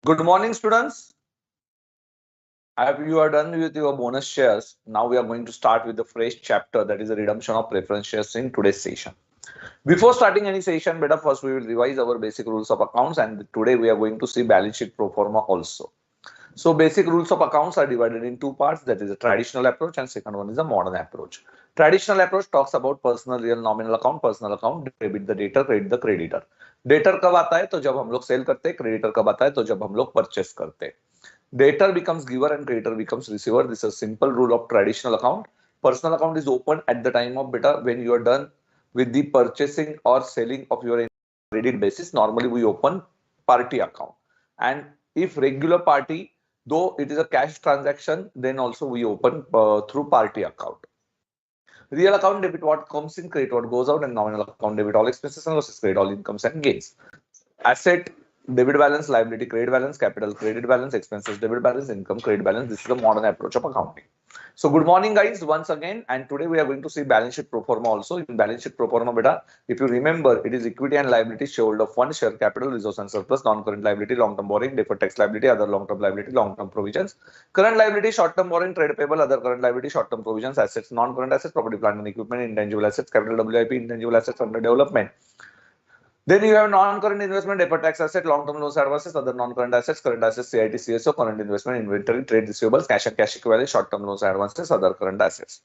Good morning, students. I hope you are done with your bonus shares. Now we are going to start with the fresh chapter, that is the redemption of preference shares in today's session. Before starting any session, better first we will revise our basic rules of accounts, and today we are going to see balance sheet pro forma also. So basic rules of accounts are divided in two parts, that is a traditional approach and second one is a modern approach. Traditional approach talks about personal real nominal account, debit the debtor, credit the creditor. Debtor कब आता है तो जब हम लोग cell करते हैं, creditor कब आता है तो जब हम लोग परचेस करते हैं. Debtor becomes giver and creditor becomes receiver. This is a simple rule of traditional account. Personal account is open at the time of beta when you are done with the purchasing or selling of your credit basis. Normally we open party account, and if regular party, though it is a cash transaction, then also we open through party account. Real account debit what comes in, credit what goes out, and nominal account debit all expenses and losses, credit all incomes and gains. Asset debit balance, liability credit balance, capital credit balance, expenses debit balance, income credit balance. This is the modern approach of accounting. So good morning guys once again, and today we are going to see balance sheet pro forma also. In balance sheet pro forma beta, if you remember, it is equity and liability, shareholder fund, share capital, resource and surplus, non-current liability, long-term borrowing, deferred tax liability, other long-term liability, long-term provisions, current liability, short-term borrowing, trade payable, other current liability, short-term provisions, assets, non-current assets, property, plant and equipment, intangible assets, capital WIP, intangible assets under development. Then you have non-current investment, deferred tax asset, long-term loans advances, other non-current assets, current assets, CIT, CSO, current investment, inventory, trade receivables, cash and cash equivalents, short-term loans advances, other current assets.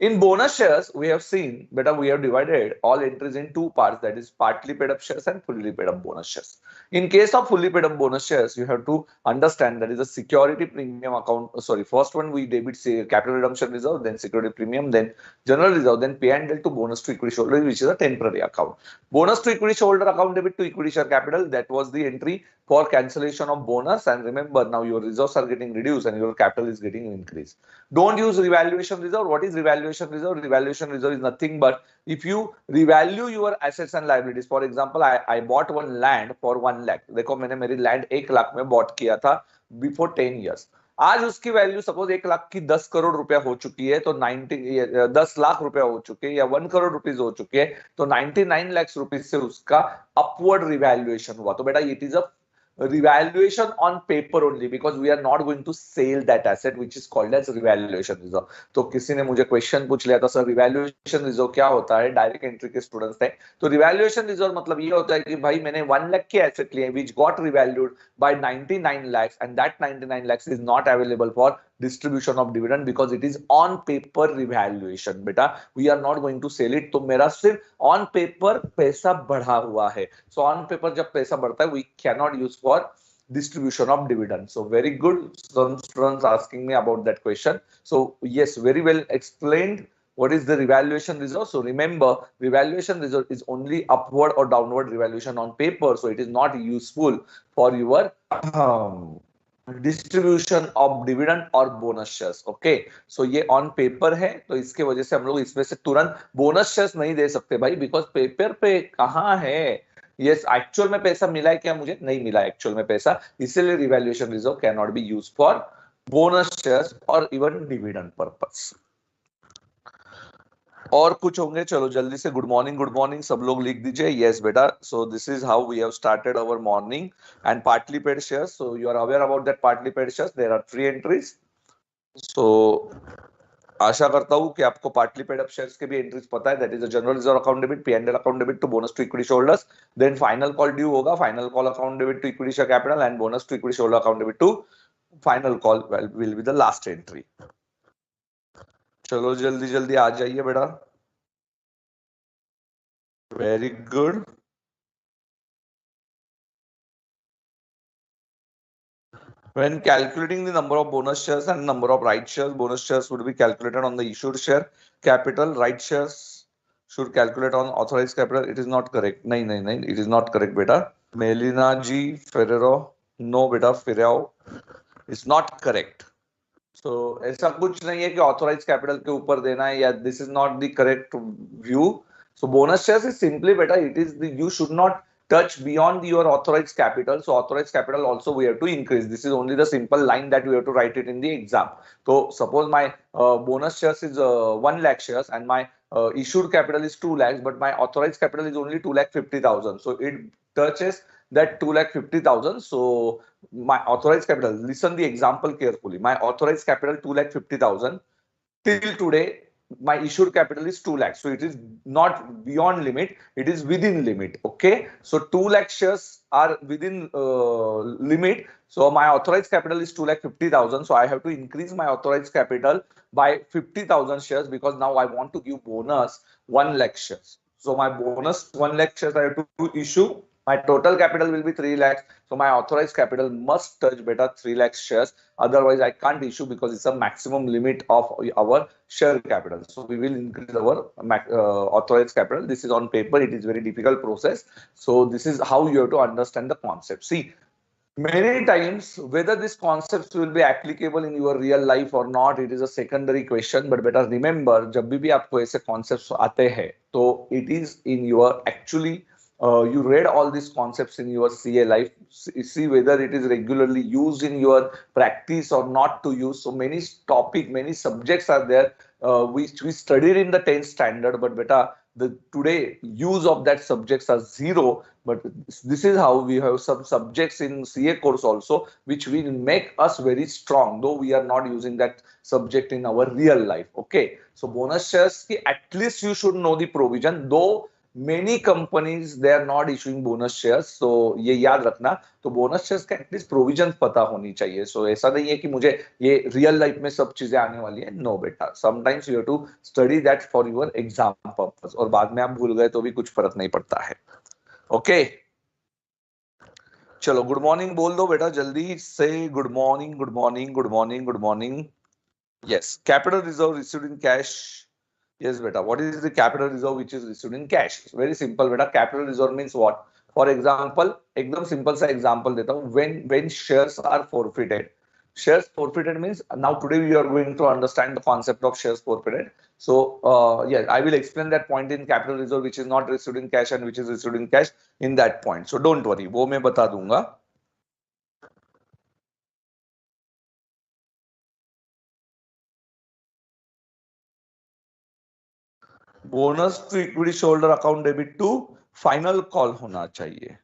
In bonus shares, we have seen better we have divided all entries in two parts, that is partly paid up shares and fully paid up bonus shares. In case of fully paid up bonus shares, you have to understand that is a security premium account. Sorry, first one we debit say capital redemption reserve, then security premium, then general reserve, then pay and to bonus to equity shareholder, which is a temporary account. Bonus to equity shareholder account debit to equity share capital, that was the entry for cancellation of bonus. And remember, now your reserves are getting reduced and your capital is getting increased. Don't use revaluation reserve. What is revaluation reserve? Revaluation reserve is nothing but if you revalue your assets and liabilities. For example, I bought one land for 1 lakh. देखो मैंने मेरी land 1 lakh में bought किया था before 10 years. आज उसकी value suppose 1 lakh की 10 करोड़ रुपया हो चुकी है, तो 10 लाख रुपया हो चुके हैं या 1 करोड़ रुपीज हो चुके हैं, तो 99 लाख रुपीज से उसका अपवर्ड रिवैल्यूएशन हुआ. तो बेटा it is a revaluation on paper only, because we are not going to sell that asset, which is called as revaluation reserve. तो किसी ने मुझे क्वेश्चन पूछ लिया था, सर रिवैल्यूएशन रिजर्व क्या होता है, डायरेक्ट एंट्री के स्टूडेंट्स थे. तो रिवैल्यूएशन रिजर्व मतलब ये होता है कि भाई मैंने 1 लाख के एसेट लिए which got revalued by 99 lakhs and that 99 lakhs is not available for distribution of dividend because it is on paper revaluation. बेटा we are not going to sell it. तो मेरा सिर्फ on paper पैसा बढ़ा हुआ है. So on paper जब पैसा बढ़ता है we cannot use for distribution of dividend. So very good. Some students asking me about that question. So yes, very well explained. What is the revaluation reserve? So remember, revaluation reserve is only upward or downward revaluation on paper. So it is not useful for your distribution of dividend और bonus shares. Okay, so ये on paper है, तो इसके वजह से हम लोग इसमें से तुरंत बोनस शेयर्स नहीं दे सकते भाई, बिकॉज पेपर पे कहाँ है. यस, एक्चुअल में पैसा मिला है क्या, मुझे नहीं मिला एक्चुअल में पैसा, इसीलिए revaluation reserve can not be use for bonus shares और इवन डिविडेंड पर्पस. और कुछ होंगे, चलो जल्दी से गुड मॉर्निंग सब लोग लिख दीजिए. यस बेटा, so this is how we have started our morning. And partly paid shares, so you are aware about that partly paid shares, there are 3 entries. So आशा करता हूं कि आपको पार्टली पेड अप शेयर्स के भी entries पता है. That is a general reserve account debit, P and L account debit to bonus to equity shareholders, then final call due होगा, final call account debit to equity share capital and bonus to equity shareholder account debit to final call will be the last entry. चलो जल्दी जल्दी आ जाइए बेटा. Very good. When calculating the number of bonus shares and number of right shares, bonus shares would be calculated on the issued share capital. Right shares should calculate on authorized capital. It is not correct. No, it is not correct, beta. Melina G. Ferrero. No, beta. Ferrero. It's not correct. So ऐसा कुछ नहीं है कि authorized capital के ऊपर देना है, या this is not the correct view. So bonus shares is simply better. It is the, you should not touch beyond your authorized capital. So authorized capital also we have to increase. This is only the simple line that we have to write it in the exam. So suppose my bonus shares is 1 lakh shares and my issued capital is 2 lakhs, but my authorized capital is only 2,50,000. So it touches that 2,50,000. So my authorized capital, listen the example carefully. My authorized capital 2,50,000. Till today, my issued capital is 2 lakhs. So it is not beyond limit, it is within limit. Okay. So 2 lakh shares are within limit. So my authorized capital is 2,50,000. So I have to increase my authorized capital by 50,000 shares because now I want to give bonus 1 lakh shares. So my bonus 1 lakh shares I have to issue. My total capital will be 3 lakhs. So my authorized capital must touch better 3 lakh shares. Otherwise, I can't issue because it's a maximum limit of our share capital. So we will increase our authorized capital. This is on paper. It is very difficult process. So this is how you have to understand the concept. See, many times whether these concepts will be applicable in your real life or not, it is a secondary question. But better remember, जब भी आपको ऐसे concepts आते हैं, तो it is in your actually you read all these concepts in your CA life. See whether it is regularly used in your practice or not to use. So many topic, many subjects are there which we studied in the 10th standard, but beta the today use of that subjects are zero. But this is how we have some subjects in CA course also, which will make us very strong, though we are not using that subject in our real life. Okay, so bonus shares ki at least you should know the provision, though many companies they are not issuing bonus shares. So ये याद रखना, तो bonus shares का at least provision पता होनी चाहिए. सो ऐसा नहीं है कि मुझे ये रियल लाइफ में सब चीजें आने वाली है. नो बेटा, sometimes you have to study that for your exam purpose, और बाद में आप भूल गए तो भी कुछ फर्क नहीं पड़ता है. ओके, चलो गुड मॉर्निंग बोल दो बेटा जल्दी से. Good morning, good morning, good morning, good morning. Yes, capital reserve received in cash. Yes, beta. What is the capital reserve which is received in cash? Very simple, beta. Capital reserve means what? For example, एकदम simple सा example देता हूँ. When shares are forfeited, shares forfeited means now today we are going to understand the concept of shares forfeited. So yeah, I will explain that point in capital reserve which is not received in cash and which is received in cash in that point. So don't worry, वो मैं बता दूंगा. Bonus to equity shoulder account debit to final call होना चाहिए.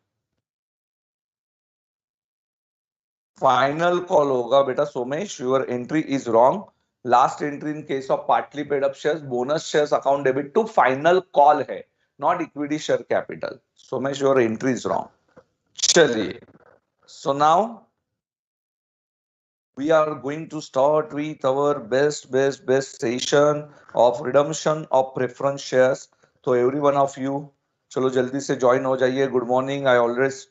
Final call होगा बेटा Somesh. Your entry is wrong. Last entry in case of partly paid up shares, bonus shares account debit to final call है, not equity share capital. Somesh your entry is wrong. चलिए, so now we are going to start with our best session of redemption of preference shares. तो every one of you, चलो जल्दी से join हो जाइए. Good morning. I always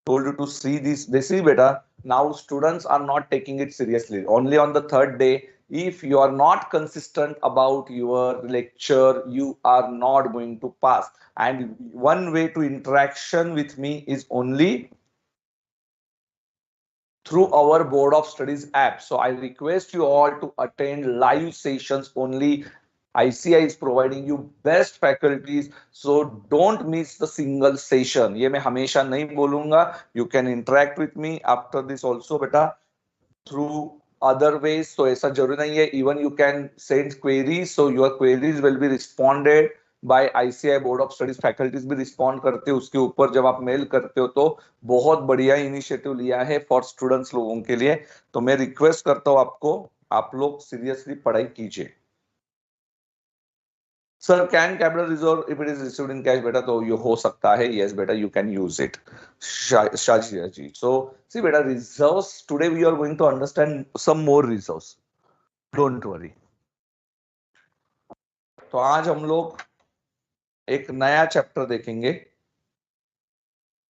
told you to see this. They see beta. Now students are not taking it seriously. Only on the third day, if you are not consistent about your lecture, you are not going to pass. And one way to interaction with me is only through our board of studies app. So I request you all to attend live sessions only. ICI is providing you best faculties, so don't miss the single session. ये मैं हमेशा नहीं बोलूंगा. You can interact with me after this also बेटा through other ways. So ऐसा जरूरी नहीं है. Even you can send queries, so your queries will be responded by ICI board of studies. Faculties भी रिस्पॉन्ड करते हो उसके ऊपर जब आप मेल करते हो. तो बहुत बढ़िया इनिशिएटिव लिया है फॉर स्टूडेंट्स लोगों के लिए. तो मैं रिक्वेस्ट करता हूं आपको, आप लोग सीरियसली पढ़ाई कीजिए. Sir can capital reserve if it is received in cash, बेटा तो ये हो सकता है. यस बेटा, you can use it. Shaji ji. So see बेटा, reserves today we are going to understand some more reserves. Don't worry. तो आज हम लोग एक नया चैप्टर देखेंगे.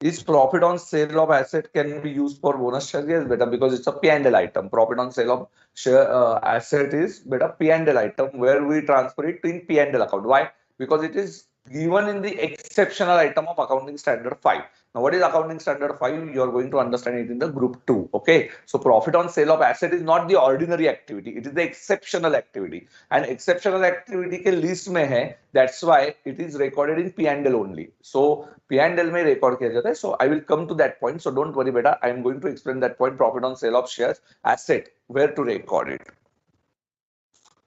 Is profit on sale of asset can be used for bonus share? Yes, beta, because it's a P&L item. Profit on sale of share asset is beta P&L item where we transfer it in P&L account. Why? Because it is given in the exceptional item of accounting standard 5. Now, what is accounting standard 5? You are going to understand it in the group 2. Okay. So profit on sale of asset is not the ordinary activity. It is the exceptional activity. And exceptional activity के list में है. That's why it is recorded in P&L only. So P&L में record किया जाता है. So I will come to that point. So don't worry, beta. I am going to explain that point. Profit on sale of shares asset, where to record it.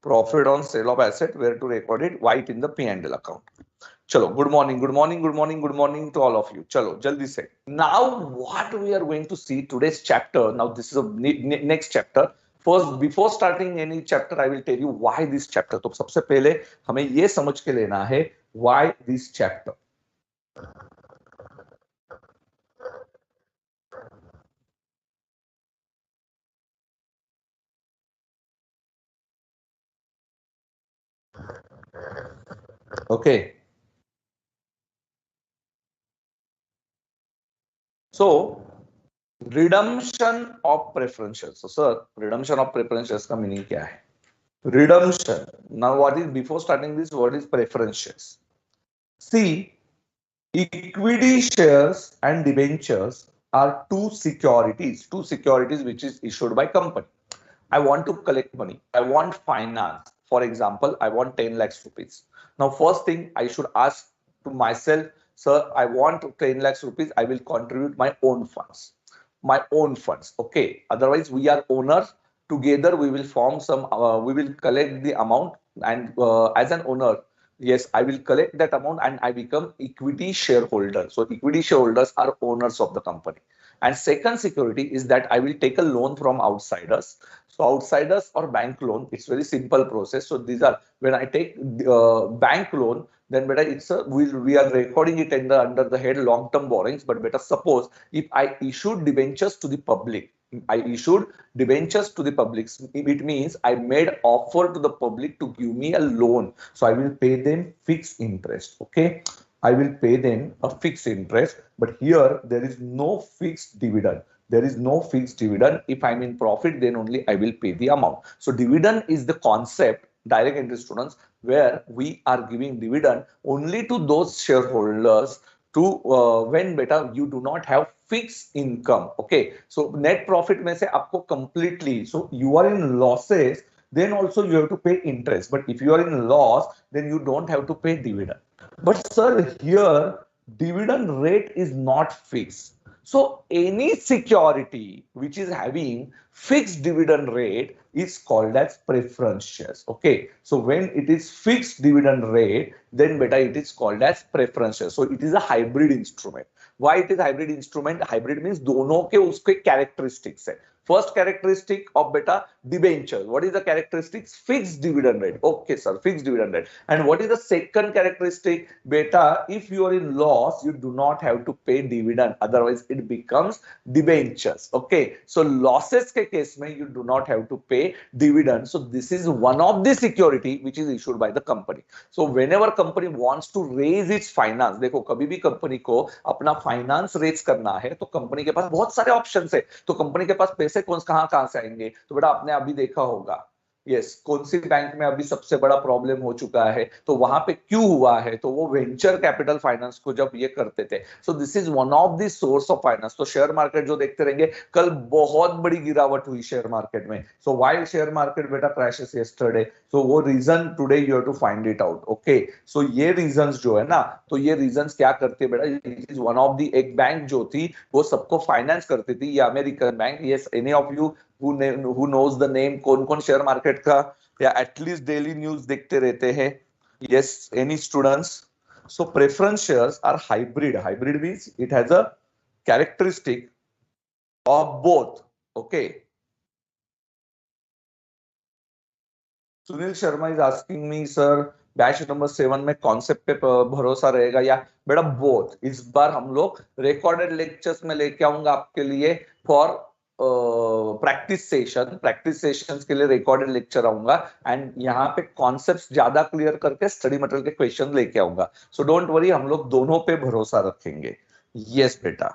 Profit on sale of asset, where to record it. Write in the P&L account. चलो, good morning, good morning, good morning, good morning to all of you. चलो जल्दी से. Now what we are going to see today's chapter. Now this is a next chapter. First, before starting any chapter, I will tell you why this chapter. तो सबसे पहले हमें ये समझ के लेना है why this chapter. Okay. So redemption of preferential. So sir, redemption of preferential का मीनिंग क्या है? Redemption. Now, what is before starting this? What is preference shares? See, equity shares and debentures are two securities which is issued by company. I want to collect money. I want finance. For example, I want 10 lakhs rupees. Now, first thing I should ask to myself, sir, I want 10 lakhs rupees. I will contribute my own funds. My own funds. Okay. Otherwise, we are owners. Together, we will form some, we will collect the amount. And as an owner, yes, I will collect that amount and I become equity shareholder. So, equity shareholders are owners of the company. And second security is that I will take a loan from outsiders. So outsiders or bank loan, it's very simple process. So these are, when I take bank loan, then better it's a, we are recording it under the head long term borrowings. But better suppose if I issued debentures to the public, I issued debentures to the public. It means I made offer to the public to give me a loan. So I will pay them fixed interest. Okay. I will pay them a fixed interest, but here there is no fixed dividend. There is no fixed dividend. If I'm in profit, then only I will pay the amount. So dividend is the concept, direct entry students, where we are giving dividend only to those shareholders to when beta you do not have fixed income. Okay, so net profit में से आपको completely, so you are in losses, then also you have to pay interest. But if you are in loss, then you don't have to pay dividend. But sir, here dividend rate is not fixed. So any security which is having fixed dividend rate is called as preference shares. Okay. So when it is fixed dividend rate, then beta it is called as preference shares. So it is a hybrid instrument. Why it is hybrid instrument? Hybrid means दोनों के उसके characteristics है. First characteristic of beta debenture. What is the characteristics? Fixed dividend rate. Okay, sir, fixed dividend rate. And what is the second characteristic? Beta, if you are in loss, you do not have to pay dividend. Otherwise, it becomes debentures. Okay, so losses के case में you do not have to pay dividend. So this is one of the security which is issued by the company. So whenever company wants to raise its finance, देखो कभी भी company को अपना finance raise करना है तो company के पास बहुत सारे ऑप्शंस है. तो कंपनी के पास पैसे कहां कहां से आएंगे? तो बेटा आपने अभी देखा होगा, यस, कौन सी बैंक में अभी सबसे बड़ा प्रॉब्लम हो चुका है, तो वहां पे क्यों हुआ है? तो वो वेंचर कैपिटल फाइनेंस को जब ये करते थे. सो this is one of the source of finance. तो शेयर मार्केट जो देखते रहेंगे, कल बहुत बड़ी गिरावट हुई शेयर मार्केट में. सो व्हाई शेयर मार्केट बेटा क्रैशेस यस्टरडे? सो वो reason today you have to find it out. Okay, so ये रीजंस जो है ना, तो ये रीजंस क्या करते हैं बेटा? It is one of the, एक बैंक जो थी वो सबको फाइनेंस करती थी, ये American bank. Yes, any of you who knows the name, कौन कौन शेयर मार्केट का या एटलीस्ट डेली न्यूज देखते रहते हैं? Yes, any students? So preference shares are hybrid. Hybrid means it has a characteristic of both. Okay, Sunil Sharma is asking me, sir batch number 7 में concept पे भरोसा रहेगा या? बेटा बोथ. इस बार हम लोग रिकॉर्डेड लेक्चर्स में लेके आऊंगा आपके लिए फॉर प्रैक्टिस सेशंस के लिए रिकॉर्डेड लेक्चर आऊंगा. एंड यहाँ पे कॉन्सेप्ट्स ज्यादा क्लियर करके स्टडी मटेरियल के क्वेश्चन लेके आऊंगा. सो डोंट वरी, हम लोग दोनों पे भरोसा रखेंगे. यस बेटा.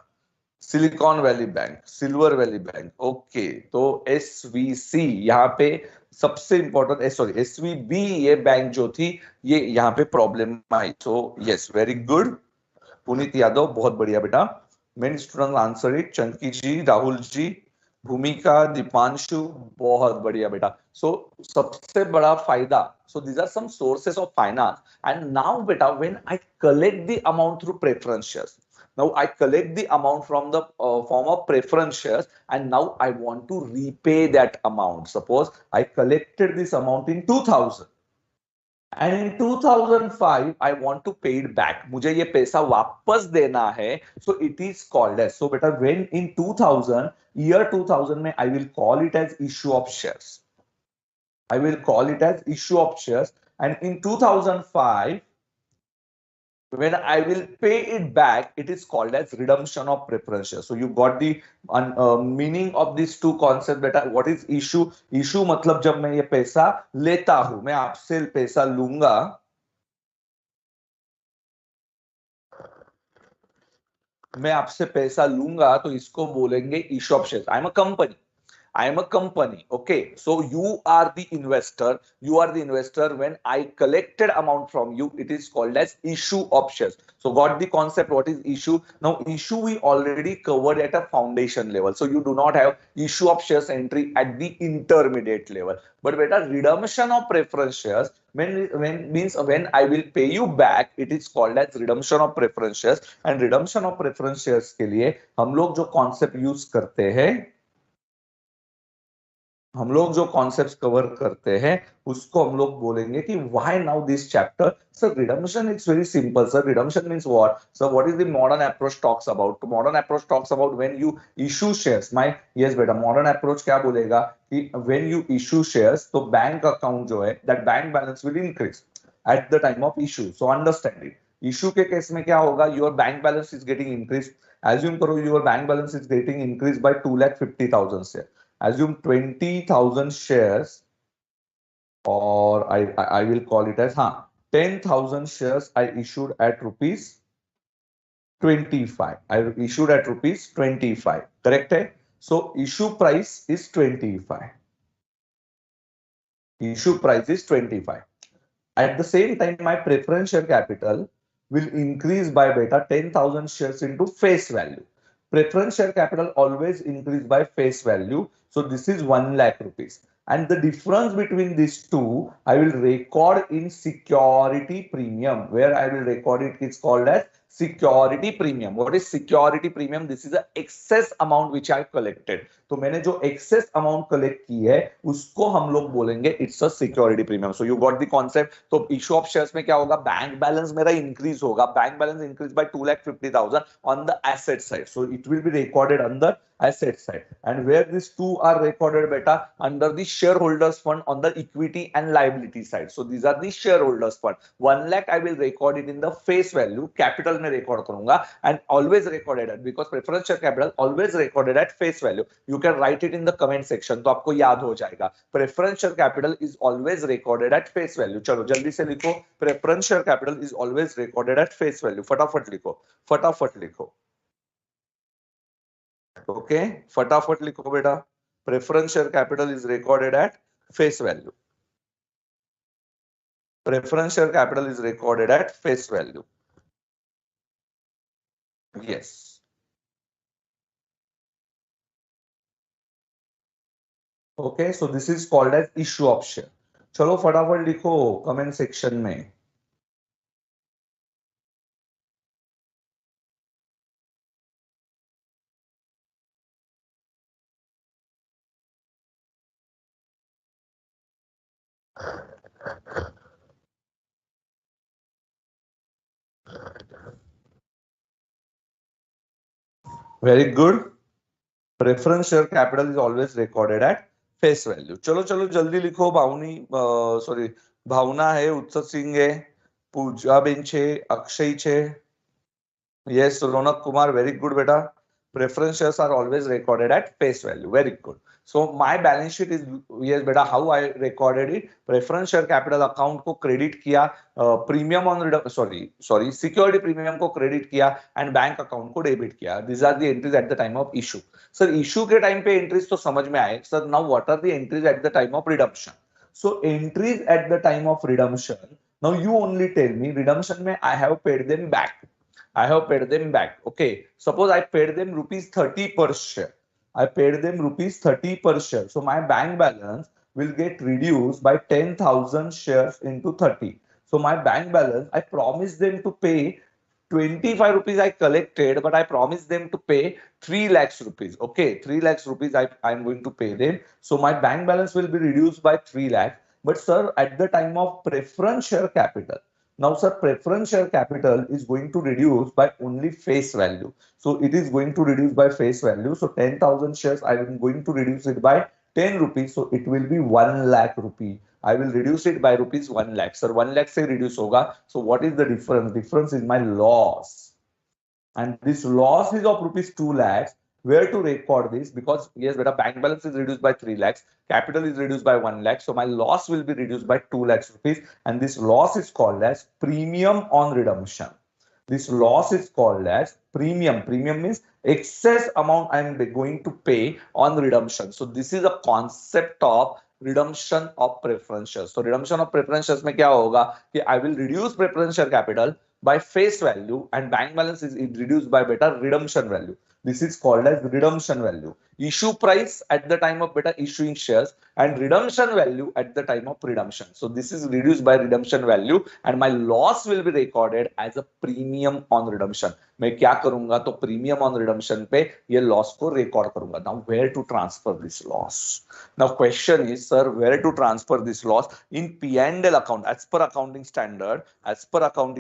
Silicon valley bank, silver valley bank. Okay, तो एसवीसी यहाँ पे सबसे इंपॉर्टेंट, सॉरी एसवीबी, ये बैंक जो थी ये यहाँ पे प्रॉब्लम आई. So yes, very good. Puneet Yadav, बहुत बढ़िया बेटा. Many student answer it. Chunky ji, Rahul ji, Bhumika, Deepanshu, बहुत बढ़िया बेटा. सो सबसे बड़ा फायदा, so these are some sources of finance. And now beta, when I collect the amount through preference shares, now I collect the amount from the form of preference shares, and now I want to repay that amount. Suppose I collected this amount in 2000, And in 2005 I want to pay it back. मुझे ये पैसा वापस देना है. So it is called as, so बेटा when in 2000, year 2000 में I will call it as issue of shares. I will call it as issue of shares. And in 2005, when I will pay it back, it is called as redemption of preference shares. So you got the meaning of these two concepts. बेटा what is issue? Issue मतलब जब मैं ये पैसा लेता हूं, मैं आपसे पैसा लूंगा, मैं आपसे पैसा लूंगा तो इसको बोलेंगे issue of shares. I am a company. I am a company. Okay, so you are the investor. You are the investor. When I collected amount from you, it is called as issue of shares. So got the concept? What is issue? Now issue we already covered at a foundation level. So you do not have issue of shares entry at the intermediate level. But beta redemption of preference shares, when I will pay you back, it is called as redemption of preference shares. And redemption of preference shares के लिए हम लोग जो concept use करते हैं, हम लोग जो कॉन्सेप्ट्स कवर करते हैं उसको हम लोग बोलेंगे कि why now this chapter. Sir redemption it's very simple. Sir redemption means what? Sir what is the modern approach talks about? Modern approach talks about when you issue shares. My yes बेटा, modern approach क्या बोलेगा कि when you issue shares तो bank account जो है, that bank balance will increase at the time of issue. So understand it. Issue के case में क्या होगा? Your bank balance is getting increase. Assume करो your bank balance is getting increase by 2,50,000 से. Assume 20,000 shares, or I will call it as 10,000 shares I issued at rupees 25. I issued at rupees 25. Correct? Hai? So issue price is 25. Issue price is 25. At the same time, my preference share capital will increase by beta 10,000 shares into face value. Preference share capital always increase by face value. So this is 1 lakh rupees. And the difference between these two, I will record in security premium. Where I will record it, it's called as security premium. What is security premium? This is the excess amount which I collected. तो मैंने जो excess amount collect की है उसको हम लोग बोलेंगे it's a security premium. So you got the concept. तो issue of shares में क्या होगा? बैंक बैलेंस मेरा increase होगा. Bank balance increase by 2,50,000 on the asset side. So it will be recorded on the asset side. And where these two are recorded beta? Under the shareholders fund on the equity and liability side. So these are the shareholders fund. 1 lakh I will record it in the face value. Capital में record करूंगा and always recorded at, because preference share capital always recorded at face value. You can write it in the comment section तो आपको याद हो जाएगा. Preference share capital is always recorded at face value. चलो जल्दी से लिखो. Preference share capital is always recorded at face value. फटाफट लिखो. फटाफट लिखो. ओके फटाफट लिखो बेटा. Preference share capital is recorded at face value. Preference share capital is recorded at face value. Yes. Okay so this is called as issue of share. चलो फटाफट लिखो कमेंट सेक्शन में. Very good. Preference share capital is always recorded at face value. चलो चलो जल्दी लिखो. भावनी sorry भावना है, उत्सव सिंह है, पूजा बेन छे, अक्षय छे. Yes, Ronak Kumar, very good, beta. Preference shares are always recorded at face value. Very good. So my balance sheet is, yes, beta. How I recorded it? Preference share capital account को credit किया, premium on sorry security premium को credit किया and bank account को debit किया. These are the entries at the time of issue. Sir, issue के time पे entries तो समझ में आए. Sir, now what are the entries at the time of redemption? So entries at the time of redemption. Now you only tell me redemption में I have paid them back. I have paid them back. Okay. Suppose I paid them rupees 30 per share. I paid them rupees 30 per share. So my bank balance will get reduced by 10,000 shares into 30. So my bank balance, I promised them to pay 25 rupees I collected, but I promised them to pay 3 lakhs rupees. Okay, 3 lakhs rupees I'm going to pay them. So my bank balance will be reduced by 3 lakhs. But sir, at the time of preference share capital, now sir, preference share capital is going to reduce by only face value. So it is going to reduce by face value. So 10,000 shares, I am going to reduce it by 10 rupees. So it will be 1 lakh rupee. I will reduce it by rupees 1 lakh. Sir, 1 lakh से reduce होगा. So what is the difference? Difference is my loss. And this loss is of rupees 2 lakhs. Where to record this? Because yes, beta, bank balance is reduced by 3 lakhs, capital is reduced by 1 lakh, so my loss will be reduced by 2 lakhs rupees, and this loss is called as premium on redemption. This loss is called as premium. Premium means excess amount I am going to pay on redemption. So this is a concept of redemption of preference shares. So redemption of preference shares में क्या होगा कि I will reduce preference share capital by face value and bank balance is reduced by beta redemption value. This is called as redemption value. Issue price at the time of beta issuing shares and redemption value at the time of redemption. So this is reduced by redemption value and my loss will be recorded as a premium on redemption. मैं क्या करूंगा तो premium on redemption पे ये loss को record करूंगा. Now where to transfer this loss? Now question is sir where to transfer this loss in P&L account as per accounting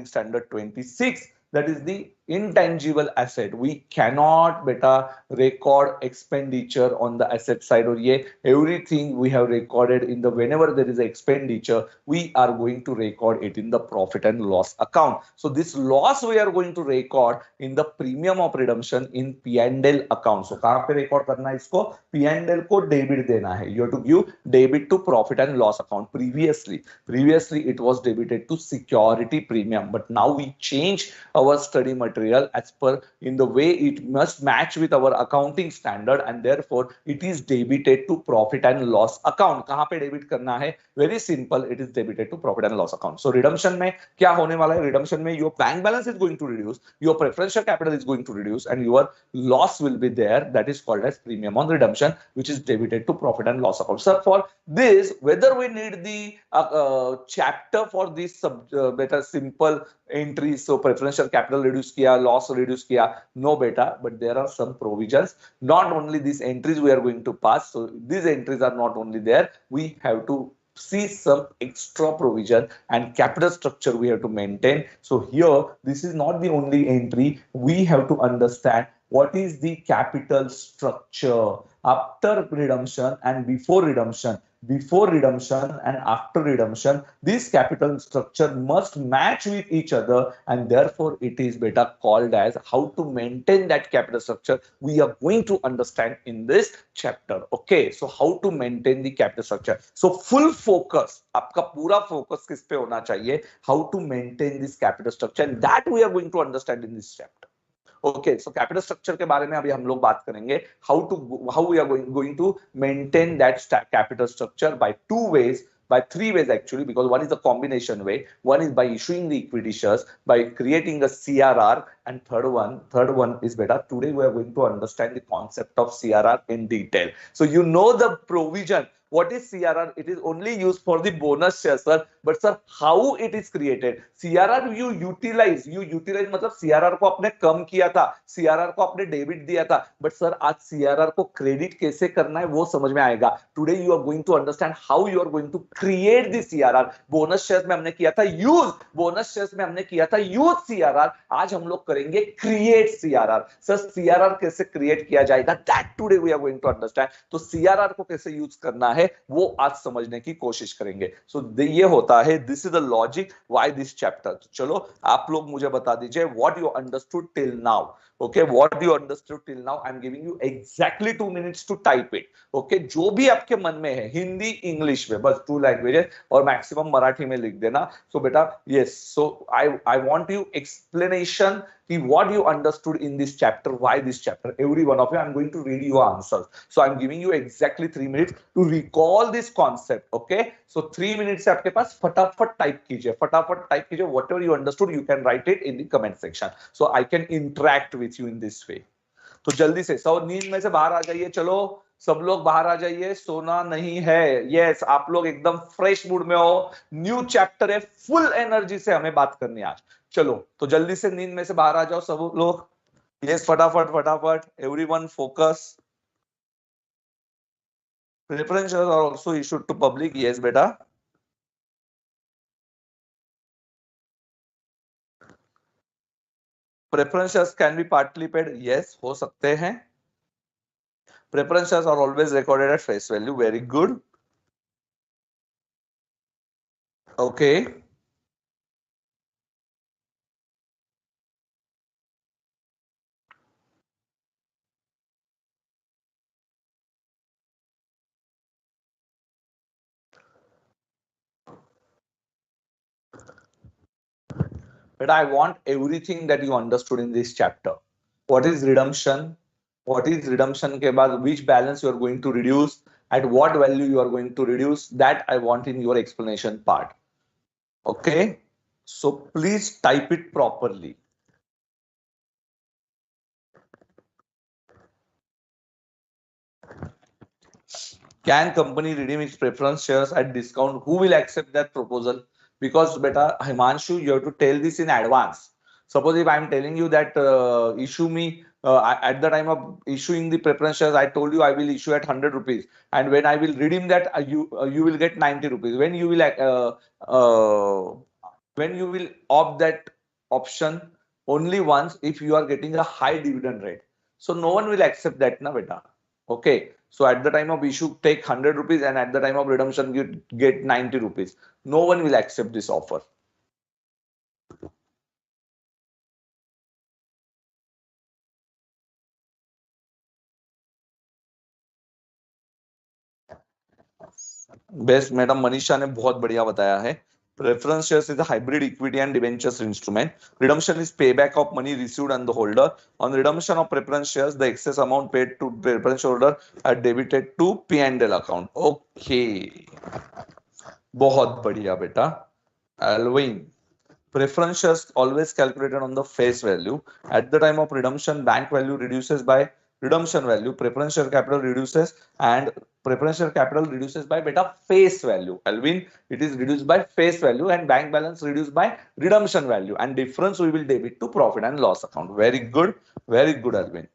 standard 26, that is the intangible asset. We cannot beta record expenditure on the asset side or yeah, everything we have recorded in the whenever there is an expenditure we are going to record it in the profit and loss account. So this loss we are going to record in the premium of redemption in P&L account. So कहाँ पे record करना है इसको? P&L को debit देना है. You have to give debit to profit and loss account. Previously it was debited to security premium, but now we change our study material as per in the way it must match with our accounting standard and therefore it is debited to profit and loss account. कहाँ पे debit करना है? Very simple, it is debited to profit and loss account. So redemption में क्या होने वाला है? Redemption में your bank balance is going to reduce, your preferential capital is going to reduce and your loss will be there. That is called as premium on redemption, which is debited to profit and loss account. So for this, whether we need the chapter for this better simple entries, so preferential capital reduce kiya, loss reduce kiya, no beta, but there are some provisions. Not only these entries we are going to pass, so these entries are not only there, we have to see some extra provision and capital structure we have to maintain. So here, this is not the only entry. We have to understand what is the capital structure after redemption and before redemption. Before redemption and after redemption, this capital structure must match with each other and therefore it is better called as how to maintain that capital structure. We are going to understand in this chapter. Okay, so how to maintain the capital structure. So full focus, आपका पूरा focus किस पे होना चाहिए? How to maintain this capital structure, and that we are going to understand in this chapter. Okay, so capital structure के बारे में अभी हम लोग बात करेंगे. How we are going to maintain that capital structure by two ways, by three ways actually, because one is the combination way, one is by issuing the equity shares, by creating a CRR, and third one is better. Today we are going to understand the concept of CRR in detail. So you know the provision. What is CRR? It is only used for the bonus share, sir. But sir, how it is created? CRR you utilize मतलब CRR को आपने कम किया था, CRR को आपने debit दिया था, but sir आज CRR को क्रेडिट कैसे करना है वो समझ में आएगा. Today you are going to understand how you are going to create the CRR. Bonus shares में हमने किया था यूज, बोनस शेयर्स में हमने किया था यूज CRR. आज हम लोग करेंगे क्रिएट CRR. सर CRR कैसे क्रिएट किया जाएगा? That today we are going to understand. तो CRR को कैसे यूज करना है वो आज समझने की कोशिश करेंगे. सो ये होता है, this is the logic why this chapter. चलो आप लोग मुझे बता दीजिए what you understood till now. Okay, what you understood till now. I am giving you exactly 2 minutes to type it. Okay, जो भी आपके मन में है, हिंदी इंग्लिश में, बस 2 लैंग्वेजेस, और मैक्सिमम मराठी में लिख देना. सो बेटा yes, so I want you explanation what you understood in this chapter, why this chapter. Every one of you, I'm going to read your answers. So I'm giving you exactly 3 minutes to recall this concept. Okay, so 3 minutes से आपके पास फटाफट type कीजिए, whatever you understood you can write it in the comment section so I can interact with you in this way. तो जल्दी से सब नींद में से बाहर आ जाइए. चलो सब लोग बाहर आ जाइए, सोना नहीं है. यस, आप लोग एकदम फ्रेश मूड में हो, न्यू चैप्टर है, फुल एनर्जी से हमें बात करनी है आज. चलो तो जल्दी से नींद में से बाहर आ जाओ सब लोग. यस, फटाफट everyone focus. Preferences are also issued to public. Yes बेटा, Preference shares can be partly paid. Yes, हो सकते हैं. Preference shares are always recorded at face value. Very good. Okay. But I want everything that you understood in this chapter. What is redemption? What is redemption ke baad, which balance you are going to reduce, at what value you are going to reduce, that I want in your explanation part. Okay. So please type it properly. Can company redeem its preference shares at discount? Who will accept that proposal? Because beta Himanshu, you have to tell this in advance. Suppose if I am telling you that issue me at the time of issuing the preference shares, I told you I will issue at 100 rupees, and when I will redeem that, you will get 90 rupees. When you will opt that option only once if you are getting a high dividend rate. So no one will accept that, na beta. Okay. So at the time of issue, take 100 rupees, and at the time of redemption, you get 90 rupees. No one will accept this offer. Best madam Manisha ने बहुत बढ़िया बताया है. Preference shares is a hybrid equity and debentures instrument. Redemption is payback of money received on the holder. On redemption of preference shares, the excess amount paid to preference holder are debited to P&L account. Okay. बहुत बढ़िया बेटा. Alvin. Preference shares always calculated on the face value. At the time of redemption, bank value reduces by redemption value. Preference share capital reduces, and preference share capital reduces by beta face value. Alvin, it is reduced by face value, and bank balance reduced by redemption value. And difference we will debit to profit and loss account. Very good, Alvin.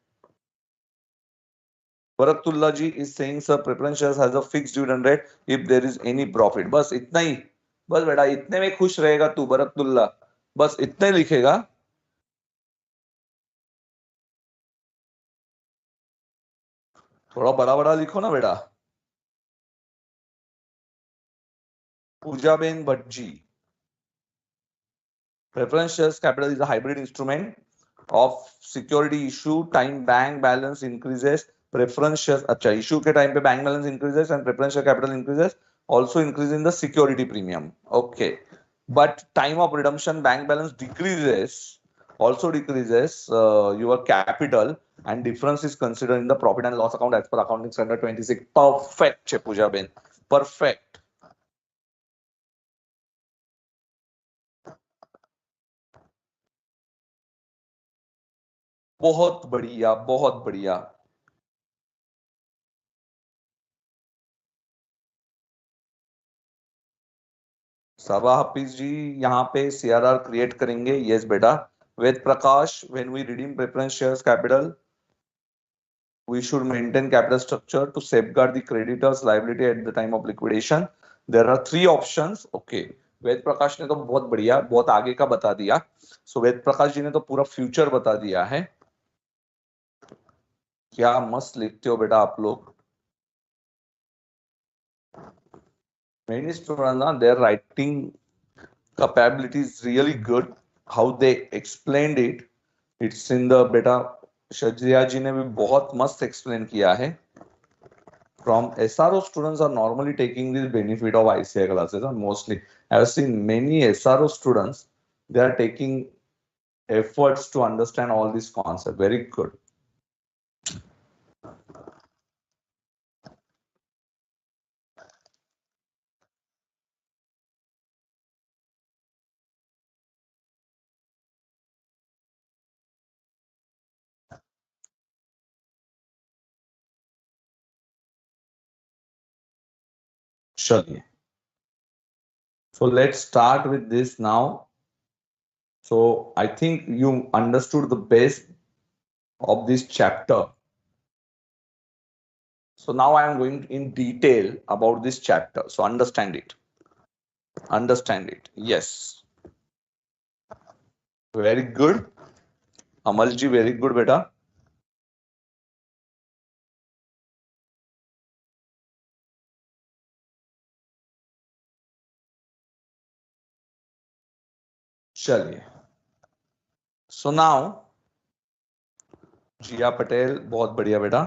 Barakatullah ji is saying, sir, preference shares has a fixed dividend rate if there is any profit. बस इतना ही. बस बेटा इतने में खुश रहेगा तू बरकतुल्ला. बस इतने लिखेगा. थोड़ा बड़ा बड़ा लिखो ना बेटा. पूजाबेन भट्टी. Preference shares capital is a hybrid instrument of security issue time bank balance increases. Preference shares अच्छा issue के time पे bank balance increases and preference share capital increases, also increase in the security premium. Okay, but time of redemption bank balance decreases, also decreases your capital, and difference is considered in the profit and loss account as per accounting standard 26. Perfect છે પૂજાબેન. Perfect. बहुत बढ़िया, बहुत बढ़िया. सबा हाफिज जी यहाँ पे CRR create करेंगे. Yes बेटा. Ved Prakash, when we redeem preference shares capital, we should maintain capital structure to safeguard the creditors liability at the time of liquidation. There are three options. Okay. Ved Prakash ने तो बहुत बढ़िया, बहुत आगे का बता दिया. सो वेद प्रकाश जी ने तो पूरा फ्यूचर बता दिया है. क्या मस्त लिखते हो बेटा आप लोग. Many students, their writing capability is really good. How they explained it, it's in the beta. शजिया जी ने भी बहुत मस्त एक्सप्लेन किया है. From SRO students are normally taking this benefit of ICI classes. Mostly, I have seen many SRO students. They are taking efforts to understand all these concepts. Very good. चलिए. So let's start with this now. So I think you understood the base of this chapter. So now I am going in detail about this chapter. So understand it. Understand it. Yes. Very good. Amal ji very good बेटा। चलिए, so now Jiya Patel बहुत बढ़िया बेटा।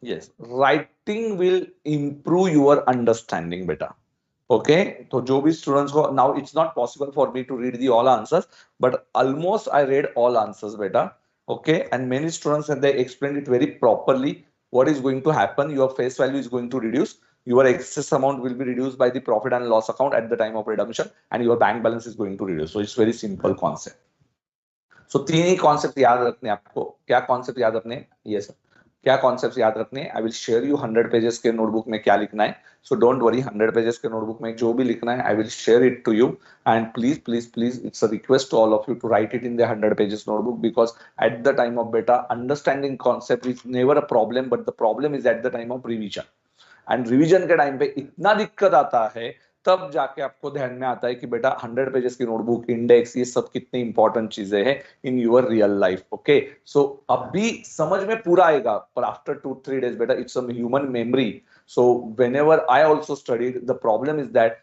Yes, writing will improve your understanding बेटा। Okay, तो जो भी students को, now it's not possible for me to read the all answers, but almost I read all answers beta. Okay, and many students, and they explained it very properly. What is going to happen? Your face value is going to reduce, your excess amount will be reduced by the profit and loss account at the time of redemption, and your bank balance is going to reduce. So it's very simple concept. सो तीन ही concept याद रखने आपको। क्या concept याद रखने? ये sir, क्या concept याद रखने? I will share you 100 pages के नोटबुक में क्या लिखना है। सो डोंट वरी, 100 पेजेस के नोटबुक में जो भी लिखना है I will share it to you, and please please please it's a request to all of you to write it in the 100 pages notebook, because at the time of beta understanding concept is never a problem, but the problem is at the time of revision. And revision के time पे इतना दिक्कत आता है, तब जाके आपको ध्यान में आता है कि बेटा 100 पेजेस की नोटबुक, इंडेक्स, ये सब कितनी इंपॉर्टेंट चीजें हैं in your real life. Okay, so अभी समझ में पूरा आएगा, पर आफ्टर 2-3 days बेटा it's a human memory. So whenever I also studied, the problem is that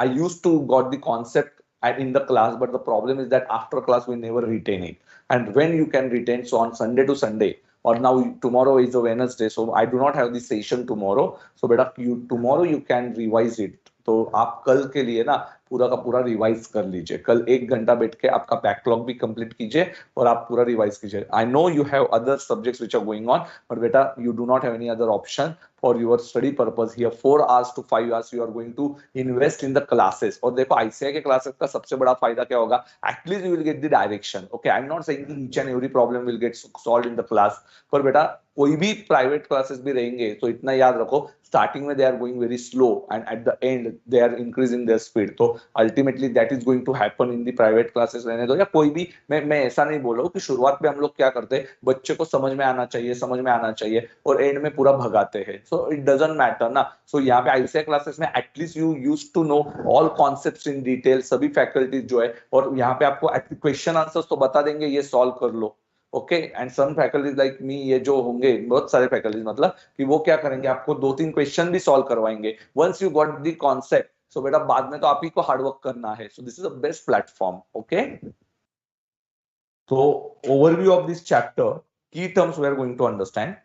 I used to got the concept in the class, but the problem is that after class we never retain it. And when you can retain, so on Sunday to Sunday, or now tomorrow is a Wednesday, so I do not have the session tomorrow. So beta, you tomorrow you can revise it. तो आप कल के लिए ना पूरा का पूरा revise कर लीजिए। कल 1 घंटा बैठ के आपका बैकलॉग भी कंप्लीट कीजिए और आप पूरा रिवाइज कीजिए। I know you have other subjects which are going on, but बेटा you do not have any other option for your study purpose here. 4 hours to 5 hours you are going to invest in the classes. और देखो ICI के classes का सबसे बड़ा फायदा क्या होगा? At least you will get the direction. Okay, I am not saying each and every problem will get solve in the class, पर बेटा कोई भी प्राइवेट क्लासेस भी रहेंगे तो इतना याद रखो, स्टार्टिंग में they are going very slow and at the end they are increasing their speed. तो ultimately that is going to happen in the private classes. रहने दो, या कोई भी, मैं ऐसा नहीं बोल रहा हूँ कि शुरुआत में हम लोग क्या करते हैं, बच्चे को समझ में आना चाहिए, समझ में आना चाहिए, और एंड में पूरा भगाते हैं। सो इट डजंट मैटर ना। सो यहाँ पे आईसीआई क्लासेस में at least you use to know all concepts in detail, सभी फैकल्टीज जो है, और यहाँ पे आपको क्वेश्चन आंसर्स तो बता देंगे, ये सॉल्व कर लो। Okay, and some faculties like me, ये जो होंगे बहुत सारे फैकल्टीज, मतलब कि वो क्या करेंगे, आपको 2-3 क्वेश्चन भी सॉल्व करवाएंगे once you got the concept. So बेटा बाद में तो आप ही को हार्डवर्क करना है। सो this is the best platform. Okay, so overview of this chapter, key terms we are going to understand.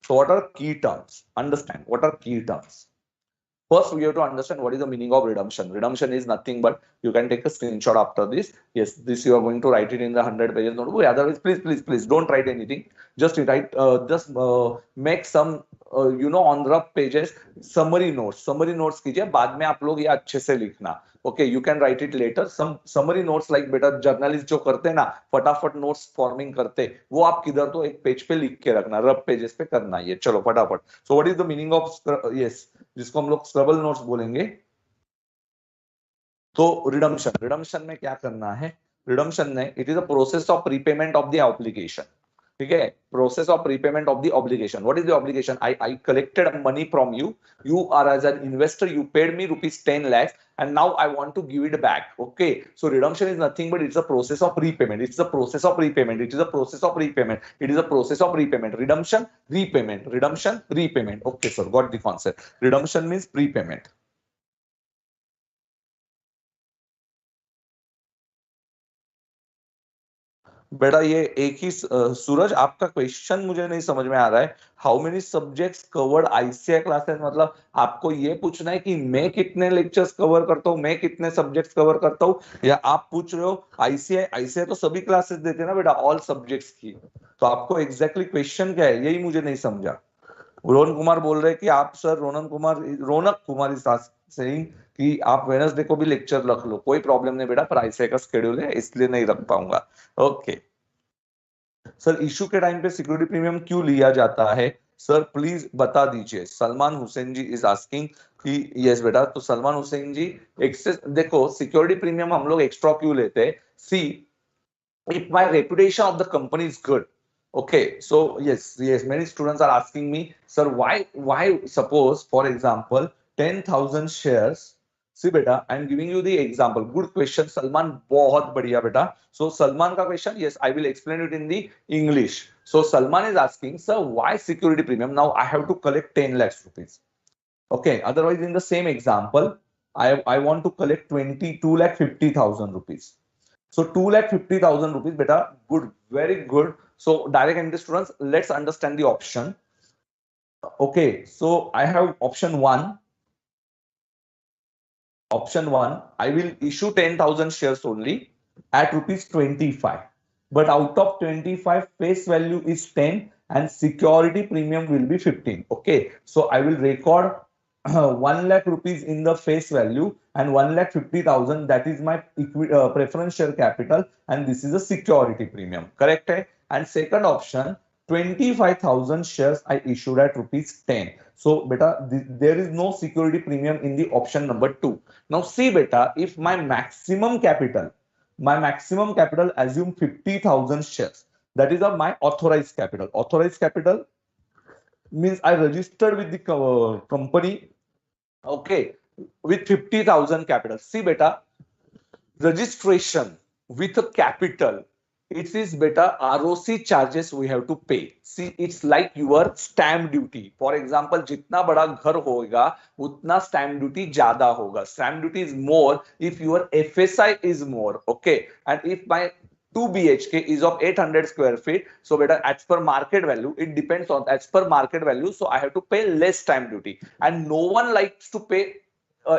So what are key terms? Understand what are key terms. First, we have to understand what is the meaning of redemption. Redemption is nothing but, you can take a screenshot after this. Yes, this you are going to write it in the 100 pages notebook. Otherwise, please don't write anything. Just write, make some, on rough pages summary notes. Summary notes कीजिए, बाद में आप लोग ये अच्छे से लिखना। Okay, you can write it later. Some summary notes like बेटा जर्नलिस्ट जो करते हैं ना, फटाफट नोट्स फॉर्मिंग करते, वो आप किधर तो एक पेज पे लिख के रखना, रफ पेजेस पे करना ये। चलो फटाफट। सो what is the meaning of, yes, जिसको हम लोग स्क्रबल नोट्स बोलेंगे। तो रिडम्पशन, रिडम्पशन में क्या करना है? रिडम्पशन में it is a process of prepayment of the obligation. ठीक है, process of prepayment of the obligation. What is the obligation? I collected money from you, you are as an investor, you paid me rupees 10 lakhs, and now I want to give it back. Okay, so redemption is nothing but it's a process of repayment. It's a process of repayment. It is a process of repayment. It is a process of repayment. Redemption, repayment. Redemption, repayment. Okay, sir, got the concept. Redemption means prepayment. बेटा ये एक ही सूरज, आपका question मुझे नहीं समझ में आ रहा है। How many subjects covered ICI classes, मतलब आपको ये पूछना है कि मैं कितने लेक्चर्स कवर करता हूँ, मैं कितने सब्जेक्ट्स कवर करता हूँ, या आप पूछ रहे हो आईसीआई? आईसीआई तो सभी क्लासेस देते हैं ना बेटा, ऑल सब्जेक्ट्स की। तो आपको एग्जैक्टली क्वेश्चन क्या है, यही मुझे नहीं समझा। रोहन कुमार बोल रहे हैं कि आप सर, रौनक कुमार इस सेइंग कि आप वेडनेसडे को भी लेक्चर रख लो, कोई प्रॉब्लम नहीं बेटा, पर आईसीआई का शेड्यूल है इसलिए नहीं रख पाऊंगा। ओके सर, इशू के टाइम पे सिक्योरिटी प्रीमियम क्यों लिया जाता है? सर प्लीज बता दीजिए। सलमान हुसैन जी इज आस्किंग कि यस बेटा, तो सलमान हुसैन जी, एक्सेस देखो, सिक्योरिटी प्रीमियम हम लोग एक्स्ट्रा क्यों लेते हैं? सी, if my reputation of the company is good, okay, so yes, many students are asking me, sir, why suppose for example 10,000 shares, see बेटा, I am giving you the example. Good question Salman, बहुत बढ़िया बेटा. So Salman का question, yes I will explain it in the English. So Salman is asking, sir why security premium? Now I have to collect 10 lakhs rupees. Okay, otherwise in the same example, I want to collect 22 lakh 50,000 rupees. So 2 lakh 50,000 rupees, beta. Good, very good. So direct entry students, let's understand the option. Okay, so I have option one. Option one, I will issue 10,000 shares only at rupees 25. But out of 25, face value is 10 and security premium will be 15. Okay, so I will record 1 lakh rupees in the face value and 1 lakh 50,000, that is my preference share capital, and this is a security premium. Correct? Hai? And second option, 25,000 shares I issued at rupees 10. So beta, there is no security premium in the option number 2. Now see beta, if my maximum capital assume 50,000 shares, that is my authorized capital. Authorized capital means I registered with the company, okay, with 50,000 capital. See beta, registration with a capital, it is better ROC charges we have to pay. See, it's like your stamp duty. For example, जितना बड़ा घर होगा उतना stamp duty ज्यादा होगा. Stamp duty is more if your FSI is more. Okay, and if my 2 BHK is of 800 square feet, so better as per market value, it depends on as per market value, so I have to pay less stamp duty, and no one likes to pay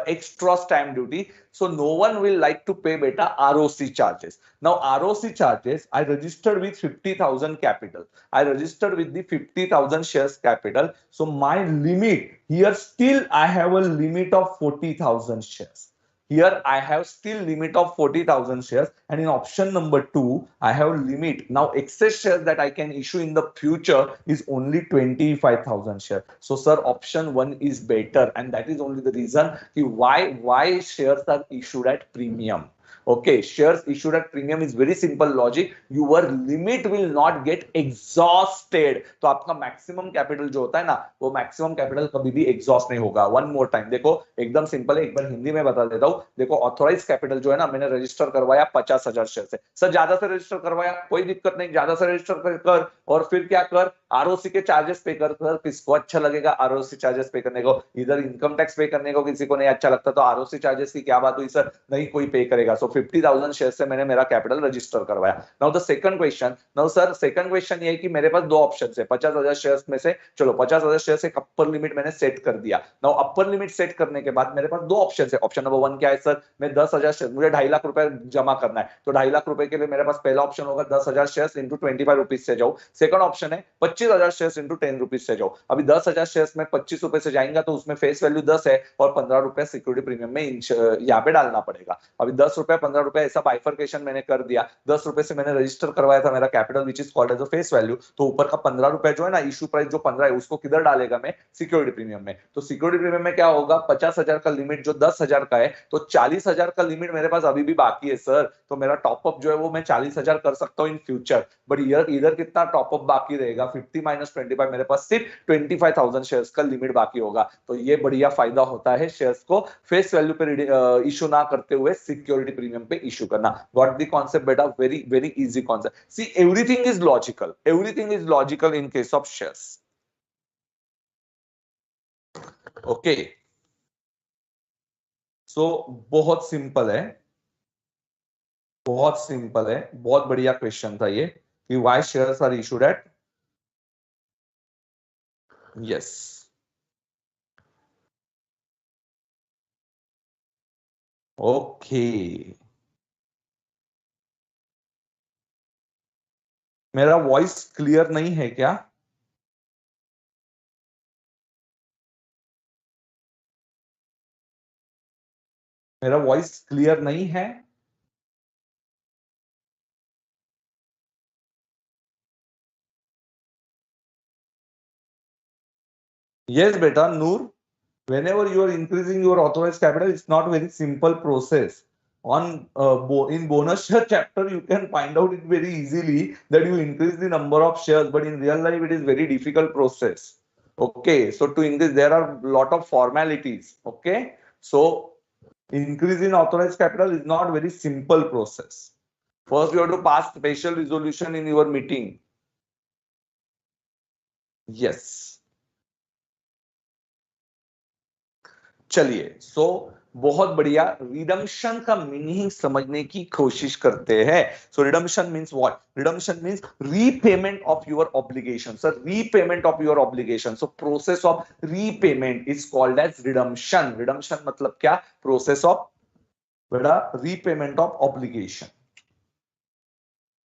extra stamp duty. So no one will like to pay beta ROC charges. Now ROC charges, I registered with 50,000 capital. I registered with the 50,000 shares capital. So my limit here, still I have a limit of 40,000 shares. Here I have still limit of 40,000 shares, and in option number 2 I have limit. Now excess shares that I can issue in the future is only 25,000 shares. So sir, option 1 is better, and that is only the reason why shares are issued at premium. Okay, shares issued at premium is very simple logic. Your limit will not get exhausted. तो आपका maximum capital जो होता है ना, वो maximum capital कभी भी exhaust नहीं होगा. वन मोर टाइम देखो, एकदम सिंपल है, एक बार हिंदी में बता देता हूँ. देखो ऑथोराइज कैपिटल जो है ना, मैंने रजिस्टर करवाया 50,000 शेयर से. सर ज्यादा से रजिस्टर करवाया, कोई दिक्कत नहीं, ज्यादा से रजिस्टर कर और फिर क्या कर, आरओसी के चार्जेस पे कर. किसको अच्छा लगेगा आरओसी चार्जेस पे करने को? इधर इनकम टैक्स पे करने को किसी को नहीं अच्छा लगता, तो आरओसी चार्जेस की क्या बात हुई सर, नहीं कोई पे करेगा. सो 50,000 शेयर से मैंने मेरा कैपिटल रजिस्टर करवाया. Now the second question, now sir second question ये है कि मेरे पास दो ऑप्शन है. 50,000 शेयर्स में से, चलो 50,000 शेयर से अपर लिमिट मैंने सेट कर दिया. नाउ अपर लिमिट सेट करने के बाद मेरे पास दो ऑप्शन है. ऑप्शन नंबर 1 क्या है सर, मैं 10,000 शेयर, मुझे 2.5 लाख रुपए जमा करना है, तो 2.5 लाख रुपए के लिए मेरे पास पहला ऑप्शन होगा 10,000 शेयर इंटू 25 रुपीज से जाओ. सेकंड ऑप्शन है 25,000 शेयर इंटू 10 रुपीज से जाओ. अभी 10,000 शेयर में 25 रुपए से जाएंगे तो उसमें फेस वैल्यू 10 है और 15 रुपए सिक्योरिटी प्रीमियम में यहाँ पे डालना पड़ेगा. अभी 10 रुपए 15 रुपए ऐसा बाइफर्केशन मैंने कर दिया. 10 रुपए से मैंने रजिस्टर करवाया था मेरा capital which is called as a face value, तो ऊपर का 15 रुपए जो है ना, इशू प्राइस जो 15 है, उसको किधर डालेगा मैं, सिक्योरिटी प्रीमियम में. तो सिक्योरिटी प्रीमियम में क्या होगा, 50,000 का लिमिट जो 10,000 का है, तो 40,000 का लिमिट मेरे पास अभी भी बाकी है सर. तो मेरा टॉपअप जो है वो मैं 40,000 कर सकता हूँ इन फ्यूचर. बट इधर कितना टॉपअप बाकी रहेगा, 50 माइनस 25, मेरे पास सिर्फ 25,000 शेयर्स का लिमिट बाकी होगा. तो ये बढ़िया फायदा होता है शेयर्स को फेस वैल्यू पे इशू ना करते हुए सिक्योरिटी प्रीमियम पे इशू करना. व्हाट द कॉन्सेप्ट बेटा, very very easy concept. See everything is logical in case of shares. Okay, so बहुत सिंपल है, बहुत सिंपल है, बहुत बढ़िया क्वेश्चन था ये कि why shares are issued at, yes. Okay, मेरा वॉइस क्लियर नहीं है क्या? मेरा वॉइस क्लियर नहीं है? Yes, beta, Noor. Whenever you are increasing your authorized capital, it's not very simple process. On in bonus share chapter, you can find out it very easily that you increase the number of shares, but in real life, it is very difficult process. Okay, so to increase, there are lot of formalities. Okay, so Increase in authorized capital is not very simple process. First, you have to pass special resolution in your meeting. Yes. चलिए, बहुत बढ़िया, redemption का meaning समझने की कोशिश करते हैं. So redemption means what? Redemption means repayment of your obligation. Sir, repayment of your obligation. So process of repayment is called as redemption. Redemption मतलब क्या? प्रोसेस ऑफ बेटा repayment of obligation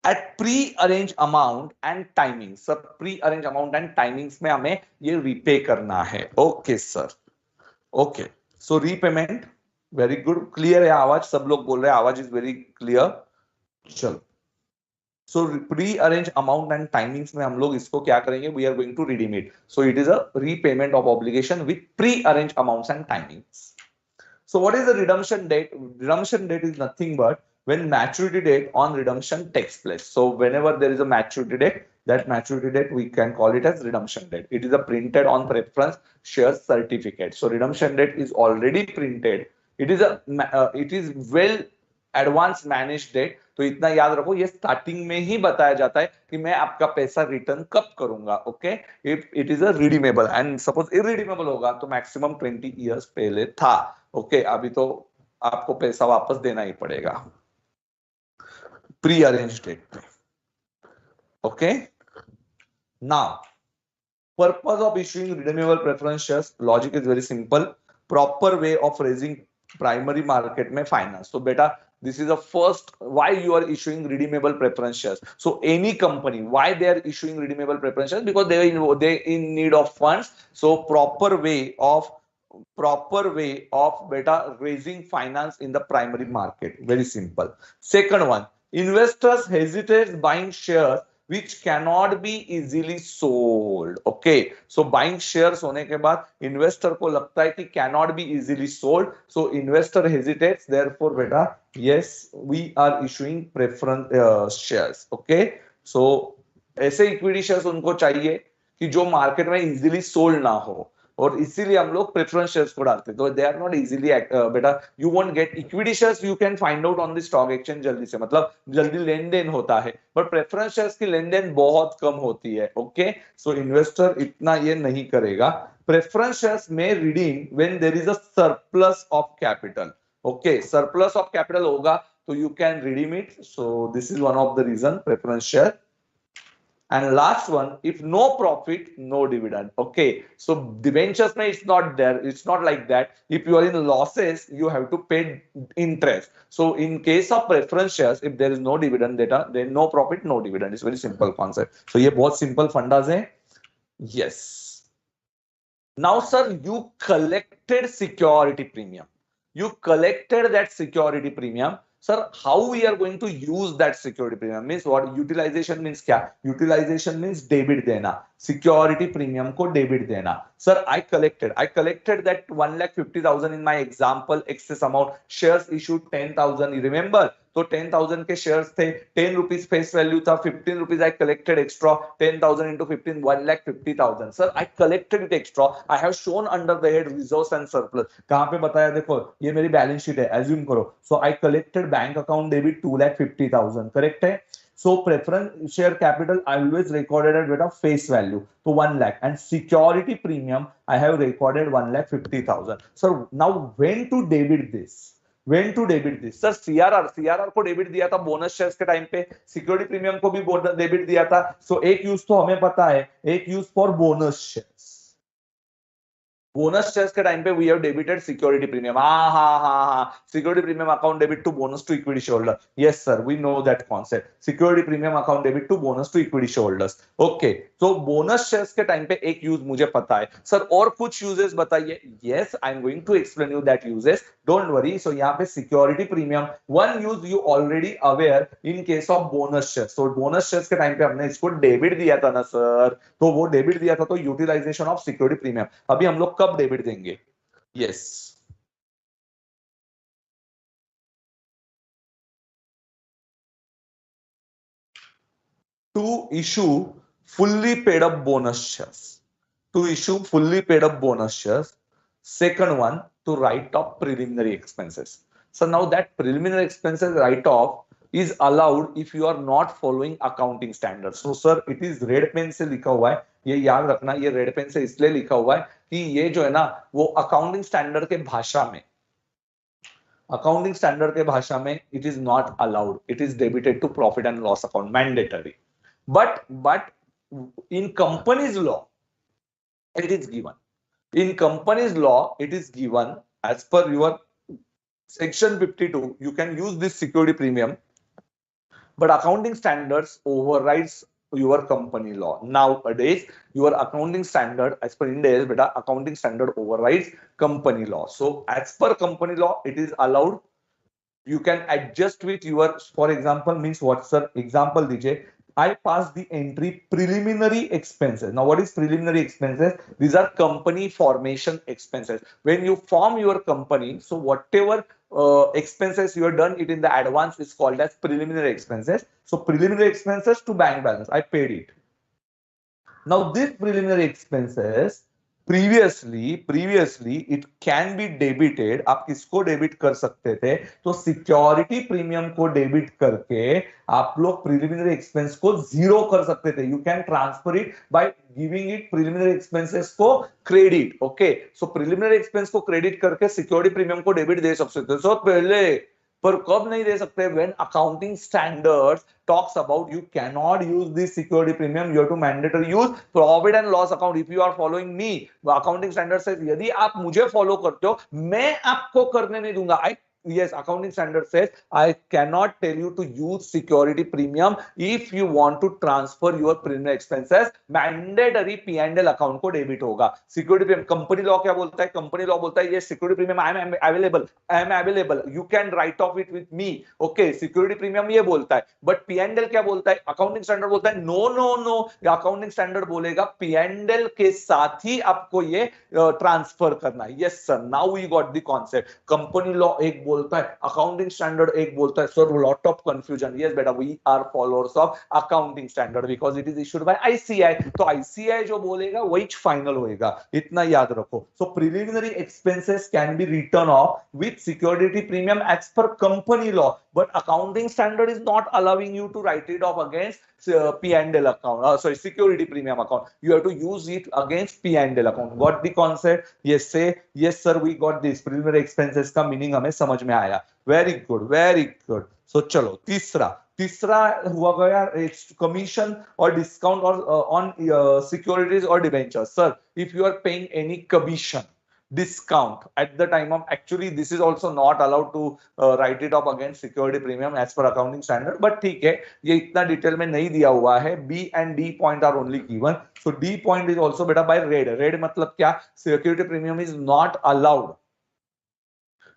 at pre arrange amount and timing. Sir, pre arrange amount and timings में हमें ये repay करना है. Okay sir, okay. So repayment, very good. Clear है आवाज? सब लोग बोल रहे हैं आवाज इज वेरी क्लियर. चलो, so pre arrange amount and timings में हम लोग इसको क्या करेंगे? We are going to redeem it. So it is a repayment of obligation with pre arrange amounts and timings. So what is the redemption date? Redemption date is nothing but when maturity date on redemption takes place. So whenever there is a maturity date, that maturity date we can call it as redemption date. It is a printed on preference share certificate. So redemption date is already printed. It is well advanced managed date. तो इतना याद रखो, ये starting में ही बताया जाता है कि मैं आपका पैसा रिटर्न कब करूंगा. Okay, if it is a redeemable and suppose irredeemable होगा तो मैक्सिमम 20 इयर्स पहले था. ओके, अभी तो आपको पैसा वापस देना ही पड़ेगा प्री अरेंज डेट पे. Okay, now purpose of issuing redeemable preference shares. Logic is very simple. Proper way of raising primary market में फाइनेंस. तो बेटा, this is the first why you are issuing redeemable preference shares. So any company, why they are issuing redeemable preference shares? Because they in need of funds. So proper way of beta raising finance in the primary market. Very simple. Second one, investors hesitate buying shares which cannot be easily sold. Okay, so buying shares होने के बाद investor को लगता है कि cannot be easily sold. So investor hesitates. Therefore, बेटा, yes, we are issuing preference shares. Okay, so ऐसे equity shares उनको चाहिए कि जो मार्केट में इजीली सोल्ड ना हो, और इसीलिए हम लोग प्रेफरेंस शेयर्स को डालते हैं. तो दे आर नॉट इजीली, बेटा, you won't get equity shares. You can find out on the stock exchange जल्दी से, मतलब जल्दी लेन देन होता है, बट प्रेफरेंस शेयर्स की लेन देन बहुत कम होती है. ओके, सो इन्वेस्टर इतना ये नहीं करेगा. प्रेफरेंस शेयर्स में redeem when there is a surplus of capital. Okay, surplus of capital होगा तो you can redeem it. So this is one of the reason preference share. And last one, if no profit, no dividend. Okay, so debentures, it's not there. It's not like that. If you are in losses, you have to pay interest. So in case of preference shares, if there is no dividend data, then no profit, no dividend. It's very simple concept. So ये बहुत simple fundas है. Yes. Now, sir, you collected security premium. You collected that security premium. Sir, how we are going to use that security premium? Means what? Utilization means क्या? Utilization means debit देना. Security premium को debit देना. Sir, I collected that 1,50,000 in my example excess amount. Shares issued 10,000. You remember? तो 10,000 के shares थे, 10 rupees face value था, 15 rupees I collected extra. 10,000 into 15, 1,50,000. Sir, I collected it extra. I have shown under the head reserves and surplus. कहां पे बताया? देखो, ये मेरी बैलेंस शीट है, एज्यूम करो. So I collected bank account debit 2,50,000. Correct है? So preference share capital I always recorded at rate of face value, so 1 lakh, and security premium I have recorded 1,50,000. So now when to debit this? When to debit this? Sir, CRR को debit दिया था bonus shares के time पे, security premium को भी debit दिया था. सो एक यूज तो हमें पता है, एक use for bonus shares. Bonus shares के टाइम पे we have debited security premium. Security premium account debit to bonus to equity share holder. Yes sir, we know that concept. Security premium account debit to bonus to equity share holders. Okay, तो bonus shares के time पे एक use मुझे पता है. Sir, और कुछ uses बताइए. Yes, I am going to explain you that uses, don't worry. So यहाँ पे security premium one use you already aware in case of bonus shares. तो बोनस शेयर्स के टाइम पे हमने इसको डेबिट दिया था ना सर, तो वो डेबिट दिया था, तो यूटिलाइजेशन ऑफ सिक्योरिटी प्रीमियम. अभी हम लोग कब डेबिट देंगे? Yes, to issue fully paid up bonus shares. To issue fully paid up bonus shares. Second one, to write off preliminary expenses. So now that preliminary expenses write off is allowed if you are not following accounting standards. So sir, it is red pen से लिखा हुआ है, ये याद रखना, ये red pen से इसलिए लिखा हुआ है कि ये जो है ना वो अकाउंटिंग स्टैंडर्ड के भाषा में, अकाउंटिंग स्टैंडर्ड के भाषा में it is not allowed, it is debited to profit and loss account, mandatory. But in company's law it is given. In company's law it is given as per your section 52. You can use this security premium, but accounting standards overrides your company law. Nowadays your accounting standard as per Ind AS beta accounting standard overrides company law. So as per company law it is allowed. You can adjust with your, for example, means what sir, example दीजिए, I pass the entry preliminary expenses. Now what is preliminary expenses? These are company formation expenses. When you form your company, so whatever expenses you have done it in the advance is called as preliminary expenses. So preliminary expenses to bank balance, I paid it. Now this preliminary expenses previously it can be debited. आप किसको debit कर सकते थे? तो security premium को debit करके आप लोग प्रिलिमिनरी एक्सपेंस को जीरो कर सकते थे. You can transfer it by giving it preliminary expenses को क्रेडिट. ओके, सो प्रिलिमिनरी एक्सपेंस को क्रेडिट करके सिक्योरिटी प्रीमियम को डेबिट दे सकते थे. सो पहले, पर कब नहीं दे सकते? When accounting standards talks about you cannot use this security premium, you have to mandatory use profit and loss account. If you are following me, accounting standard says यदि आप मुझे फॉलो करते हो मैं आपको करने नहीं दूंगा. Yes, accounting standard says I cannot tell you to use security premium if you want to transfer your preliminary expenses. Mandatory P&L account को डेबिट होगा. सिक्योरिटी प्रीमियम, कंपनी लॉ क्या बोलता है? कंपनी लॉ बोलता है ये security premium I am available, you can right of it with me. Okay, security premium ये बोलता है. बट P&L क्या बोलता है? अकाउंटिंग स्टैंडर्ड बोलता है नो. अकाउंटिंग स्टैंडर्ड बोलेगा P&L के साथ ही आपको ये ट्रांसफर करना है. Yes sir, now we got the concept. Company law एक बोलता है, अकाउंटिंग स्टैंडर्ड एक बोलता है. Sir lot of confusion. Yes बेटा, we are followers of accounting standard because it is issued by ICI. तो आईसीआई जो बोलेगा वही फाइनल होएगा, इतना याद रखो. So preliminary expenses can be return off with security premium as per company law, but accounting standard is not allowing you to write it off against P&L account, security premium account. You have to use it against P&L account. Got the concept? Yes, say yes sir, we got this. Preliminary expenses का meaning हमें समझ में आया. Very good. So चलो तीसरा हुआ गया commission और discount on securities or debentures. Sir, if you are paying any commission, discount at the time of, actually this is also not allowed to write it off against security premium as per accounting standard, but ठीक है, ये इतना detail में नहीं दिया हुआ है. B and D point are only given. So D point is also बेटा by red मतलब क्या? Security premium is not allowed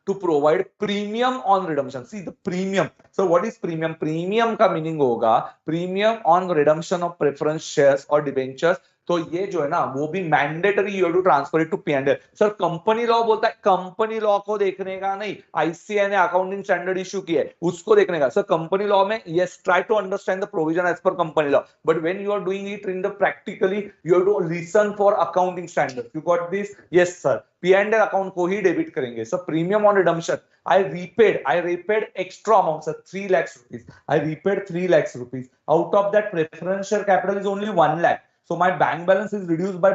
to provide premium on redemption. See the premium. So what is premium? Premium का meaning होगा premium on redemption of preference shares or debentures. तो ये जो है ना वो भी mandatory, you have to transfer it to P&L. Sir company law बोलता है कंपनी लॉ को देखने का नहीं, आईसीआई ने अकाउंटिंग स्टैंडर्ड इशू किया है उसको देखने का. सर कंपनी लॉ में yes, try to understand the provision as per company law, but when you are doing it in the practically you have to listen for accounting standard. You got this? Yes sir, P&L account को ही debit करेंगे. Sir premium on redemption, I repaid extra amount, sir, 3 lakhs rupees. I repaid 3 lakhs rupees. Out of that, preferential capital is only 1 lakh. So my bank balance is reduced by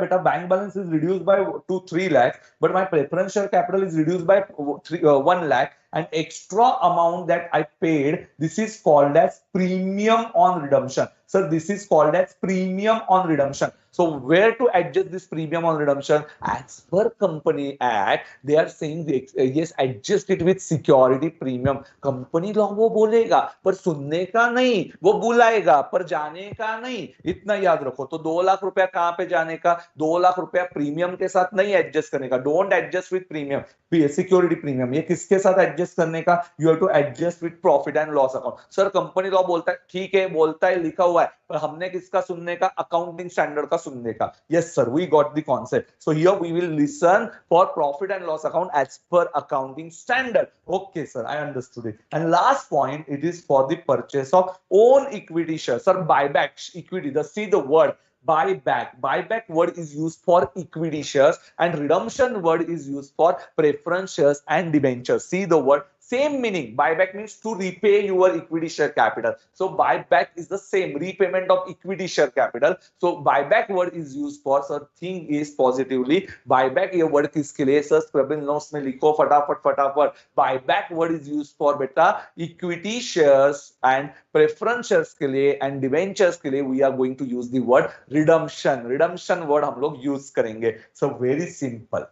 2 3 lakhs, but my preferential capital is reduced by 1 lakh, and extra amount that I paid, this is called as premium on redemption. So this is called as premium on redemption. So where to adjust this premium on redemption? As per Company Act, they are saying yes, adjust it with security premium. Company law वो बोलेगा पर सुनने का नहीं, वो बुलाएगा पर जाने का नहीं. इतना याद रखो. तो 2 लाख रुपया कहाँ पे जाने का? 2 लाख रुपया प्रीमियम के साथ नहीं एडजस्ट करने का. Don't adjust with premium, security premium. ये किसके साथ एडजस्ट करने का? You have to adjust with profit and loss account. Sir company law बोलता है, ठीक है बोलता है, लिखा हुआ है, पर हमने किसका सुनने का? अकाउंटिंग स्टैंडर्ड का सुनने का. Yes sir, we got the concept. So here we will listen for profit and loss account as per accounting standard. Okay sir, I understood it. And last point, it is for the purchase of own equity share. Sir buyback equity, the see the word Buyback word is used for equity shares and redemption word is used for preference shares and debentures. See the word, same meaning. Buyback means to repay your equity share capital. So buyback is the same, repayment of equity share capital. So buyback word is used for, sir, thing is positively. Buyback ये word किसके लिए? Sir scribble notes में लिखो फटाफट फटाफट. Buyback word is used for बेटा equity shares and preference shares के लिए and debentures के लिए we are going to use the word redemption. Redemption word हम लोग use करेंगे. So very simple.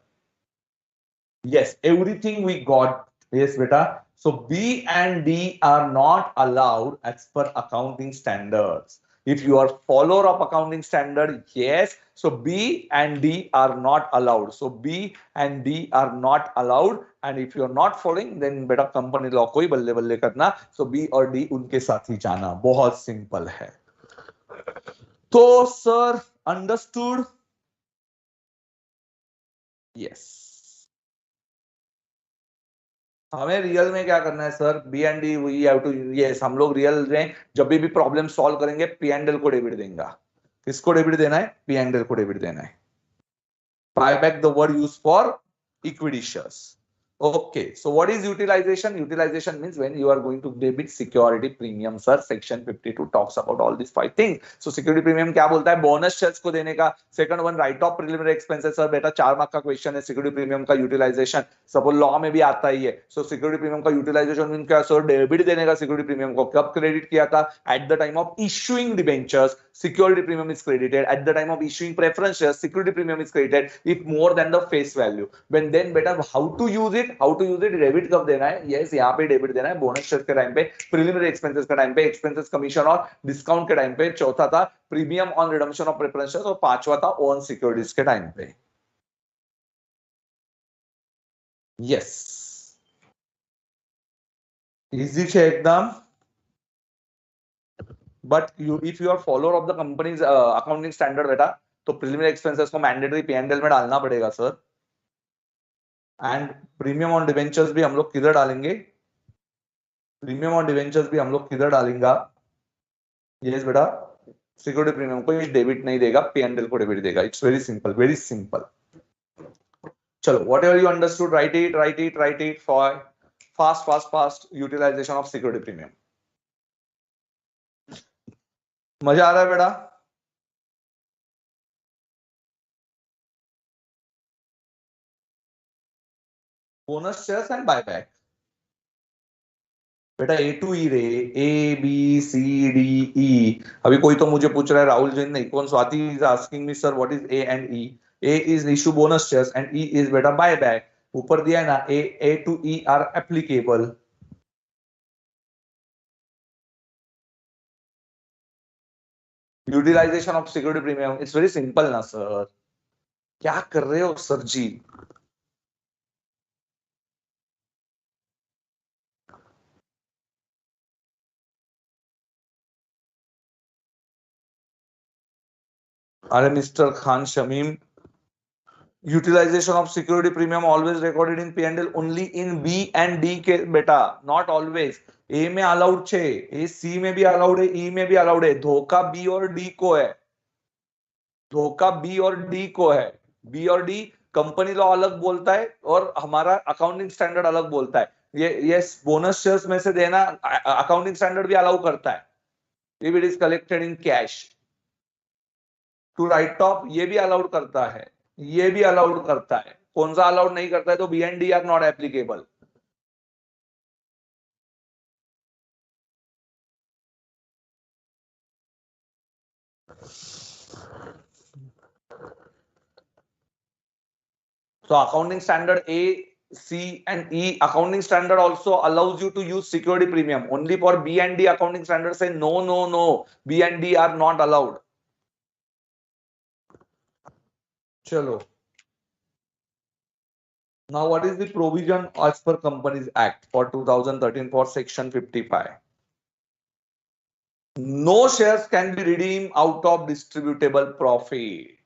Yes, everything we got. Yes, beta. So B and D are not allowed as per accounting standards. If you are follower of accounting standard, yes. So B and D are not allowed. So B and D are not allowed. And if you are not following, then beta company law को ही बल्ले बल्ले करना. So B और D उनके साथ ही जाना. बहुत simple है. तो sir, understood? Yes. हमें रियल में क्या करना है सर? B and D we have to, yes, हम लोग रियल में जब भी प्रॉब्लम सॉल्व करेंगे पी एंड एल को डेबिट देंगे. किसको डेबिट देना है? पी एंड एल को डेबिट देना है. Buy back the word use for equity shares. Okay, so what is utilization? Utilization means when you are going to debit security premium, sir. Section 52 talks about all these 5 things. So security premium क्या बोलता है? Bonus shares को देने का. Second one right of preliminary expenses. Sir बेटा 4 mark का question है security premium का यूटिलाइजेशन. सपोज लॉ में भी आता ही है. सो सिक्योरिटी प्रीमियम का यूटिलाइजेशन मीन क्या? सर डेबिट देने का सिक्योरिटी प्रीमियम को. कब क्रेडिट किया था? At the time of issuing debentures, security premium is credited. At the time of issuing preference shares, security premium is credited if more than the face value. When then बेटा how to use it? How to use it? Debit कब देना है? Yes, यहाँ पे debit देना है bonus share के time पे, प्रीलिमिनरी एक्सपेंसेस के टाइम पे, एक्सपेंसेस कमीशन और डिस्काउंट के टाइम पे. चौथा था premium on redemption of preference shares और पांचवा था ओन सिक्योरिटीज के टाइम पे. यस, इजी છે एकदम. But if you are follower of the companies accounting standard बेटा, तो प्रीलिमिनरी एक्सपेंसेस को मैंडेटरी पीएनएल में डालना पड़ेगा sir. And premium on debentures भी हम लोग किधर डालेंगे? प्रीमियम ऑन डिवेंचर्स भी हम लोग किधर डालेंगे? यस बेटा, सिक्योरिटी प्रीमियम को ये डेबिट नहीं देगा, पीएनएल को डेबिट देगा. It's very simple, very simple. चलो, whatever you understood, write it, write it, write it for fast fast fast utilization of security premium. मजा आ रहा है बेटा? बोनस शेयर्स एंड बायबैक बेटा ए टू ई रे, A B C D E. अभी कोई तो मुझे पूछ रहा है, राहुल जैन नहीं, कौन? Swati is asking me sir what is A and E. A is issue bonus shares and E is बेटा बायबैक. ऊपर दिया है ना, A to E are applicable. Utilization of security premium, it's very simple ना सर. क्या कर रहे हो सर जी? अरे mister Khan Shamim, utilization of security premium always recorded in P&L only in B and D के बेटा, not always. A में allowed छे, A C में भी अलाउड है, E में भी अलाउड है. धोखा B और D को है, धोखा B और D को है. B और D कंपनी लॉ अलग बोलता है और हमारा अकाउंटिंग स्टैंडर्ड अलग बोलता है. ये बोनस शेयर्स में से देना अकाउंटिंग स्टैंडर्ड भी अलाउ करता है if it is collected in cash. To write off ये भी अलाउड करता है, ये भी अलाउड करता है. कौन सा अलाउड नहीं करता है? तो B and D are not applicable. So accounting standard A, C and E, accounting standard also allows you to use security premium. Only for B and D accounting standard say no, no, no. B and D are not allowed. Chalo. Now what is the provision as per Companies Act for 2013 for section 55? No shares can be redeemed out of distributable profit.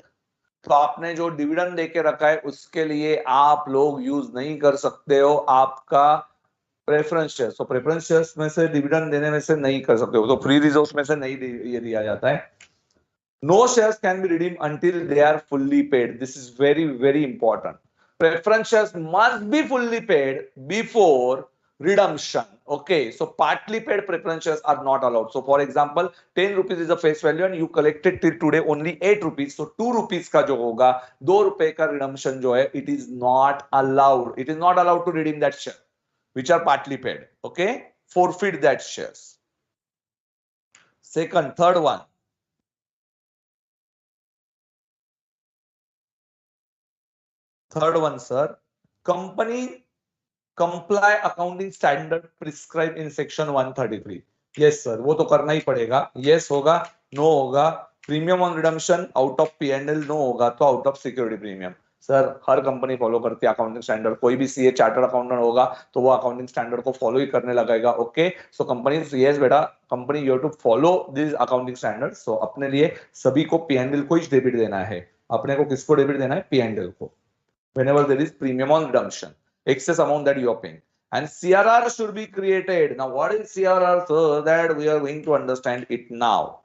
तो आपने जो dividend देके रखा है उसके लिए आप लोग यूज नहीं कर सकते हो आपका प्रेफरेंस शेयर. तो प्रेफरेंस शेयर्स में से डिविडेंड देने में से नहीं कर सकते हो, तो फ्री रिजर्व्स में से नहीं ये दिया जाता है. No shares can be redeemed until they are fully paid. This is very, very important. Preference shares must be fully paid before redemption. Okay, so partly paid preference shares are not allowed. So, for example, 10 rupees is the face value and you collected till today only 8 rupees. So, 2 rupees का जो होगा 2 रुपए का redemption जो है, it is not allowed. It is not allowed to redeem that share which are partly paid. Okay, forfeit that shares. Second, third one. Third one, sir. Company comply accounting standard prescribed in section 133. Yes, sir. वो तो करना ही पड़ेगा. Yes होगा, no होगा. Premium on redemption out of P&L no होगा तो out of security premium. Sir her company follow करती है अकाउंटिंग स्टैंडर्ड. कोई भी सीए चार्टर्ड अकाउंटेंट होगा तो वो अकाउंटिंग स्टैंडर्ड को फॉलो ही करने लगेगा. ओके, सो कंपनी यस बेटा, company you have to follow this accounting standard. So अपने लिए सभी को P&L को ही डेबिट देना है. अपने को किसको डेबिट देना है? P&L को. Whenever there is premium on redemption, excess amount that you are paying. And CRR should be created. Now, what is CRR, sir? That we are going to understand it now.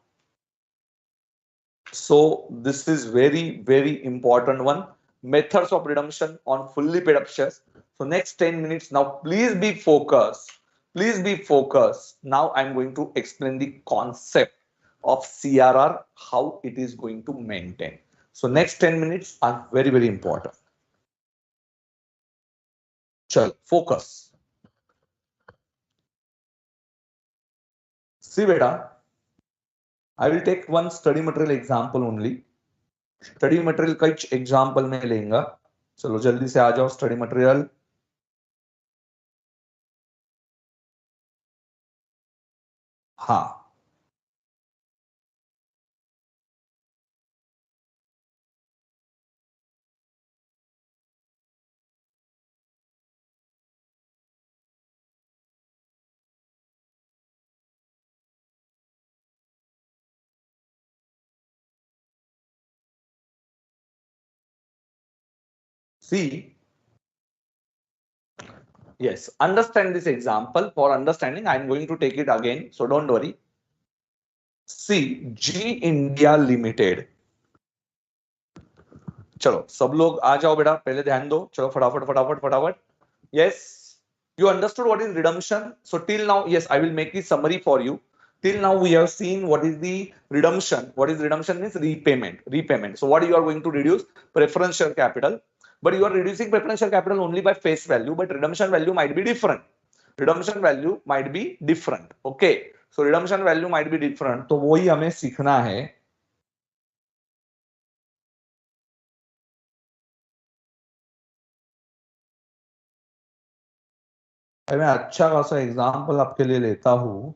So, this is very, very important one. Methods of redemption on fully paid up shares. So, next 10 minutes now, please be focused. Please be focused. Now, I'm going to explain the concept of CRR, how it is going to maintain. So, next 10 minutes are very, very important. Chal, focus. See, beta, I will take one study material example only. Study material का example में लेंगा. चलो जल्दी से आ जाओ study material. हाँ, see, yes, understand this example. For understanding, I am going to take it again, so don't worry. See, G India Limited. चलो सब लोग आ जाओ बेटा, पहले ध्यान दो. चलो फटाफट फटाफट फटाफट. Yes, you understood what is redemption. So till now, yes, I will make the summary for you. Till now we have seen what is the redemption. What is redemption? Means repayment. So what you are going to reduce? Preference share capital. But you are reducing preference share capital only by face value, but redemption value might be different. Redemption value might be different. Okay, so redemption value might be different. तो वही हमें सीखना है. मैं अच्छा खासा example आपके लिए लेता हूँ.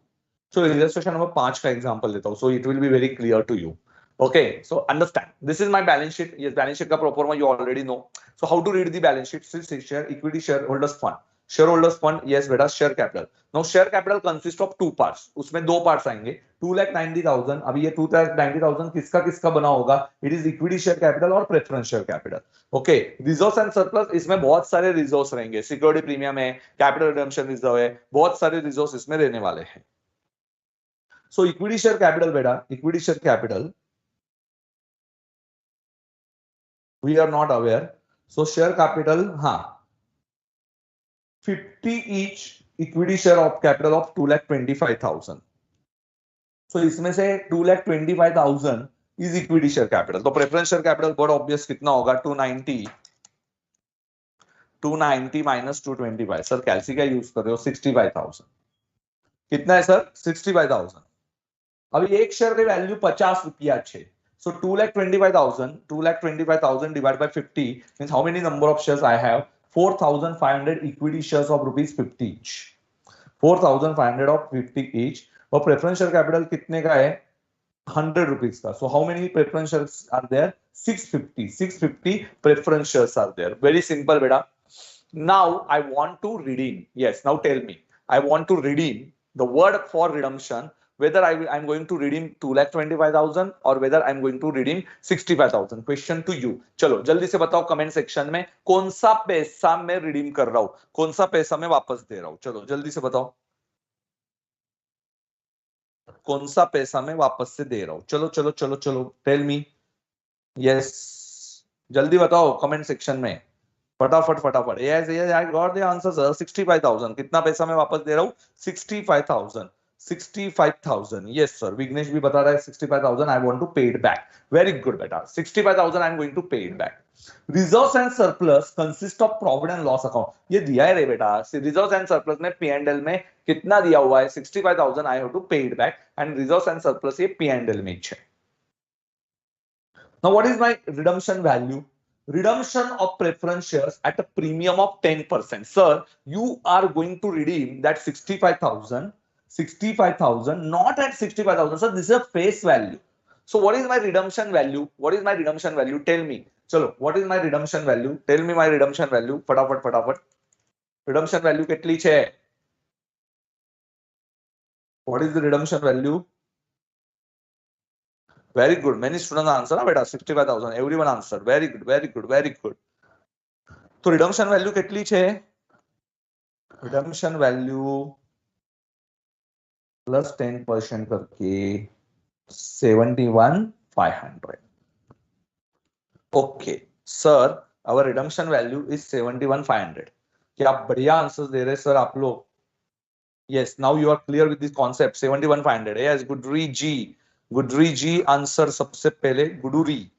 So illustration number 5 का एग्जांपल लेता हूँ. So it will be very clear to you. Okay, so understand. This is my balance sheet. Yes, balance sheet का pro forma you already know. So how to read the balance sheet? Share, equity, shareholders fund. Shareholders fund, yes बेटा, share capital. Now share capital consists of two parts. उसमें दो parts आएंगे. 2,90,000. अभी ये 2,90,000 किसका किसका बना होगा? It is equity share capital और preference share capital. Okay, resource and surplus, इसमें बहुत सारे resource रहेंगे. Security premium है, capital redemption reserve है, बहुत सारे resource इसमें रहने वाले हैं. So equity share capital beta, equity share capital, we are not aware. So share capital, हाँ, 50 each equity share of capital of 2,25,000. So इसमें से 2,25,000 is equity share capital. तो preference share capital बहुत obvious कितना होगा? 290 minus 225. सर कैलसी का use कर रहे हो? 65,000. कितना है सर? 65,000. अभी एक शेयर की वैल्यू 50 रुपया है. So 2,25,000 divided by 50 means how many number of shares I have? 4,500 equity shares of rupees 50 each. 4,500 of 50 each. और preference share capital कितने का है? 100 rupees का. So how many preference shares are there? 650. 650 preference shares are there. Very simple, beta. Now I want to redeem. Yes. Now tell me. I want to redeem. The word for redemption. Whether I'm going to redeem 2,25,000 or whether I'm going to redeem 65,000. Question to you. चलो जल्दी से बताओ comment section में कौन सा पैसा मैं redeem कर रहा हूं, कौन सा पैसा मैं वापस दे रहा हूं. चलो जल्दी से बताओ कौन सा पैसा मैं वापस से दे रहा हूं? चलो चलो चलो चलो, टेल मी। यस, जल्दी बताओ कमेंट सेक्शन में, फटाफट फटाफट। Yes yes, I got the answer sir. 65,000। कितना पैसा मैं वापस दे रहा हूं? 65,000। 65,000। यस सर, विघ्नेश भी बता रहा है 65,000 आई वांट टू पे इट बैक। वेरी गुड बेटा, 65,000 आई एम गोइंग टू पे it back. Reserves and surplus consist of profit and loss account. ये दिया है रे बेटा, रिजर्व्स एंड सरप्लस में पी एंड एल में कितना दिया हुआ है? 65,000 आई हैव टू पे it back, and reserves and surplus ये पी एंड एल में है। Now, what is my redemption value? Redemption of preference shares at a premium of 10%. Sir, you are going to redeem that 65,000, 65,000, not at 65,000. Sir, this is a face value. So, what is my redemption value? What is my redemption value? Tell me. Chalo, what is my redemption value? Tell me my redemption value. फटाफट फटाफट. Redemption value કેટલી છે? What is the redemption value? Very good. Many students answer, ना बेटा 65,000. Everyone answered. Very good, very good, very good. तो redemption value કેટલી છે? Redemption value plus 10% करके 71,500. Okay, sir, our redemption value is 71,500. क्या बढ़िया आंसर्स दे रहे सर आप लोग? Yes, now you are clear with this concept. 71,500. Yes, Gudri ji, Gudri ji answer सबसे पहले Guduri.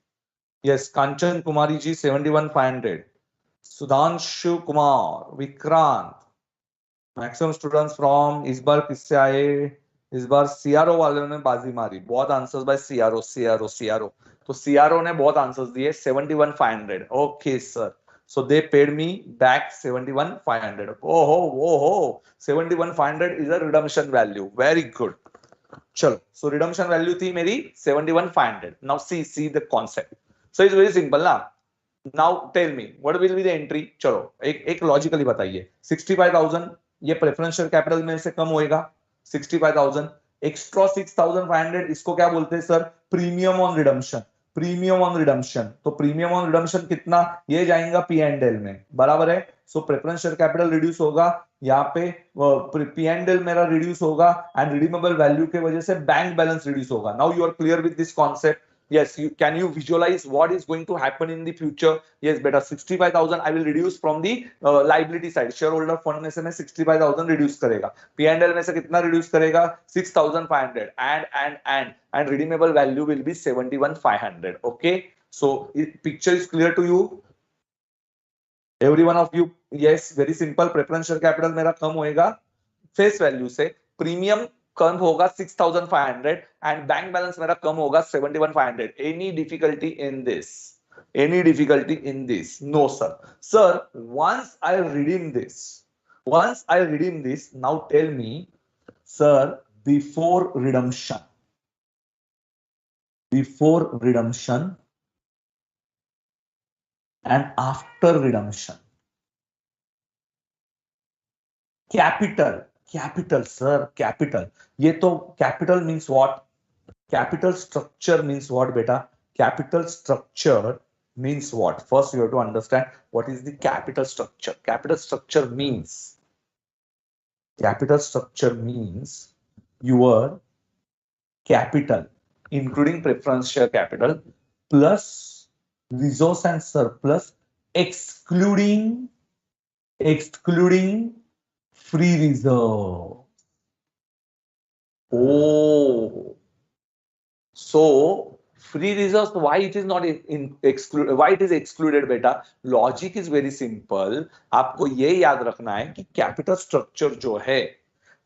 Yes, Kanchan Kumari ji 71,500। Sudhanshu Kumar, Vikrant, maximum students from, इस बार किससे आए? इस बार सीआरओ वालों ने बाजी मारी, बहुत answers by CRO CRO CRO. तो सीआरओ ने बहुत आंसर्स दिए 71,500। Okay sir, so they paid me back 71,500. Oh, 71,500 is a redemption value. Very good. चलो, so redemption value थी मेरी 71,500. Now see the concept. So it's very simple ना. Now tell me what will be the entry. चलो एक logically बताइए। 65,000 ये preferential capital में से कम होएगा। 65,000 एक्स्ट्रा 6,500, इसको क्या बोलते हैं sir? Premium on redemption. Premium on redemption, तो प्रीमियम ऑन रिडम्पशन कितना? ये जाएगा पी एंड एल में, बराबर है। सो प्रेफरेंशियल कैपिटल रिड्यूस होगा, यहाँ पे पी एंड एल मेरा रिड्यूस होगा, एंड रिडीमेबल वैल्यू के वजह से बैंक बैलेंस रिड्यूस होगा। Now you are clear with this concept? Yes, can you visualize what is going to happen in the future? Yes, beta, 65,000 I will reduce from the liability side. Shareholder fund में से मैं 65,000 reduce करेगा, P&L में से कितना reduce करेगा? 6,500, and redeemable value will be 71,500. Okay, so picture is clear to you? Every one of you? Yes, very simple. Preferential capital मेरा कम होएगा फेस वैल्यू से, प्रीमियम कम होगा 6,500, एंड बैंक बैलेंस मेरा कम होगा 71,500. Any difficulty in this? Any difficulty in this? No sir. Sir, once I redeem this, now tell me sir, before redemption and after redemption, capital sir, capital, ये तो capital means what? Capital structure means what beta? Capital structure means what? First you have to understand what is the capital structure. Capital structure means your capital including preference share capital plus resource and surplus excluding free reserve. Oh, so free reserves, why it is not excluded? Why it is excluded beta? Logic is very simple. आपको ये याद रखना है कि capital structure जो है,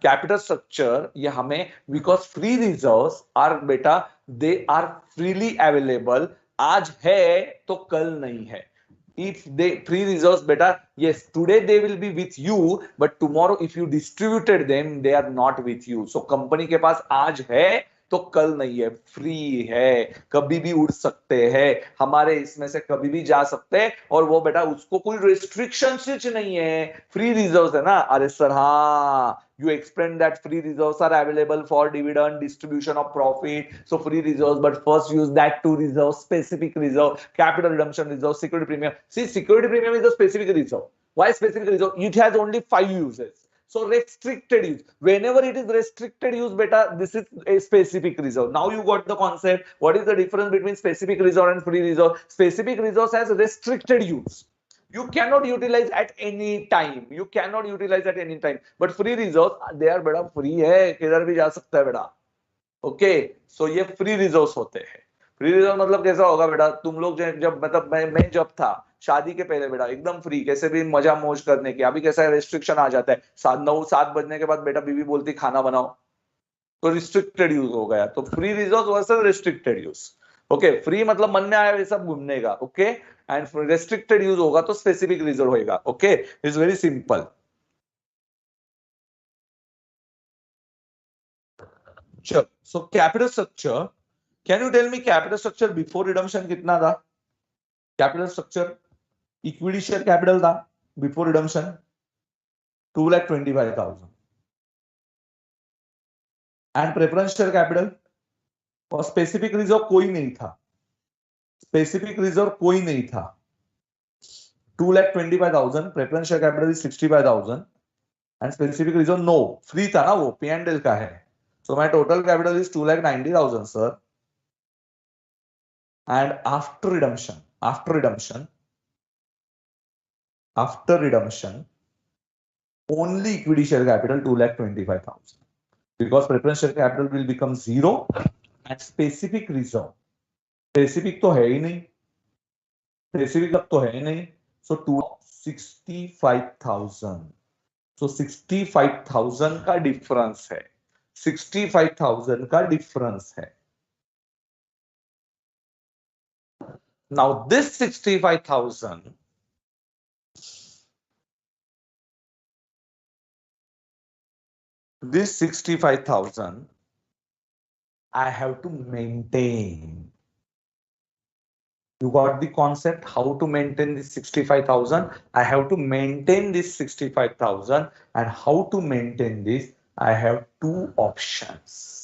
capital structure ये हमें, बिकॉज फ्री रिजर्व्स आर बेटा, दे आर फ्रीली अवेलेबल। आज है तो कल नहीं है। If they free reserves beta, yes, today they will be with you, but tomorrow if you distributed them, they are not with you. So company के पास आज है तो कल नहीं है, फ्री है, कभी भी उड़ सकते हैं, हमारे इसमें से कभी भी जा सकते हैं, और वो बेटा उसको कोई रिस्ट्रिक्शंस नहीं है, फ्री रिजर्व्स है ना। अरे सर हाँ, you explained that free reserves are available for dividend distribution of profit, so free reserves, but first use that to reserve specific reserve, capital redemption reserve, security premium. See, security premium is a specific reserve. Why specific reserve? It has only 5 uses. So restricted use. Whenever it is restricted use, beta, this is a specific reserve. Now you got the concept. What is the difference between specific reserve and free reserve? Specific reserve has restricted use. You cannot utilize at any time. You cannot utilize at any time. But free reserves, they are beta free है, किधर भी जा सकता है बेटा. Okay, so ये free reserves होते हैं. फ्री रिजर्व मतलब कैसा होगा बेटा, तुम लोग जब मतलब मैं जब था शादी के पहले बेटा एकदम फ्री, कैसे भी मजा मौज करने की. अभी कैसा है, रेस्ट्रिक्शन आ जाता है. 7 बजने के बाद बेटा बीवी बोलती खाना बनाओ, तो रिस्ट्रिक्टेड यूज हो गया. तो free reserve versus restricted use. Okay, free मतलब मन में आया वैसा घूमने का. ओके, एंड रेस्ट्रिक्टेड यूज होगा तो स्पेसिफिक रिजर्व होगा. Okay, it's very simple. चलो, so capital structure, can you tell me capital structure before redemption कितना था? Capital structure equity share capital था before redemption 2,25,000 and preference share capital और specific reserve कोई नहीं था. स्पेसिफिक रिजर्व कोई नहीं था. 2,25,000, preference share capital is 65,000 and specific reserve no, free था ना वो, P&L का है. So my total capital is 2,90,000, sir. And after redemption, only equity share capital 2,25,000. Because preference share capital will become 0 and specific reserve. Specific तो है ही नहीं. Specific तो है ही नहीं. So 65,000. So 65,000 का difference है. 65,000 का difference है. Now this 65,000 I have to maintain. You got the concept how to maintain this 65,000? I have to maintain this 65,000, and how to maintain this? I have two options.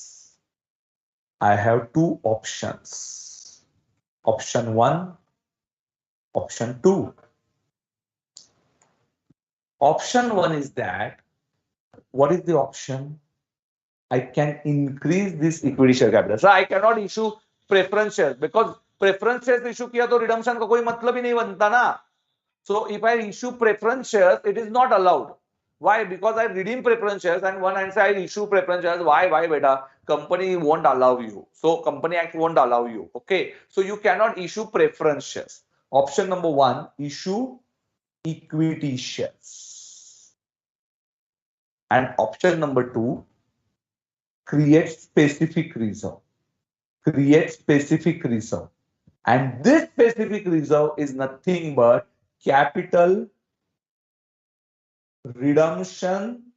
Option 1, option 2. Option 1 is that, what is the option? I can increase this equity share capital. So I cannot issue preference shares because preference shares issue किया तो redemption का कोई मतलब ही नहीं बनता ना. So if I issue preference shares, it is not allowed. Why? Because I redeem preference shares and one hand I issue preference shares. Why beta? Company won't allow you. So Company Act won't allow you. Okay. So you cannot issue preference shares. Option number 1, issue equity shares. And option number 2, create specific reserve. And this specific reserve is nothing but capital redemption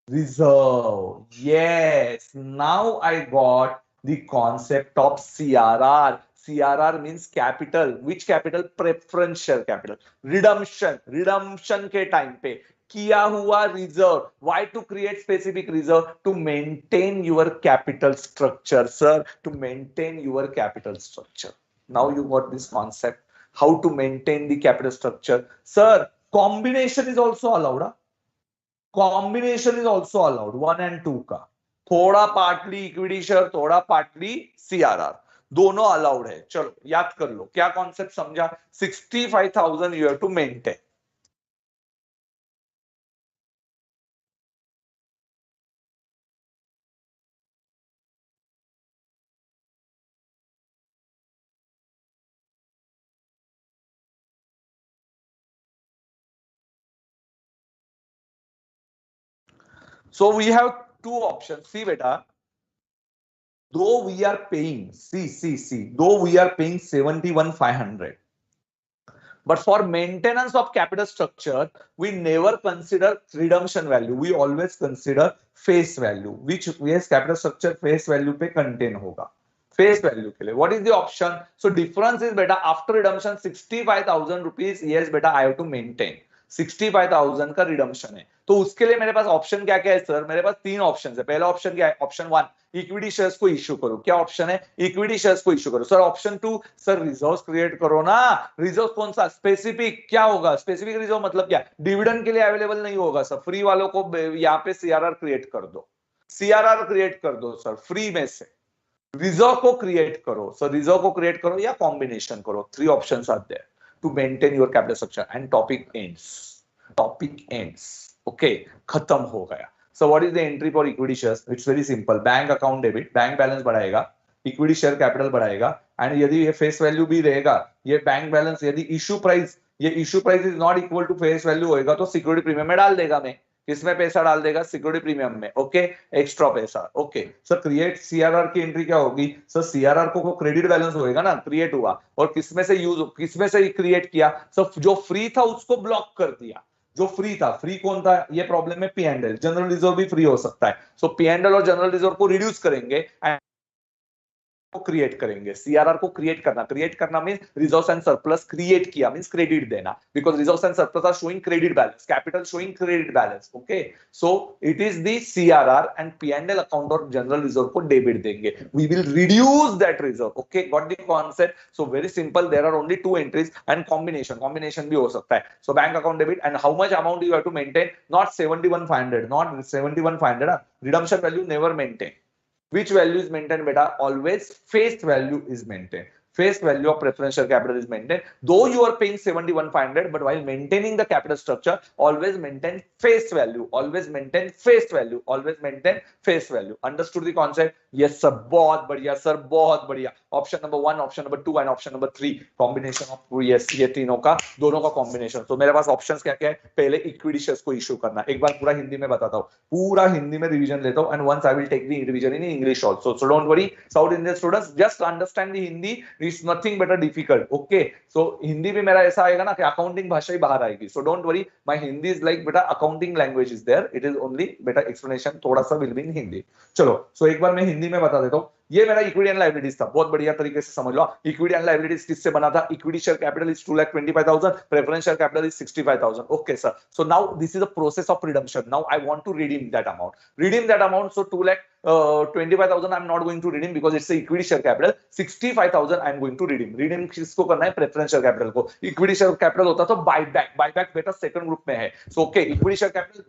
reserve. Yes, now I got the concept of CRR. CRR means capital. Which capital? Preference share capital. Redemption के time पे किया हुआ reserve. Why to create specific reserve? To maintain your capital structure, sir. To maintain your capital structure. Now you got this concept. How to maintain the capital structure, sir. Combination is also allowed. Combination is also allowed. 1 and 2 का थोड़ा partly equity share, थोड़ा partly CRR, दोनों allowed है. चलो याद कर लो क्या concept समझा. 65,000 you have to maintain. So we have two options. See beta, though we are paying, though we are paying 71,500, but for maintenance of capital structure, we never consider redemption value. We always consider face value, which yes, capital structure face value पे contain होगा. Face value के लिए. What is the option? So difference is beta after redemption 65,000 rupees. Yes beta, I have to maintain. 65,000 का redemption है। तो उसके लिए मेरे पास ऑप्शन क्या क्या है सर? मेरे पास 3 ऑप्शन है। पहला ऑप्शन क्या है? ऑप्शन 1 इक्विटी शेयर्स को इश्यू करो। क्या ऑप्शन है? इक्विटी शेयर्स को इश्यू करो। Sir option 2 sir reserves create करो ना। रिजर्व कौन सा? स्पेसिफिक। क्या होगा स्पेसिफिक रिजर्व? मतलब क्या? डिविडेंड के लिए अवेलेबल नहीं होगा सर। फ्री वालों को यहाँ पे सीआरआर क्रिएट कर दो। सीआरआर क्रिएट कर दो सर फ्री में से। रिजर्व को क्रिएट करो सर। रिजर्व को क्रिएट करो या कॉम्बिनेशन करो। 3 options are there to maintain your capital structure and topic ends. Topic ends. Okay, खत्म हो गया। So what is the entry for equity shares? It's very simple. Bank account debit, bank balance बढ़ाएगा, equity share capital बढ़ाएगा। And यदि ये face value भी रहेगा, ये बैंक बैलेंस, यदि इश्यू प्राइस, ये issue price is not equal to face value होएगा तो सिक्योरिटी प्रीमियम में डाल देगा। मैं किसमें पैसा डाल देगा? सिक्योरिटी प्रीमियम में। ओके, एक्स्ट्रा पैसा। ओके सर, क्रिएट सीआरआर की एंट्री क्या होगी सर? सीआरआर को क्रेडिट बैलेंस होएगा ना, क्रिएट हुआ, और किसमें से यूज, किसमें से क्रिएट किया सर? जो फ्री था उसको ब्लॉक कर दिया। जो फ्री था, फ्री कौन था? ये प्रॉब्लम में P and L. General reserve भी फ्री हो सकता है। सो पी एंड एल और जनरल रिजर्व को रिड्यूस करेंगे एंड को क्रिएट करेंगे। सीआरआर को क्रिएट करना, क्रिएट करना means reserves and surplus create किया मींस क्रेडिट देना, because reserves and surplus are showing credit balance, capital showing credit balance. Okay, so it is the CRR and P and L account और general reserve को debit देंगे। We will reduce that reserve. Okay, got the concept? So very simple, there are only 2 entries and combination भी हो सकता है। So bank account debit and how much amount you have to maintain? Not 71,500, not 71,500, redemption value never maintain. Which value is maintained, beta? Always face value is maintained. Face value of preferential capital is maintained. Though you are paying 71,500, but while maintaining the capital structure, always maintain face value. Always maintain face value. Always maintain face value. Understood the concept? Yes sir. बहुत बढ़िया sir, बहुत बढ़िया। Option number 1, option number 2 and option number 3. Combination of yes, ये तीनों का, दोनों का combination. तो मेरे पास options क्या क्या है? पहले इक्विटी शेयर्स को इश्यू करना। एक बार पूरा हिंदी में बताता हूँ, पूरा हिंदी में रिवीजन लेता हूँ, and once I will take the revision in English also. So don't worry, South Indian students, just understand the Hindi. It's nothing but a difficult. Okay, so Hindi भी मेरा ऐसा आएगा ना कि अकाउंटिंग भाषा ही बाहर आएगी. So don't worry, my Hindi is like बेटा accounting language is there. It is only बेटा एक्सप्लेनेशन थोड़ा सा will be in हिंदी. चलो, so एक बार मैं हिंदी में बता देता हूँ। ये मेरा इक्विटी एंड लायबिलिटीज था, बहुत बढ़िया तरीके से समझ लो। इक्विटी एंड लायबिलिटीज किससे बना था? Equity share capital is 2,25,000, preference share capital is 65,000। Okay sir, so now this is the process of redemption. Now I want to redeem that amount. Redeem that amount, so 2,25,000 I am not going to redeem because it's equity share capital. 65,000 I am going to redeem. Redeem किसको करना है? Preference share capital को। Equity share capital होता तो buyback, buyback बेटा second group में है। So okay, equity share capital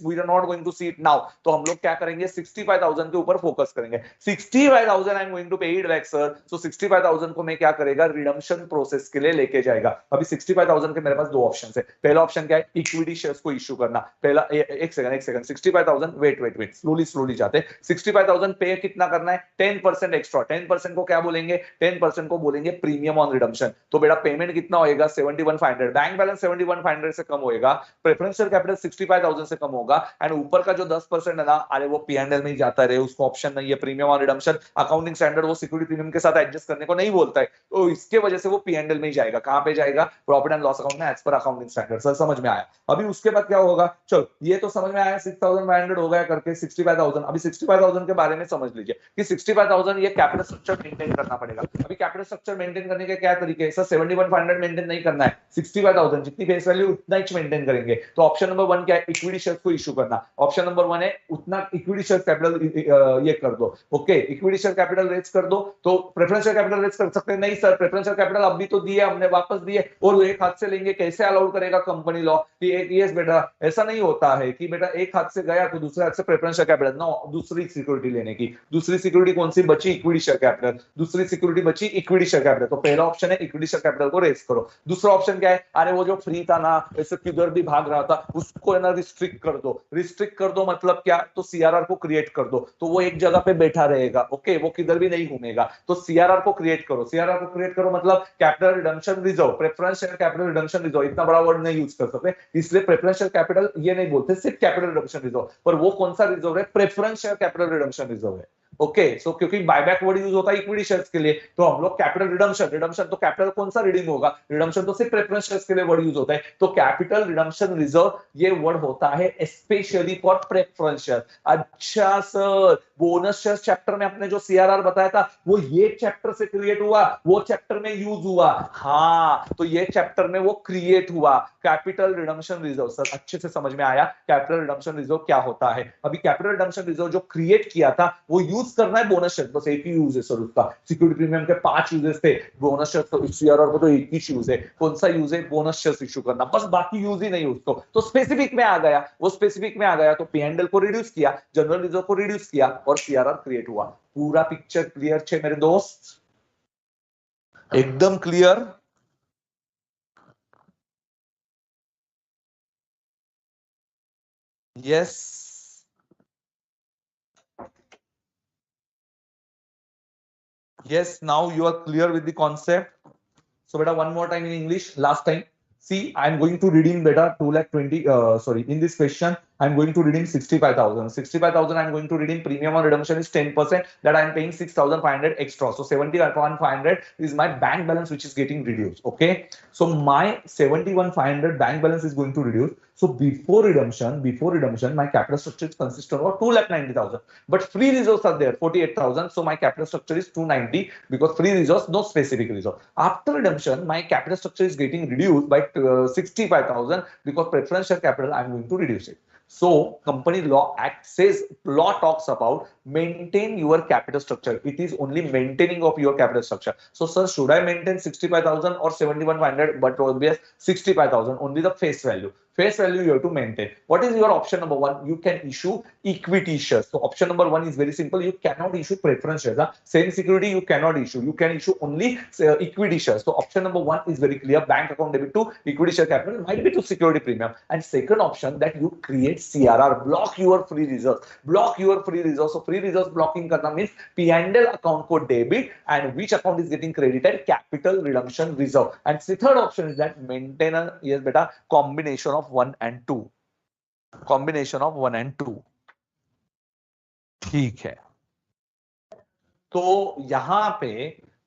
we are not going to see it now. तो हम लोग क्या करेंगे? 65,000 के ऊपर फोकस करेंगे। 65,000 आई एम गोइंग टू पे इट बैक सर। सो 65,000 को मैं क्या करेगा? रिडम्पशन प्रोसेस के लिए लेके जाएगा। अभी 65,000 के मेरे पास 2 ऑप्शन है। पहला ऑप्शन क्या है? इक्विटी शेयर्स को इश्यू करना। पहला एक सेकंड 65,000 वेट स्लोली जाते। 65,000 पे कितना करना है? 10% एक्स्ट्रा। 10% को क्या बोलेंगे? 10% को बोलेंगे प्रीमियम ऑन रिडम्पशन। तो बेटा पेमेंट कितना होएगा? 71,500। बैंक बैलेंस 71,500 से कम होएगा, प्रेफरेंशियल कैपिटल 65,000 से कम होगा, एंड ऊपर का जो 10% है ना, अरे वो पी&एल में ही जाता रहे, उसको ऑप्शन नहीं है। Premium on redemption accounting standard वो सिक्योरिटी प्रीमियम के साथ एडजस्ट करने को नहीं बोलता है, तो इसके वजह से वो पी&एल में ही जाएगा। कहां पे जाएगा? प्रॉफिट एंड लॉस अकाउंट में as per accounting standard. Sir समझ में आया? अभी उसके बाद क्या होगा? चलो ये तो समझ में आया, 6,500 हो गया करके 65,000। अभी 65,000 के बारे में समझ लीजिए कि 65,000 ये कैपिटल स्ट्रक्चर मेंटेन करना पड़ेगा। अभी कैपिटल स्ट्रक्चर मेंटेन करने के क्या तरीके हैं? सर 71,500 मेंटेन नहीं करना है, 65,000 जितनी फेस वैल्यू उतना ही मेंटेन करेंगे। तो ऑप्शन नंबर 1 क्या है? इक्विटी शेयर्स को इश्यू करना। ऑप्शन नंबर 1 है उतना इक्विटी शेयर कैपिटल ये कर दो। Okay, equity share capital raise कर दो। तो प्रेफरेंशियल कैपिटल रेज कर सकते हैं? नहीं सर, प्रेफरेंशियल कैपिटल अभी तो दिए हमने, वापस दिए और एक हाथ से लेंगे, कैसे अलाउड करेगा कंपनी लॉ? यस बेटा, ऐसा नहीं होता है कि बेटा एक हाथ से गया तो दूसरे हाथ से प्रेफरेंशियल कैपिटल। नो, दूसरी सिक्योरिटी लेने की। दूसरी सिक्योरिटी कौन सी बची? Equity share capital. दूसरी सिक्योरिटी बची इक्विटी शेयर कैपिटल। तो पहला ऑप्शन है इक्विटी शेयर कैपिटल को रेज करो। दूसरा ऑप्शन क्या है? अरे वो जो फ्री था ना, ऐसे किधर भी भाग रहा था, उसको है ना रिस्ट्रिक्ट कर दो। रिस्ट्रिक्ट कर दो मतलब क्या? तो सीआरआर को क्रिएट कर दो, तो वो एक जगह पे बैठा रहेगा। ओके, वो किधर भी नहीं घूमेगा। तो सीआरआर को क्रिएट करो। सीआरआर को क्रिएट करो मतलब capital redemption reserve, preference share capital redemption reserve. इतना बड़ा वर्ड नहीं यूज कर सकते, इसलिए प्रेफरेंशियल कैपिटल ये नहीं बोलते, सिर्फ कैपिटल रिडम्पशन रिजर्व। पर वो कौन सा रिजर्व है? Preference share capital redemption reserve है। ओके सो क्योंकि बायबैक वर्ड यूज होता है इक्विटी शेयर्स के लिए, तो हम लोग कैपिटल रिडम्पशन, रिडम्पशन तो कैपिटल कौन सा रिडीम होगा, रिडम्पशन तो सिर्फ प्रेफरेंस शेयर्स के लिए वर्ड यूज होता है, तो कैपिटल रिडम्पशन रिजर्व ये वर्ड होता है स्पेशली फॉर प्रेफरेंस शेयर। अच्छा सर, बोनस शेयर चैप्टर में आपने जो सीआरआर बताया था वो ये चैप्टर से क्रिएट हुआ, वो चैप्टर में यूज हुआ, हाँ तो ये चैप्टर में वो क्रिएट हुआ कैपिटल रिडम्पशन रिजर्व। सर अच्छे से समझ में आया कैपिटल रिडम्पशन रिजर्व क्या होता है। अभी कैपिटल रिडम्पशन रिजर्व जो क्रिएट किया था वो यूज करना है बोनस शेयर, बस एक ही यूज है सर उसका। सिक्योरिटी प्रीमियम के 5 यूजेस थे, बोनस शेयर तो सीआरआर को तो एक ही यूज है, कौन सा यूज है, बोनस शेयर इशू करना, बस बाकी यूज ही नहीं उसको। तो स्पेसिफिक में आ गया, वो स्पेसिफिक में आ गया तो पीएनएल को रिड्यूस किया, जनरल रिजर्व को रिड्यूस किया और सीआरआर क्रिएट हुआ। पूरा पिक्चर क्लियर है मेरे दोस्त, एकदम clear. Yes yes, now you are clear with the concept. So beta one more time in English, last time. See, I am going to redeem beta 2 lakh 20 sorry, in this question I am going to redeem 65,000. 65,000 I am going to redeem, premium on redemption is 10%, that I am paying 6,500 extra. So 71,500 is my bank balance which is getting reduced. Okay, so my 71,500 bank balance is going to reduce. So before redemption my capital structure is consistent of 2,90,000, but free reserves are there 48,000. So my capital structure is 290 because free reserves, no specific reserve. After redemption my capital structure is getting reduced by 65,000 because preference share capital I am going to reduce it. So Company Law Act says, law talks about maintain your capital structure. It is only maintaining of your capital structure. So sir, should I maintain 65,000 or 71,500? But obvious 65,000, only the face value. Face value you have to maintain. What is your option number one? You can issue equity shares. So option number one is very simple. You cannot issue preference shares. Same security you cannot issue. You can issue only equity shares. So option number one is very clear. Bank account debit to equity share capital, might be to security premium. And second option, that you create CRR, block your free reserves. Block your free reserves. So free reserves blocking karna means P&L account को debit and which account is getting credited? Capital redemption reserve. And the third option is that maintain a, yes beta, combination of 1 and 2. Combination of 1 and 2. ठीक है, तो यहां पे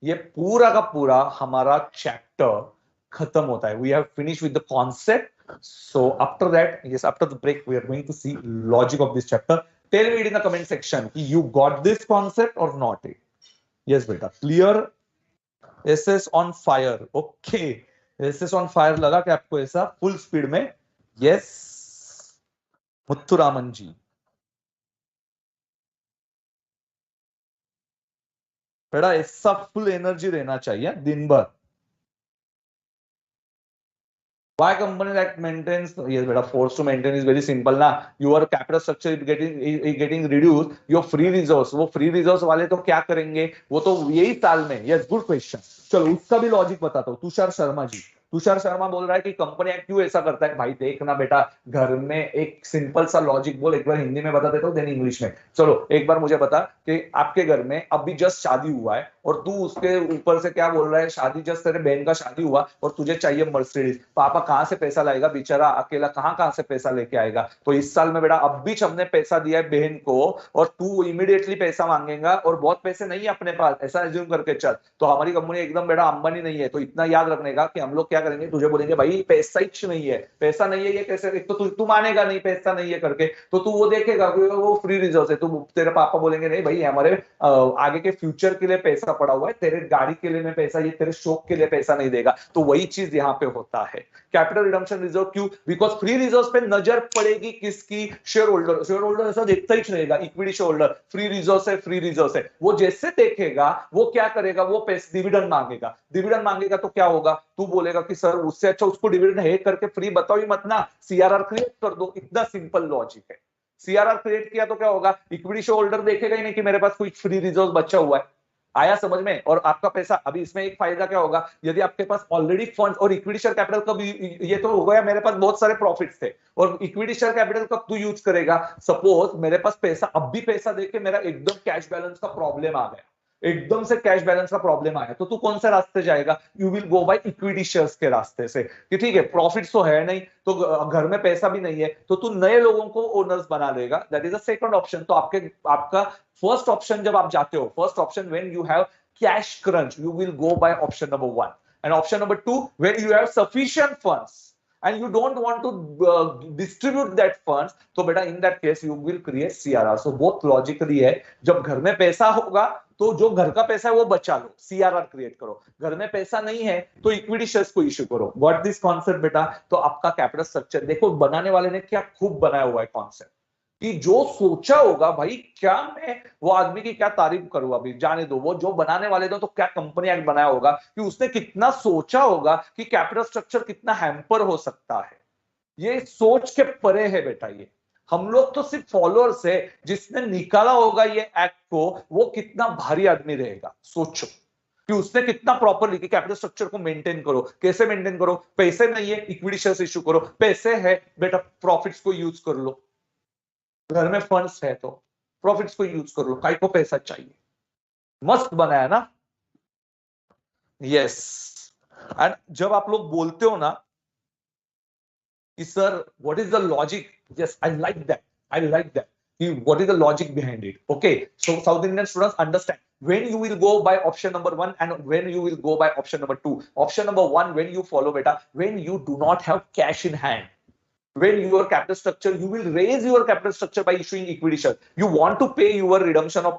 ये पूरा का पूरा हमारा चैप्टर खत्म होता है. We have finish with the concept. So after that, yes, after the break, we are going to see logic of this chapter. Tell me it in the comment section. You got this concept or not? Yes, beta. Clear? SS on fire. Okay. SS on fire लगा क्या आपको ऐसा full speed में? Yes. मुत्तुरामन जी. बेटा ऐसा full energy रहना चाहिए दिन भर. Why company that maintains? Yes, beta, force to maintain is very simple ना. Your capital structure is getting reduced. Your free resource, वो free resource वाले तो क्या करेंगे? वो तो यही साल में. Yes, good question. चलो उसका भी लॉजिक बताता हूँ. तुषार शर्मा जी. तुषार शर्मा बोल रहा है कि कंपनी क्यों ऐसा करता है. भाई देखना बेटा, घर में एक सिंपल सा लॉजिक बोल, एक बार हिंदी में बता देता हूँ देन इंग्लिश में. चलो एक बार मुझे बता कि आपके घर में अभी जस्ट शादी हुआ है और तू उसके ऊपर से क्या बोल रहा है, शादी जस्ट तेरे बहन का शादी हुआ और तुझे चाहिए मर्सिडीज. पापा कहां से पैसा लाएगा, बेचारा अकेला कहां से पैसा लेके आएगा. तो इस साल में बेटा अब भी हमने पैसा दिया है बहन को और तू इमीडिएटली पैसा मांगेगा और बहुत पैसे नहीं है अपने पास, ऐसा एज्यूम करके चल. तो हमारी कंपनी एकदम बेटा अंबानी नहीं है. तो इतना याद रखने का कि हम लोग क्या करेंगे, तुझे बोलेंगे भाई पैसा ही नहीं है, पैसा नहीं है, ये कैसे, एक तो तू मानेगा नहीं पैसा नहीं है करके, तो तू वो देखेगा वो फ्री रिजर्व है. तो तेरे पापा बोलेंगे नहीं भाई हमारे आगे के फ्यूचर के लिए पैसा पड़ा हुआ है, तेरे गाड़ी के लिए में पैसा, ये तेरे शौक के लिए पैसा नहीं देगा. तो वही चीज यहाँ पे होता है. कैपिटल रिडम्पशन रिजर्व क्यों? बिकॉज फ्री रिजर्व पे नजर पड़ेगी किसकी? Share holder. शेयर होल्डर ऐसा देखता ही रहेगा, equity share holder free reserve है, फ्री रिजर्व है. वो जैसे देखेगा वो क्या करेगा, वो पैसे डिविडेंड मांगेगा. डिविडेंड मांगेगा तो क्या होगा, तू बोलेगा कि सर उससे अच्छा उसको डिविडेंड है करके फ्री बताओ ही मत ना, सीआरआर क्रिएट कर दो. इतना सिंपल लॉजिक है. सीआरआर क्रिएट किया तो क्या होगा, इक्विटी शेयर होल्डर देखेगा ही नहीं कि मेरे पास कोई फ्री रिजर्व बचा हुआ है. आया समझ में? और आपका पैसा अभी इसमें एक फायदा क्या होगा, यदि आपके पास ऑलरेडी फंड और इक्विटी शेयर कैपिटल कब, ये तो हो गया मेरे पास बहुत सारे प्रॉफिट्स थे और इक्विटी शेयर कैपिटल कब तू यूज करेगा, सपोज मेरे पास पैसा अब भी पैसा देके मेरा एकदम कैश बैलेंस का प्रॉब्लम आ गया, एकदम से कैश बैलेंस का प्रॉब्लम आया तो तू कौन से रास्ते जाएगा? You will go by equity shares के रास्ते से कि ठीक है प्रॉफिट तो है नहीं, तो घर में पैसा भी नहीं है, तो तू नए लोगों को ओनर्स बना लेगा। That is a second option. तो आपका फर्स्ट ऑप्शन जब आप जाते हो, first option when you have cash crunch, you will go by option number 1। And option number 2, when you have sufficient funds and you don't want to distribute that funds, तो बेटा in that case you will create CRR। so both logically है, जब घर में पैसा होगा तो जो घर का पैसा है वो बचा लो, CRR क्रिएट करो। घर में पैसा नहीं है तो इक्विटी शेयर्स को इश्यू करो। व्हाट दिस कॉन्सेप्ट बेटा? तो आपका कैपिटल स्ट्रक्चर देखो, बनाने वाले ने क्या खूब बनाया हुआ है कॉन्सेप्ट, कि जो सोचा होगा भाई, क्या मैं वो आदमी की क्या तारीफ करूं, अभी जाने दो, वो जो बनाने वाले थे तो क्या कंपनी एक्ट बनाया होगा, कि उसने कितना सोचा होगा कि कैपिटल स्ट्रक्चर कितना हैम्पर हो सकता है। ये सोच के परे है बेटा। ये हम लोग तो सिर्फ फॉलोअर्स है, जिसने निकाला होगा ये एक्ट को वो कितना भारी आदमी रहेगा। सोचो कि उसने कितना प्रॉपरली कि कैपिटल स्ट्रक्चर को मेंटेन करो। कैसे मेंटेन करो? पैसे नहीं है, इक्विटी शेयर्स इश्यू करो। पैसे है बेटा, प्रॉफिट्स को यूज कर लो। घर में फंड्स है तो प्रॉफिट्स को यूज कर लो, काय को पैसा चाहिए। मस्त बनाया ना? यस। एंड जब आप लोग बोलते हो ना कि sir what is the logic, yes I like that, I like that कि what is the logic behind it. Okay, so south Indian students understand when you will go by option number 1 and when you will go by option number 2। option number 1 when you follow beta, when you do not have cash in hand, when your capital structure, you will raise your capital structure by issuing equity shares. You want to pay your redemption of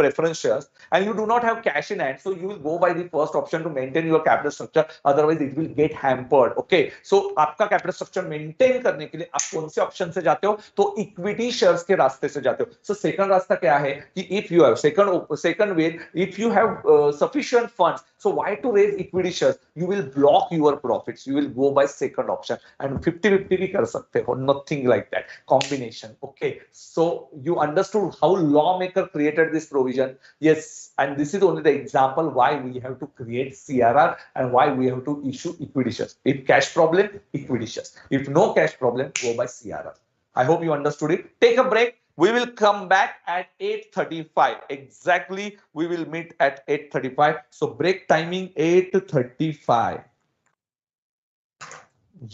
preference shares and you do not have cash in hand, so you will go by the first option to maintain your capital structure, otherwise it will get hampered। okay, so आपका capital structure maintain करने के लिए आप कौन से option से जाते हो? तो इक्विटी शेयर्स के रास्ते से जाते हो। सो सेकंड रास्ता क्या है कि if you have second way, if you have sufficient funds, so why to raise equity shares? You will block your profits, you will go by second option and 50-50 भी कर सकते हो, nothing like that combination। okay, so you understood how lawmaker created this provision? Yes, and this is only the example why we have to create CRR and why we have to issue equity shares। if cash problem, equity shares; if no cash problem, go by CRR। I hope you understood it। take a break, we will come back at 8:35 exactly, we will meet at 8:35, so break timing 8:35।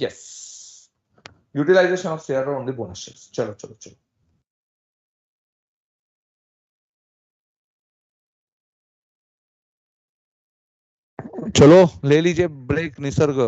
yes, utilization of share or only bonus shares। चलो चलो चलो, चलो ले लीजिए break Nisarg.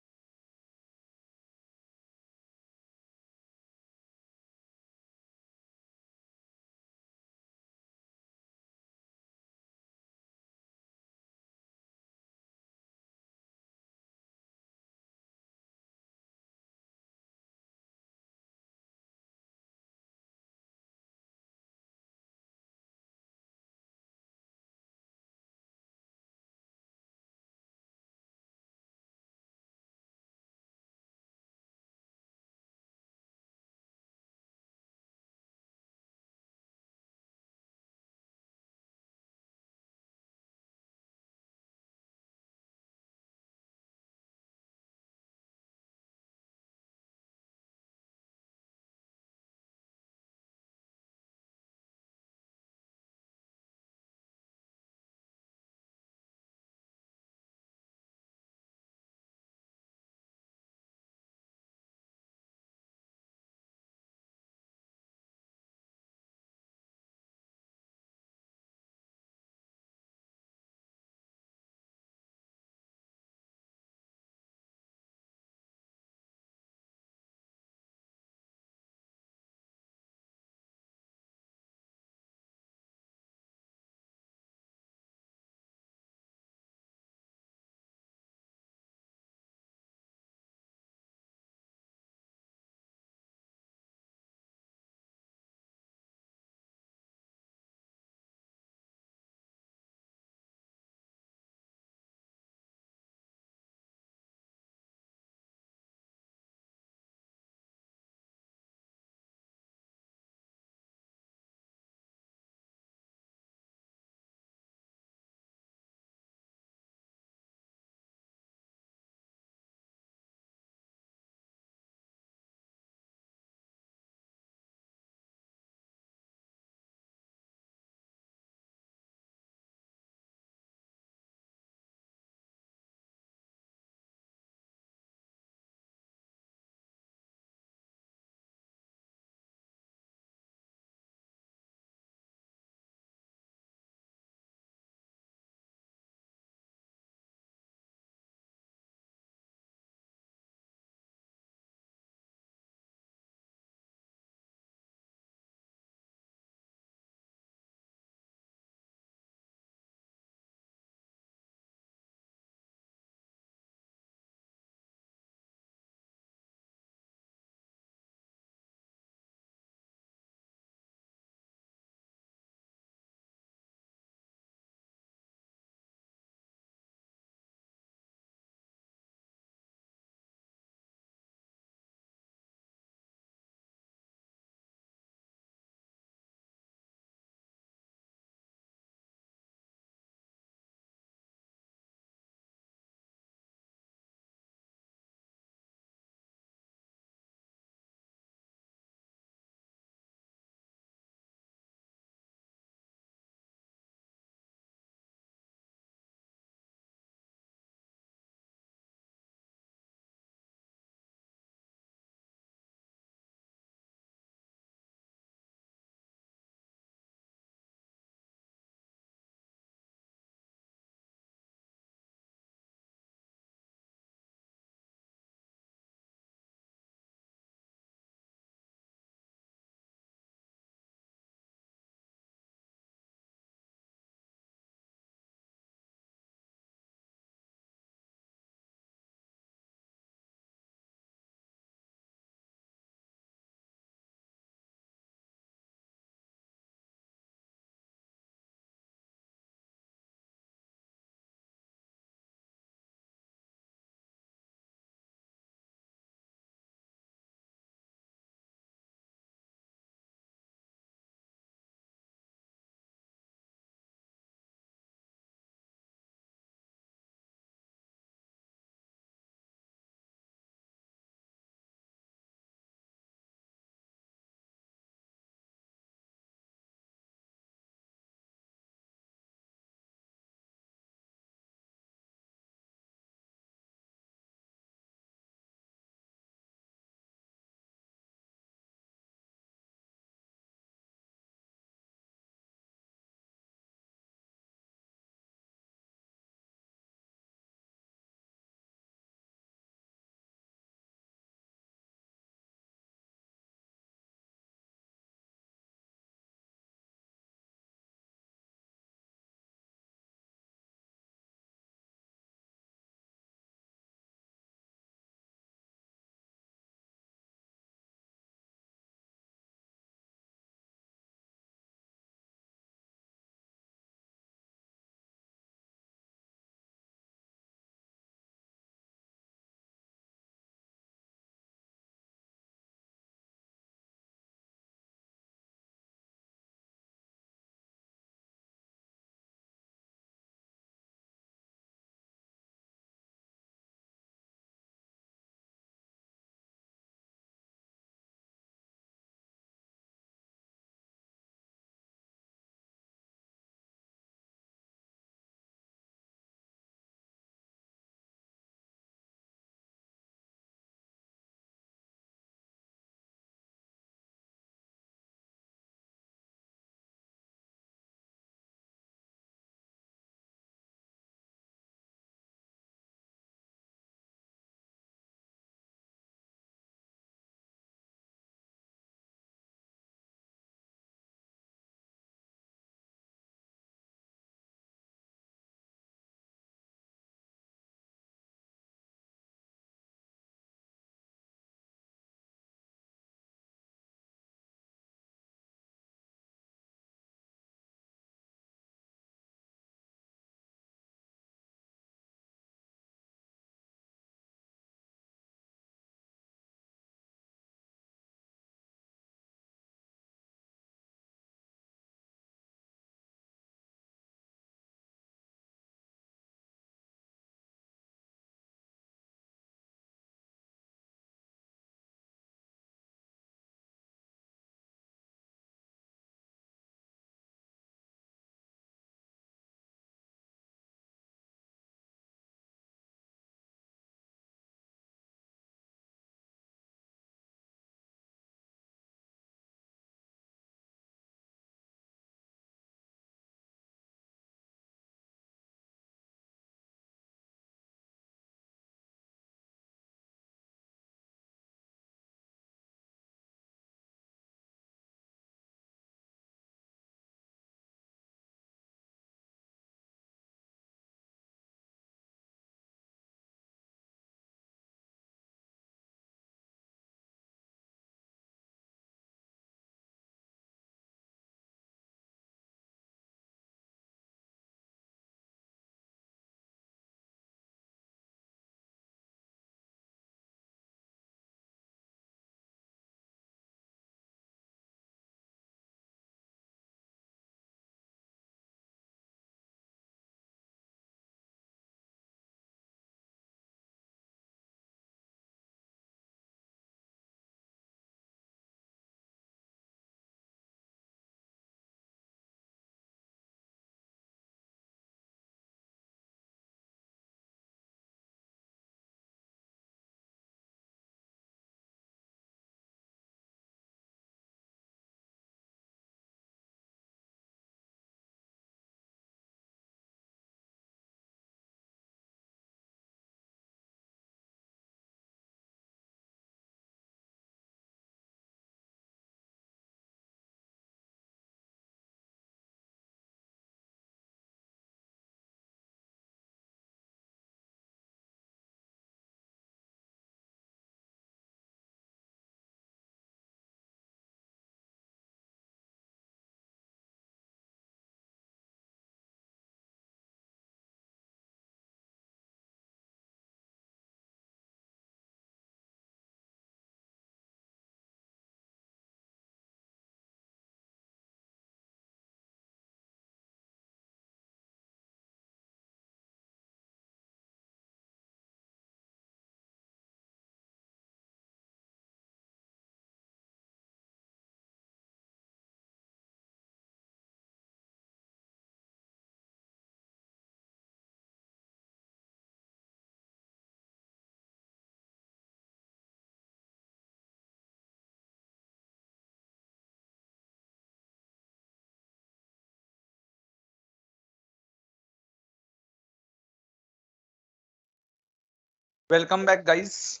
Welcome back, guys.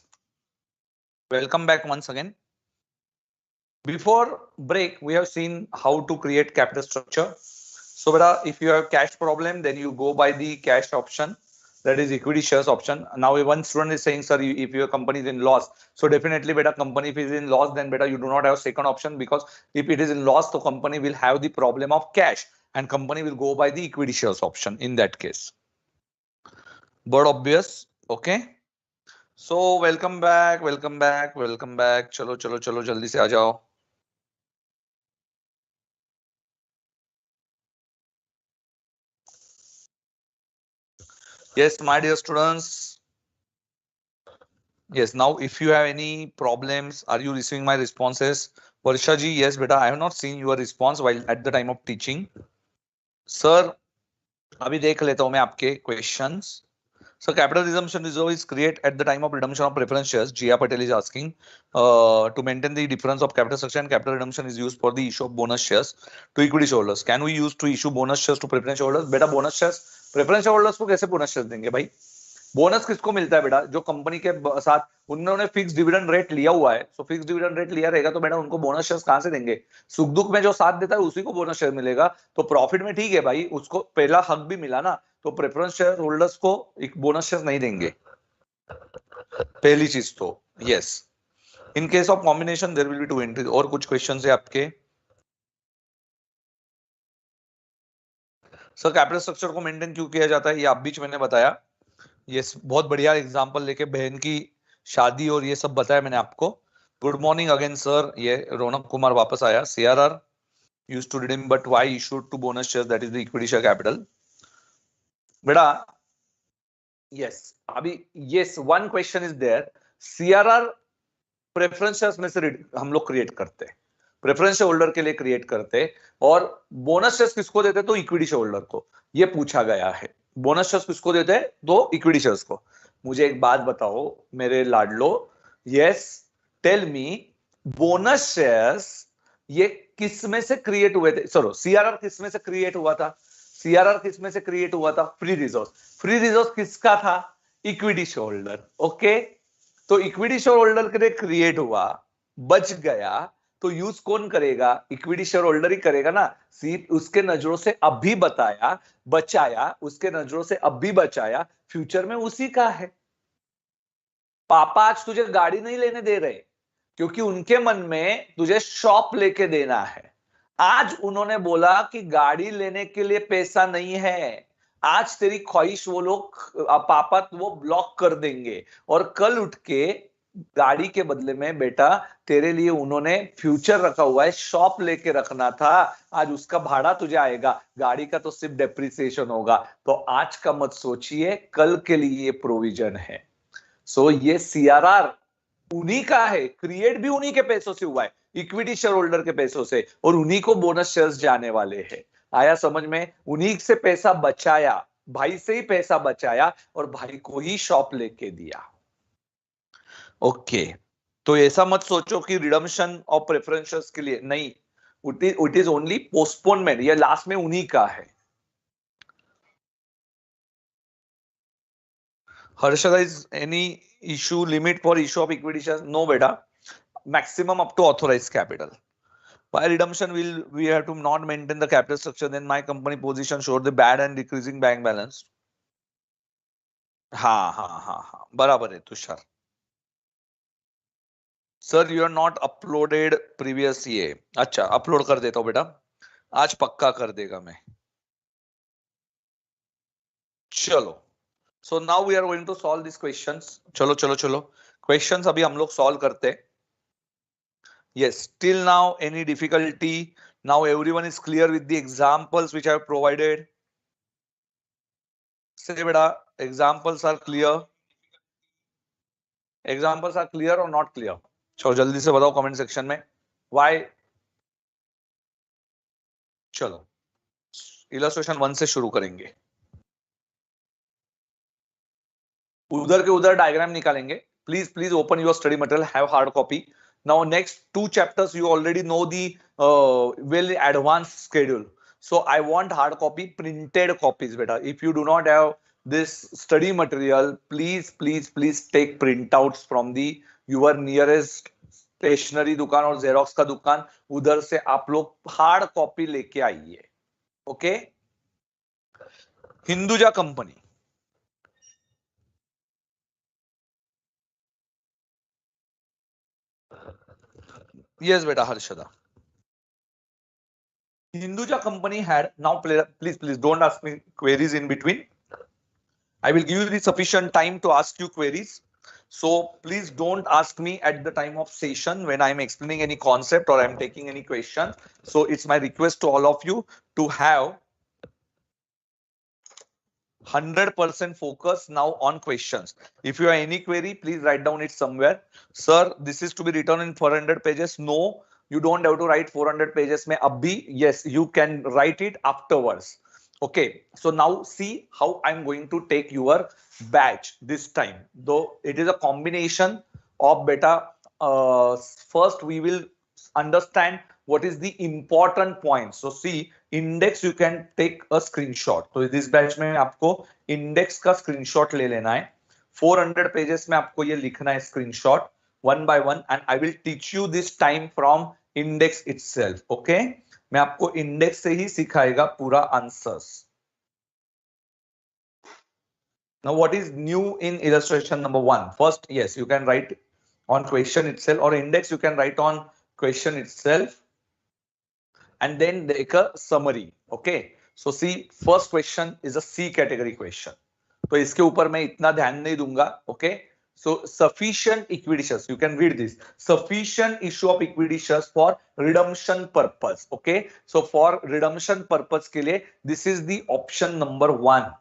Welcome back once again. Before break, we have seen how to create capital structure. So, beta, if you have cash problem, then you go by the cash option, that is equity shares option. Now, one student is saying, sir, if your company is in loss, so definitely, beta, company if it is in loss, then beta, you do not have second option, because if it is in loss, the company will have the problem of cash, and company will go by the equity shares option in that case. But obvious, okay. So welcome back, welcome back, welcome back. चलो चलो चलो जल्दी से आ जाओ. Yes, my dear students. Yes, now if you have any problems, are you receiving my responses? Varsha ji, yes, beta, I have not seen your response while at the time of teaching. Sir, अभी देख लेता हूँ मैं आपके questions. So capital resumption reserve is created at the time of redemption of preference shares. Jia Patel is asking to maintain the difference of capital structure and capital redemption is used for the issue of bonus shares to equity shareholders. Can we use to issue bonus shares to preference shareholders? बेटा bonus shares preference shareholders को कैसे bonus shares देंगे भाई? Bonus किसको मिलता है बेटा? जो कंपनी के साथ उन्होंने फिक्स डिविडेंड रेट लिया हुआ है, सो फिक्स डिविडेंड रेट लिया रहेगा तो बेटा उनको बोनस शेयर्स कहां से देंगे? सुख दुख में जो साथ देता है उसी को बोनस शेयर मिलेगा. तो प्रॉफिट में ठीक है भाई, उसको पहला हक भी मिला ना, तो प्रेफरेंस शेयर होल्डर्स को एक बोनस शेयर नहीं देंगे. पहली चीज तो yes. In case of combination there will be two entries. और कुछ क्वेश्चन है आपके? सर कैपिटल स्ट्रक्चर को मेंटेन क्यों किया जाता है, ये आप बीच मैंने बताया. यस, बहुत बढ़िया एग्जांपल लेके बहन की शादी और ये सब बताया मैंने आपको. Good morning again sir. ये रौनक कुमार वापस आया. CRR used to redeem but why issued to bonus shares, that is the equity share capital. बेटा यस, अभी yes one question is there. CRR preference shares में से हम लोग क्रिएट करते हैं, प्रेफरेंस होल्डर के लिए क्रिएट करते, और बोनस शेयर्स किसको देते? तो इक्विटी शेयर होल्डर को. ये पूछा गया है. बोनस शेयर्स किसको देते हैं? तो इक्विटी शेयर्स को. मुझे एक बात बताओ मेरे लाडलो. Yes, tell me, bonus shares ये किस में से क्रिएट हुए थे? सॉरी, सीआरआर किस में से क्रिएट हुआ था? सीआरआर किस में से क्रिएट हुआ था? Free reserve. फ्री रिजर्व किसका था? Equity share holder. ओके, तो इक्विटी शेयर होल्डर के लिए क्रिएट हुआ, बच गया, तो यूज कौन करेगा? इक्विटी शेयर होल्डर ही करेगा ना. सीट उसके नजरों से अब भी बताया, बचाया, उसके नजरों से अब भी बचाया, फ्यूचर में उसी का है. पापा आज तुझे गाड़ी नहीं लेने दे रहे, क्योंकि उनके मन में तुझे शॉप लेके देना है. आज उन्होंने बोला कि गाड़ी लेने के लिए पैसा नहीं है. आज तेरी ख्वाहिश वो लोग पापा वो ब्लॉक कर देंगे, और कल उठ के गाड़ी के बदले में बेटा तेरे लिए उन्होंने फ्यूचर रखा हुआ है, शॉप लेके रखना था. आज उसका भाड़ा तुझे आएगा, गाड़ी का तो सिर्फ डेप्रिसिएशन होगा. तो आज का मत सोचिए, कल के लिए ये प्रोविजन है. सो ये सीआरआर उन्हीं का है, क्रिएट भी उन्हीं के पैसों से हुआ है, इक्विटी शेयर होल्डर के पैसों से, और उन्हीं को बोनस शेयर्स जाने वाले हैं. आया समझ में? उन्हीं से पैसा बचाया, भाई से ही पैसा बचाया, और भाई को ही शॉप लेके दिया. ओके, तो ऐसा मत सोचो कि रिडम्पशन ऑफ प्रेफरेंसेस के लिए नहीं, इट इज ओनली पोस्टपोनमेंट. ये लास्ट में उन्हीं का है. Harshada, is any issue limit for issue of equity shares? No, beta. Maximum up to authorized capital. By redemption, we have to not maintain the capital structure. Then my company position showed the bad and decreasing bank balance. हाँ हाँ हाँ हाँ, बराबर है Tushar. Sir you are not uploaded previous. ये अच्छा, upload कर देता हूँ बेटा, आज पक्का कर देगा मैं. चलो, so now we are going to solve this questions. चलो चलो चलो, क्वेश्चंस अभी हम लोग सॉल्व करते हैं. Yes, till now, any difficulty? Now everyone is clear with the examples which I have provided. Say beta, examples are clear. Examples are clear or not clear? चलो जल्दी से बताओ कमेंट सेक्शन में. Why? चलो illustration 1 से शुरू करेंगे. उधर के उधर डायग्राम निकालेंगे. Please please open your study material, have hard copy. Now next 2 chapters you already know the well advanced schedule. So I want hard copy, printed copies beta. If you do not have this study material, please take printouts from the your nearest stationery दुकान और xerox का दुकान, उधर से आप लोग hard copy लेके आइए. ओके. हिंदुजा कंपनी, यस बेटा Harshada. Hinduja company had, now please don't ask me queries in between. I will give you the sufficient time to ask you queries. So please don't ask me at the time of session when I'm explaining any concept or I'm taking any question. So it's my request to all of you to have 100% focus now on questions. If you have any query, please write down it somewhere. Sir, this is to be written in 400 pages. No, you don't have to write 400 pages. Mein abhi, yes, you can write it afterwards. Okay, so now see how I'm going to take your batch this time. Though it is a combination of beta. First, we will understand what is the important point. So see, index you can take a screenshot. तो इस batch में आपको index का screenshot ले लेना है. 400 pages में आपको ये लिखना है screenshot one by one, and I will teach you this time from index itself. Okay, मैं आपको इंडेक्स से ही सिखाएगा पूरा answers. Now what is new in illustration number 1? First, yes, you can write on question itself, or index you can write on question itself, and then take a summary. Okay, so see, first question is a C category question, तो इसके ऊपर मैं इतना ध्यान नहीं दूंगा. Okay, so sufficient equity shares, you can read this, sufficient issue of equity shares for redemption purpose. Okay, so for redemption purpose के लिए this is the option number 1.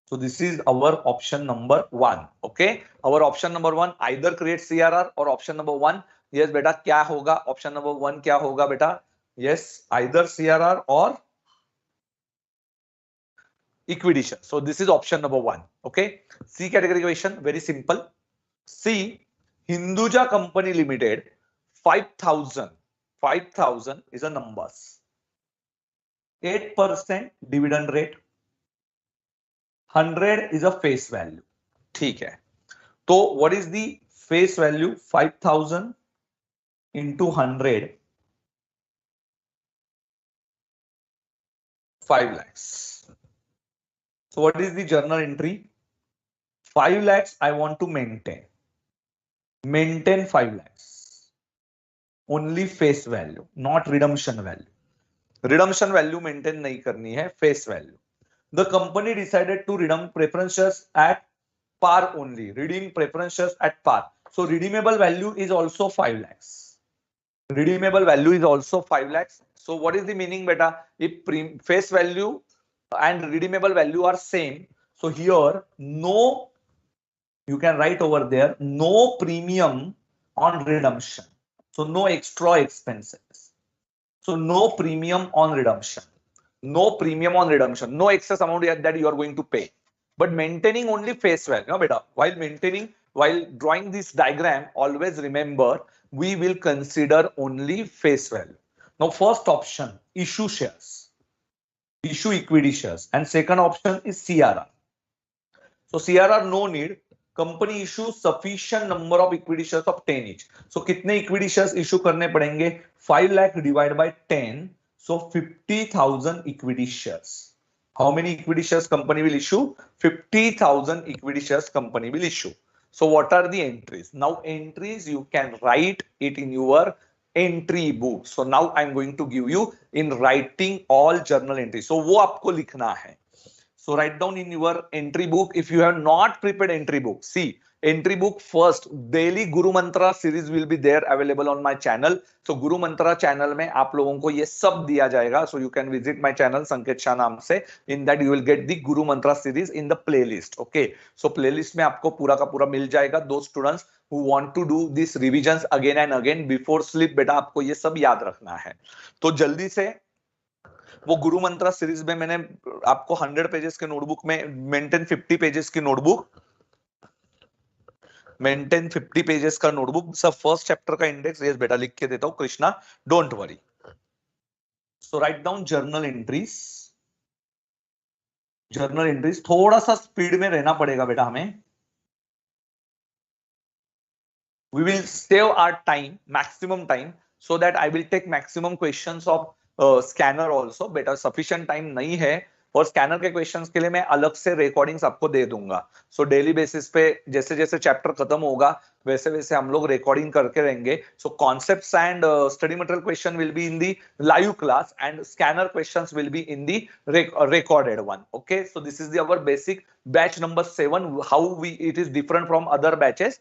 So this is our option number 1. Okay, our option number 1 either create CRR or option number 1. Yes बेटा, क्या होगा option number 1? क्या होगा बेटा? Yes, either CRR or equity share. So this is option number 1. Okay, C category question, very simple. C, Hinduja Company Limited, 5,000 is a numbers, 8% dividend rate, 100 is a face value. ठीक है, तो what is the face value? 5,000 into 100, 5 lakhs. So what is the journal entry? 5 lakhs I want to maintain 5 lakhs. Only face value, not redemption value. Redemption value maintain नहीं करनी है, face value. The company decided to redeem preference shares at par only. Redeem preference shares at par. So redeemable value is also 5 lakhs. Redeemable value is also 5 lakhs. So what is the meaning beta? If face value and redeemable value are same, so here no, you can write over there, no premium on redemption. So no extra expenses. So no premium on redemption. No premium on redemption. No excess amount that you are going to pay. But maintaining only face value. No, beta. While drawing this diagram, always remember we will consider only face value. Now, first option, issue shares, issue equity shares, and second option is CRR. So CRR no need. Company issue sufficient number of equity shares of 10 each. So कितने equity shares issue करने पड़ेंगे? 5 lakh divided by 10. So 50,000 equity shares. How many equity shares company will issue? 50,000 equity shares company will issue. So what are the entries? Now entries you can write it in your entry book. So now I'm going to give you in writing all journal entries. So वो आपको लिखना है. So write down in your entry book. If you have not prepared entry book, see entry book first. Daily Guru Mantra series will be there available on my channel. So Guru Mantra channel में आप लोगों को ये सब दिया जाएगा. So you can visit my channel संकेत शाह नाम से. In that you will get the Guru Mantra series in the playlist. Okay. So playlist में आपको पूरा का पूरा मिल जाएगा. Those students who want to do these revisions again and again before sleep, बेटा आपको ये सब याद रखना है. तो जल्दी से वो गुरु मंत्रा सीरीज में मैंने आपको 100 पेजेस के नोटबुक में मेंटेन 50 पेजेस की नोटबुक, मेंटेन 50 पेजेस का नोटबुक, सब फर्स्ट चैप्टर का इंडेक्स यस बेटा लिख के देता हूं Krishna, don't worry. So write down journal entries. Journal entries, थोड़ा सा स्पीड में रहना पड़ेगा बेटा हमें. We will save our time, maximum time, so that I will take maximum questions of scanner also. बेटा sufficient time नहीं है और स्कैनर के क्वेश्चंस के लिए मैं अलग से रिकॉर्डिंग्स आपको दे दूंगा. सो डेली बेसिस पे जैसे जैसे चैप्टर खत्म होगा वैसे वैसे हम लोग रिकॉर्डिंग करके रहेंगे. So concepts and study material question will be in the live class and scanner questions will be in the recorded one. Okay, so this is the our basic batch number 7. How we it is different from other batches.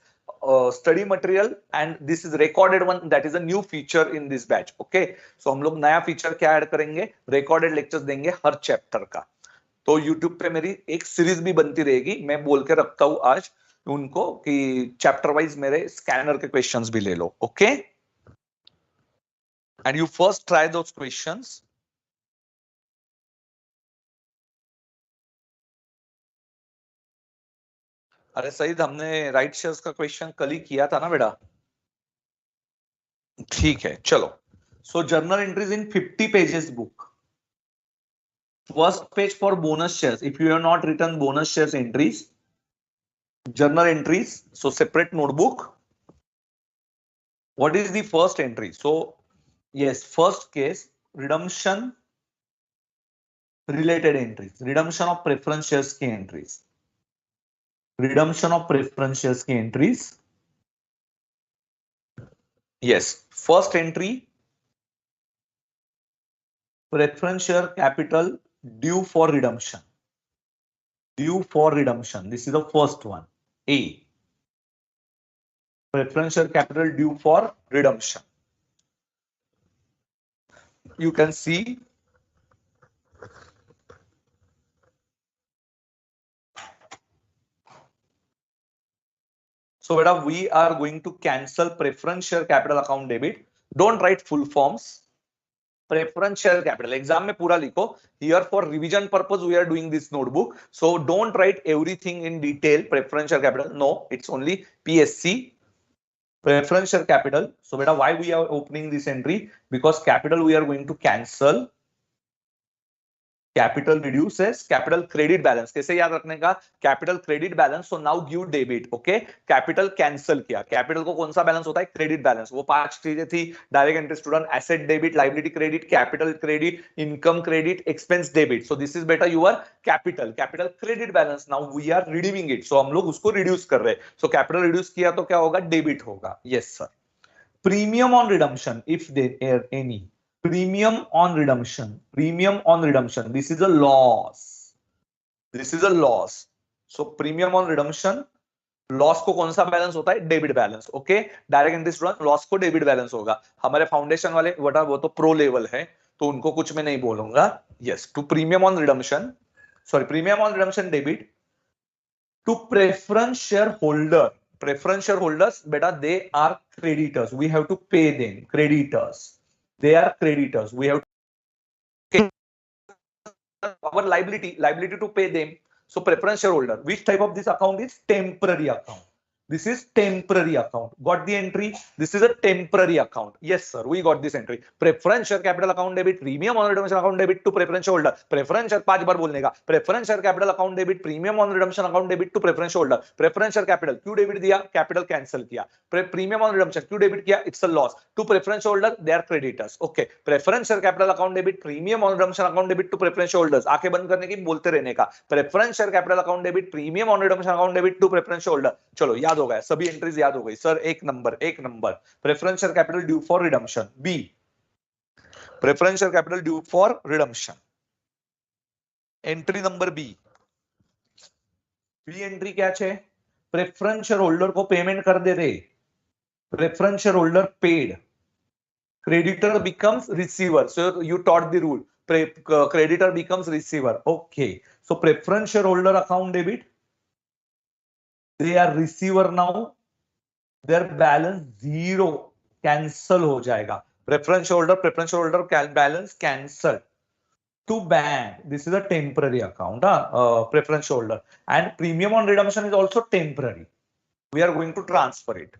Study material and this is recorded one, that is a new feature in this batch. Okay, so हम लोग नया feature क्या add करेंगे, recorded lectures देंगे हर chapter का. तो YouTube पे मेरी एक सीरीज भी बनती रहेगी. मैं बोल के रखता हूं आज उनको कि चैप्टर वाइज मेरे स्कैनर के क्वेश्चंस भी ले लो. Okay, and you first try those questions. अरे सईद, हमने राइट शेयर्स का क्वेश्चन कल ही किया था ना बेटा. ठीक है, चलो. So journal entries in 50 pages book. First page for bonus shares. If you have not written bonus shares entries, journal entries, so separate notebook. What is the first entry? So yes, first case, redemption related entries, redemption of preference shares की entries, redemption of preference shares की entries. Yes, first entry, preference share capital due for redemption, due for redemption. This is the first one. A, preference share capital due for redemption. You can see so beta we are going to cancel preference share capital account debit. Don't write full forms. Preference share capital exam में पूरा लिखो. Here for revision purpose we are doing this notebook, so don't write everything in detail. Preference share capital, no, it's only PSC. Preference share capital. So beta why we are opening this entry, because capital we are going to cancel. Capital reduces capital credit balance. कैसे याद रखने का, capital credit balance. So now give debit. Okay, capital cancel किया. Capital को कौन सा balance होता है, क्रेडिट बैलेंस. वो 5 चीजें थी, direct entry student, asset debit, liability credit, capital credit, income credit, expense debit. So this is बेटा your capital, capital credit balance. Now we are redeeming it, so हम लोग उसको रिड्यूस कर रहे हैं. सो कैपिटल रिड्यूस किया तो क्या होगा, डेबिट होगा. Yes sir. Premium on redemption if there any. Premium on redemption, premium on redemption, this is a loss, this is a loss. So premium on redemption, loss को कौन सा balance होता है, debit balance. Okay, direct entry student, loss को debit balance होगा. हमारे foundation वाले बटा वो तो प्रो लेवल है तो उनको कुछ मैं नहीं बोलूंगा. Yes, to premium on redemption, sorry premium on redemption debit to preference share holder. Preference shareholders, beta, they are creditors. We have to pay them. Creditors. They are creditors. We have to pay our liability to pay them. So preference shareholder. Which type of this account is temporary account? This is temporary account. Got the entry? This is a temporary account. Yes, sir. We got this entry. Preference share capital account debit, premium on redemption account debit to preference shareholder. Preference share 5 बार बोलने का. Preference share capital account debit, premium on redemption account debit to preference shareholder. Preference share capital क्यों debit दिया? Capital cancel किया. Premium on redemption क्यों debit किया? It's a loss. To preference shareholder, they are creditors. Okay. Preference share capital account debit, premium on redemption account debit to preference shareholders. आंखें बंद करने की, बोलते रहने का. Preference share capital account debit, premium on redemption account debit to preference shareholder. चलो याद हो गया, सभी एंट्रीज याद हो गई सर. एक नंबर, एक number. Preference share capital due for redemption. B, preference share capital due for redemption. Entry number B. B entry क्या છે, प्रेफरेंस शेयर होल्डर को पेमेंट कर दे रहे. Preference share holder paid, creditor becomes receiver. So you taught the rule, creditor becomes receiver. Okay, so preference shareholder account debit, they are receiver now, their balance zero, cancel हो जाएगा. Preference shareholder balance cancelled to bank. This is a temporary account, preference shareholder. And premium on redemption is also temporary. We are going to transfer it.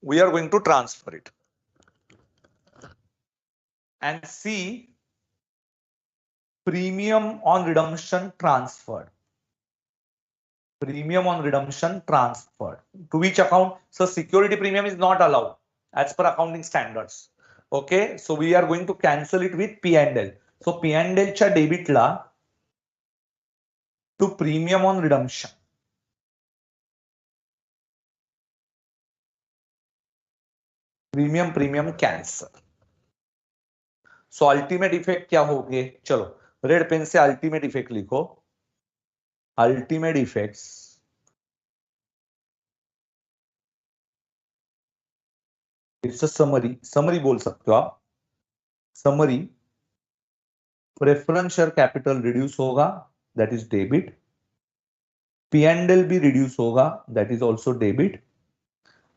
We are going to transfer it. And C, premium on redemption transferred. Premium on redemption transferred. To which account? So security premium is not allowed as per accounting standards. Okay, so we are going to cancel it with P&L. So P&L च्या डेबिटला to premium on redemption. Premium cancel. So ultimate effect क्या होंगे? चलो red pen से ultimate effect लिखो. Ultimate effects it's a summary बोल सकते हो आप. Summary, preference share capital reduce होगा, दैट इज डेबिट. P&L भी रिड्यूस होगा, that is also debit.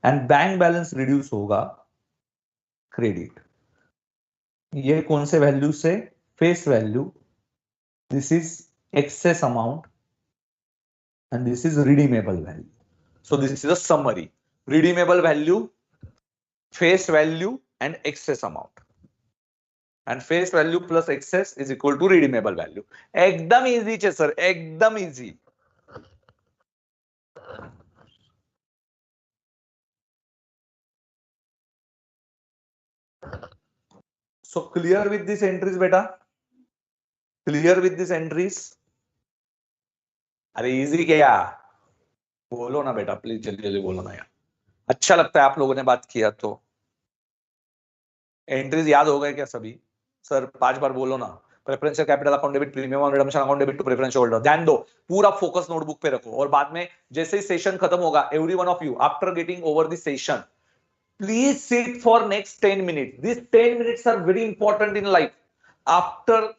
And bank balance reduce होगा, क्रेडिट. ये कौन से वैल्यू से? Face value. This is excess amount and this is redeemable value. So this is a summary. Redeemable value, face value and excess amount. And face value plus excess is equal to redeemable value. एकदम easy है sir, एकदम easy. So clear with these entries बेटा? Clear with these entries? अरे easy क्या? बोलो ना बेटा, please जल्दी जल्दी बोलो ना यार. अच्छा लगता है आप लोगों ने बात किया तो. एंट्रीज याद हो गए क्या सभी? सर 5 बार बोलो ना. Preferential capital account debit, premium on redemption account debit to preference holder. ध्यान दो, पूरा फोकस नोटबुक पे रखो. और बाद में जैसे ही सेशन खत्म होगा, every one of you after getting over the session, please sit for next 10 minute. This 10 minutes are very important in life after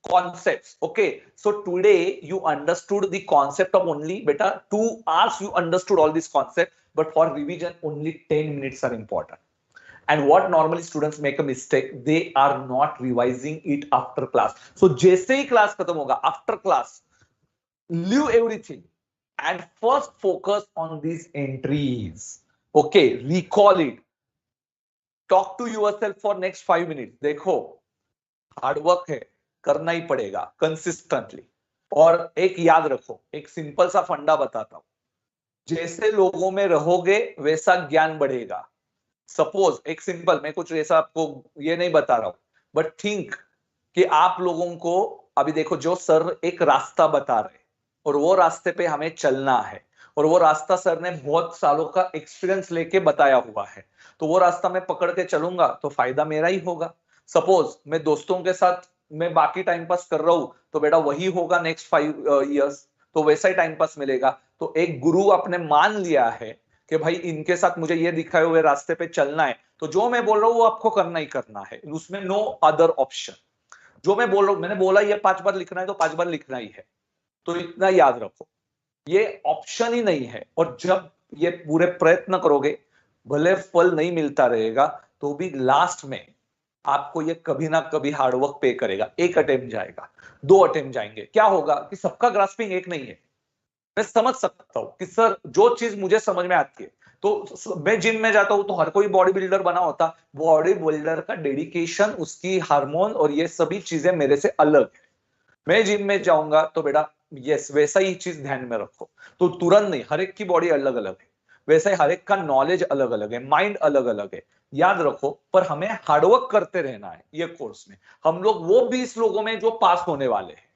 concepts. Okay, so today you understood the concept of only beta 2 hours. You understood all this concept, but for revision only 10 minutes are important. And what normally students make a mistake, they are not revising it after class. So जैसे ही class खत्म होगा, after class leave everything and first focus on these entries. Okay, recall it, talk to yourself for next 5 minutes. देखो hard work है, करना ही पड़ेगा consistently. और एक याद रखो, एक सिंपल सा फंडा बताता हूं. जैसे लोगों में रहोगे वैसा ज्ञान बढ़ेगा. सपोज एक सिंपल, मैं कुछ ऐसा आपको ये नहीं बता रहा हूं, बट थिंक कि आप लोगों को अभी देखो, जो सर एक रास्ता बता रहे और वो रास्ते पे हमें चलना है, और वो रास्ता सर ने बहुत सालों का एक्सपीरियंस लेके बताया हुआ है, तो वो रास्ता मैं पकड़ के चलूंगा तो फायदा मेरा ही होगा. सपोज मैं दोस्तों के साथ मैं बाकी टाइम पास कर रहा हूं, तो बेटा वही होगा नेक्स्ट 5 years, तो वैसा ही टाइम पास मिलेगा. तो एक गुरु आपने मान लिया है कि भाई इनके साथ मुझे ये दिखाए हुए रास्ते पे चलना है, तो जो मैं बोल रहा हूँ वो आपको करना ही करना है, उसमें नो अदर ऑप्शन. जो मैं बोल रहा हूँ, मैंने बोला ये 5 बार लिखना है तो 5 बार लिखना ही है, तो इतना याद रखो, ये ऑप्शन ही नहीं है. और जब ये पूरे प्रयत्न करोगे, भले फल नहीं मिलता रहेगा तो भी लास्ट में आपको ये कभी ना कभी हार्डवर्क पे करेगा. एक अटेम्प्ट जाएगा, 2 अटेम्प्ट जाएंगे, क्या होगा कि सबका ग्रास्पिंग एक नहीं है. मैं समझ सकता हूं कि सर जो चीज मुझे समझ में आती है, तो मैं जिम में जाता हूं तो हर कोई बॉडी बिल्डर बना होता. बॉडी बिल्डर का डेडिकेशन, उसकी हार्मोन और ये सभी चीजें मेरे से अलग है. मैं जिम में जाऊंगा तो बेटा यस, वैसा ही चीज ध्यान में रखो. तो तुरंत नहीं, हर एक की बॉडी अलग अलग है, वैसे ही हर एक का नॉलेज अलग अलग है, माइंड अलग अलग है. याद रखो, पर हमें हार्डवर्क करते रहना है. ये कोर्स में हम लोग वो 20 लोगों में जो पास होने वाले हैं,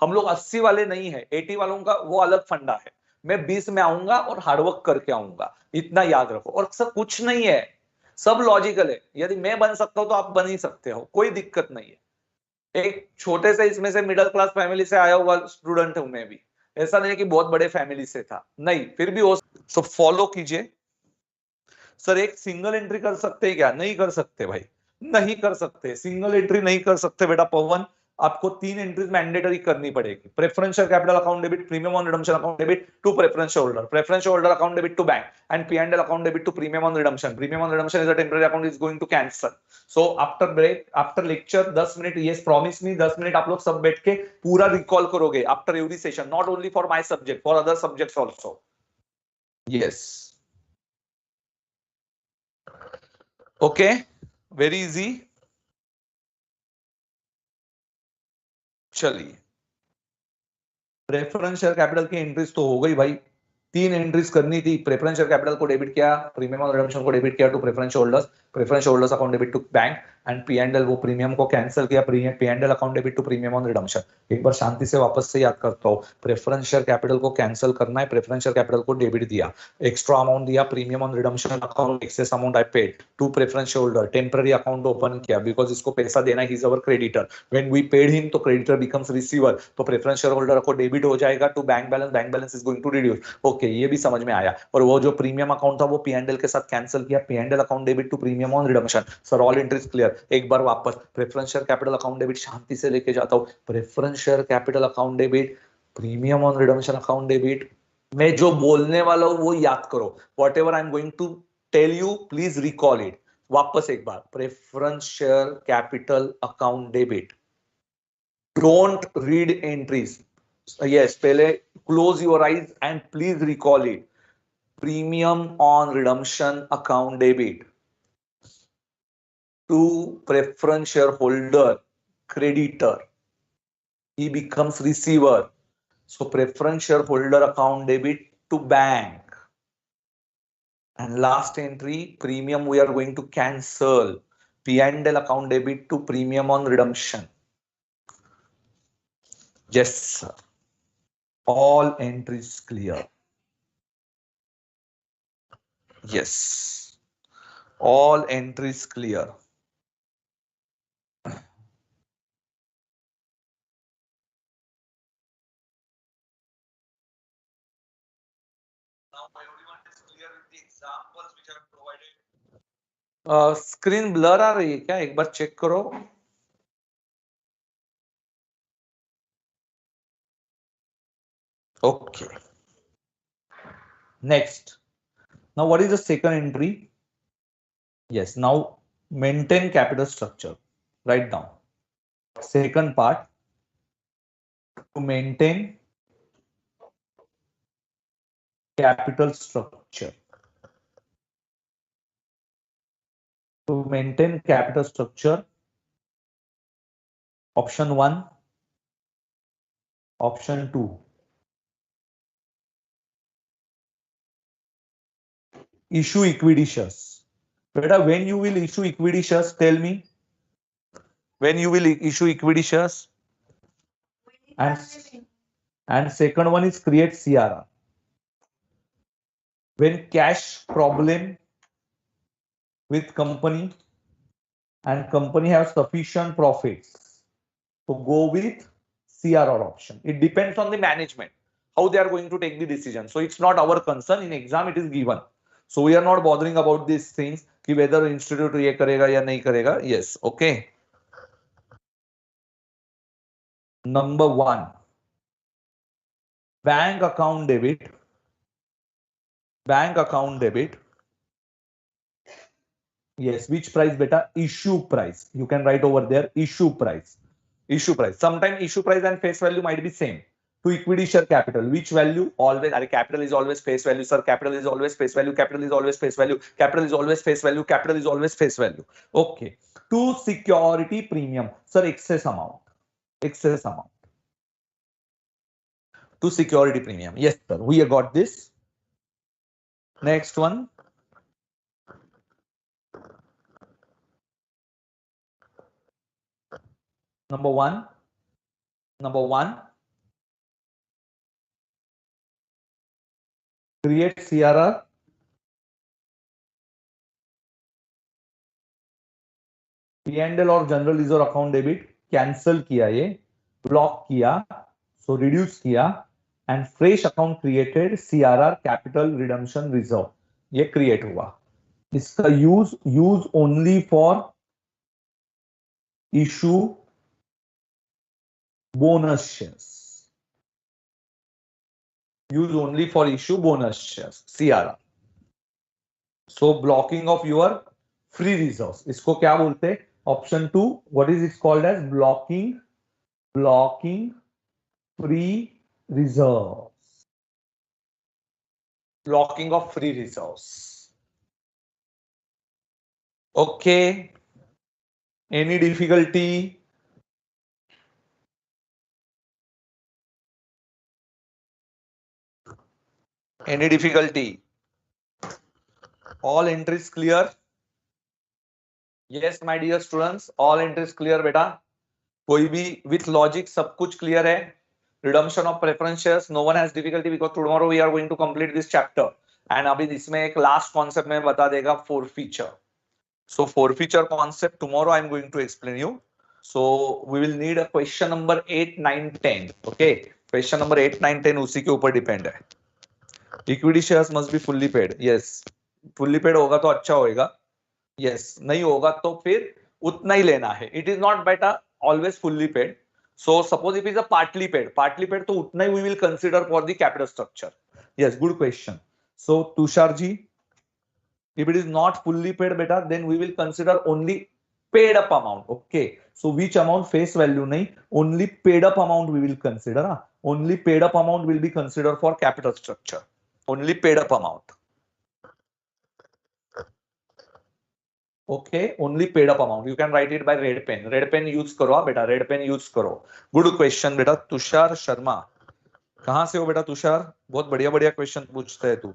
हम लोग 80 वाले नहीं है. 80 वालों का वो अलग फंडा है. मैं 20 में आऊंगा और हार्डवर्क करके आऊंगा, इतना याद रखो. और सब कुछ नहीं है, सब लॉजिकल है. यदि मैं बन सकता हूं तो आप बन ही सकते हो, कोई दिक्कत नहीं है. एक छोटे से इसमें से मिडिल क्लास फैमिली से आया हुआ स्टूडेंट हूं मैं भी. ऐसा नहीं कि बहुत बड़े फैमिली से था, नहीं, फिर भी हो. सो फॉलो कीजिए. सर एक सिंगल एंट्री कर सकते हैं क्या? नहीं कर सकते भाई, नहीं कर सकते. सिंगल एंट्री नहीं कर सकते बेटा पवन. आपको 3 एंट्रीज मैंडेटरी करनी पड़ेगी. Preferential capital account debit, premium on redemption account debit to preference holder, preference holder account debit to bank, and P&L account debit to premium on redemption. Premium on redemption is a temporary account, is going to cancel. So after break, after lecture 10 minute, yes promise me, 10 minute आप लोग सब बैठ के पूरा recall करोगे after every session, not only for my subject, for other subjects also. Yes, okay, very easy. चलिए, preference share capital की entries तो हो गई भाई, 3 एंट्रीज करनी थी। प्रेफरेंस शेयर कैपिटल को डेबिट किया, प्रीमियम ऑन रिडम्पशन को डेबिट किया to preference holders account debit to bank, and P&L वो प्रीमियम को कैंसिल किया, P&L account debit to premium on redemption. एक बार शांति से वापस से याद करता हूँ, प्रेफरेंस शेयर कैपिटल को कैंसिल करना है, प्रेफरेंस शेयर कैपिटल को डेबिट दिया, एक्स्ट्रा अमाउंट दिया, premium on redemption account excess amount I paid to preference holder, temporary account open किया बिकॉज इसको पैसा देना, he is our creditor, when we paid him तो क्रेडिटर बिकम्स रिसीवर, तो preference share holder को debit हो जाएगा to bank balance is going to reduce. Okay, ये भी समझ में आया। और वो जो प्रीमियम अकाउंट था वो P&L के साथ कैंसिल किया, P&L account debit to premium on redemption. Sir all entries clear. एक बार वापस preference share capital account debit शांति से लेके जाता हूं, preference share capital account debit, premium on redemption account debit. मैं जो बोलने वाला हूं वो याद करो, whatever I am going to tell you please recall it. वापस एक बार, preference share capital account debit, don't read entries, yes, पहले close your eyes and please recall it. Premium on redemption account debit to preference shareholder creditor, he becomes receiver, so preference shareholder account debit to bank, and last entry premium we are going to cancel, P&L account debit to premium on redemption. Yes sir, all entries clear. Yes, all entries clear. Now everyone is clear with the examples which I have provided. Screen blur आ रही है क्या, एक बार check करो। Okay. Next. Now what is the second entry? Yes, now maintain capital structure. Write down. Second part, to maintain capital structure. To maintain capital structure, option 1, option 2. Issue equity shares. Beta, when you will issue equity shares, tell me. When you will issue equity shares? And second one is create CRR. When cash problem with company and company have sufficient profits, to go with CRR option. It depends on the management, how they are going to take the decision. So it's not our concern. In exam, it is given. So we are not bothering about these things, कि whether institute ये करेगा या नहीं करेगा. Yes, okay. Number 1, bank account debit. Bank account debit. Yes, which price beta? Issue price. You can write over there issue price. Issue price. Sometimes issue price and face value might be same. To equity share capital, which value? Always, capital is always face value, sir. Capital is always face value. Capital is always face value. Capital is always face value. Capital is always face value. Okay. To security premium, sir. Excess amount. Excess amount. To security premium. Yes, sir. We have got this. Next one. Number one. Create CRR. P&L और general reserve account debit cancel किया, ये block किया, so reduce किया, and fresh account created CRR capital redemption reserve, ये create हुआ। इसका use only for issue bonus shares, use only for issue bonus shares CRR। So blocking of your free reserves, इसको क्या बोलते हैं? Option 2, what is it called as? Blocking free reserves. Blocking of free reserves. Okay. Any difficulty? Any difficulty? All entries clear? Yes, my dear students, all entries clear बेटा. कोई भी with logic सब कुछ clear है. Redemption of preference shares, no one has difficulty because tomorrow we are going to complete this chapter. And अभी इसमें एक last concept में बता देगा forfeiture. So forfeiture concept tomorrow I am going to explain you. So we will need a question number 8, 9, 10. Okay, question number 8, 9, 10 उसी के ऊपर depend है. Equity shares must be fully paid. Yes, fully paid होगा तो अच्छा होएगा. Yes, नहीं होगा तो फिर उतना ही लेना है. It is not better always fully paid. So suppose if it is a partly paid तो उतना ही we will consider for the capital structure. Yes, good question. So Tushar ji, if it is not fully paid beta, then we will consider only paid up amount. Okay, so which amount? Face value nahi, only paid up amount we will consider. Only paid up amount will be considered for capital structure. Only paid up amount. Okay, only paid up amount. You can write it by red pen. Red pen use करो बेटा, red pen use करो. Good question बेटा. तुषार शर्मा, कहाँ से हो बेटा तुषार? बहुत बढ़िया बढ़िया क्वेश्चन पूछते है तू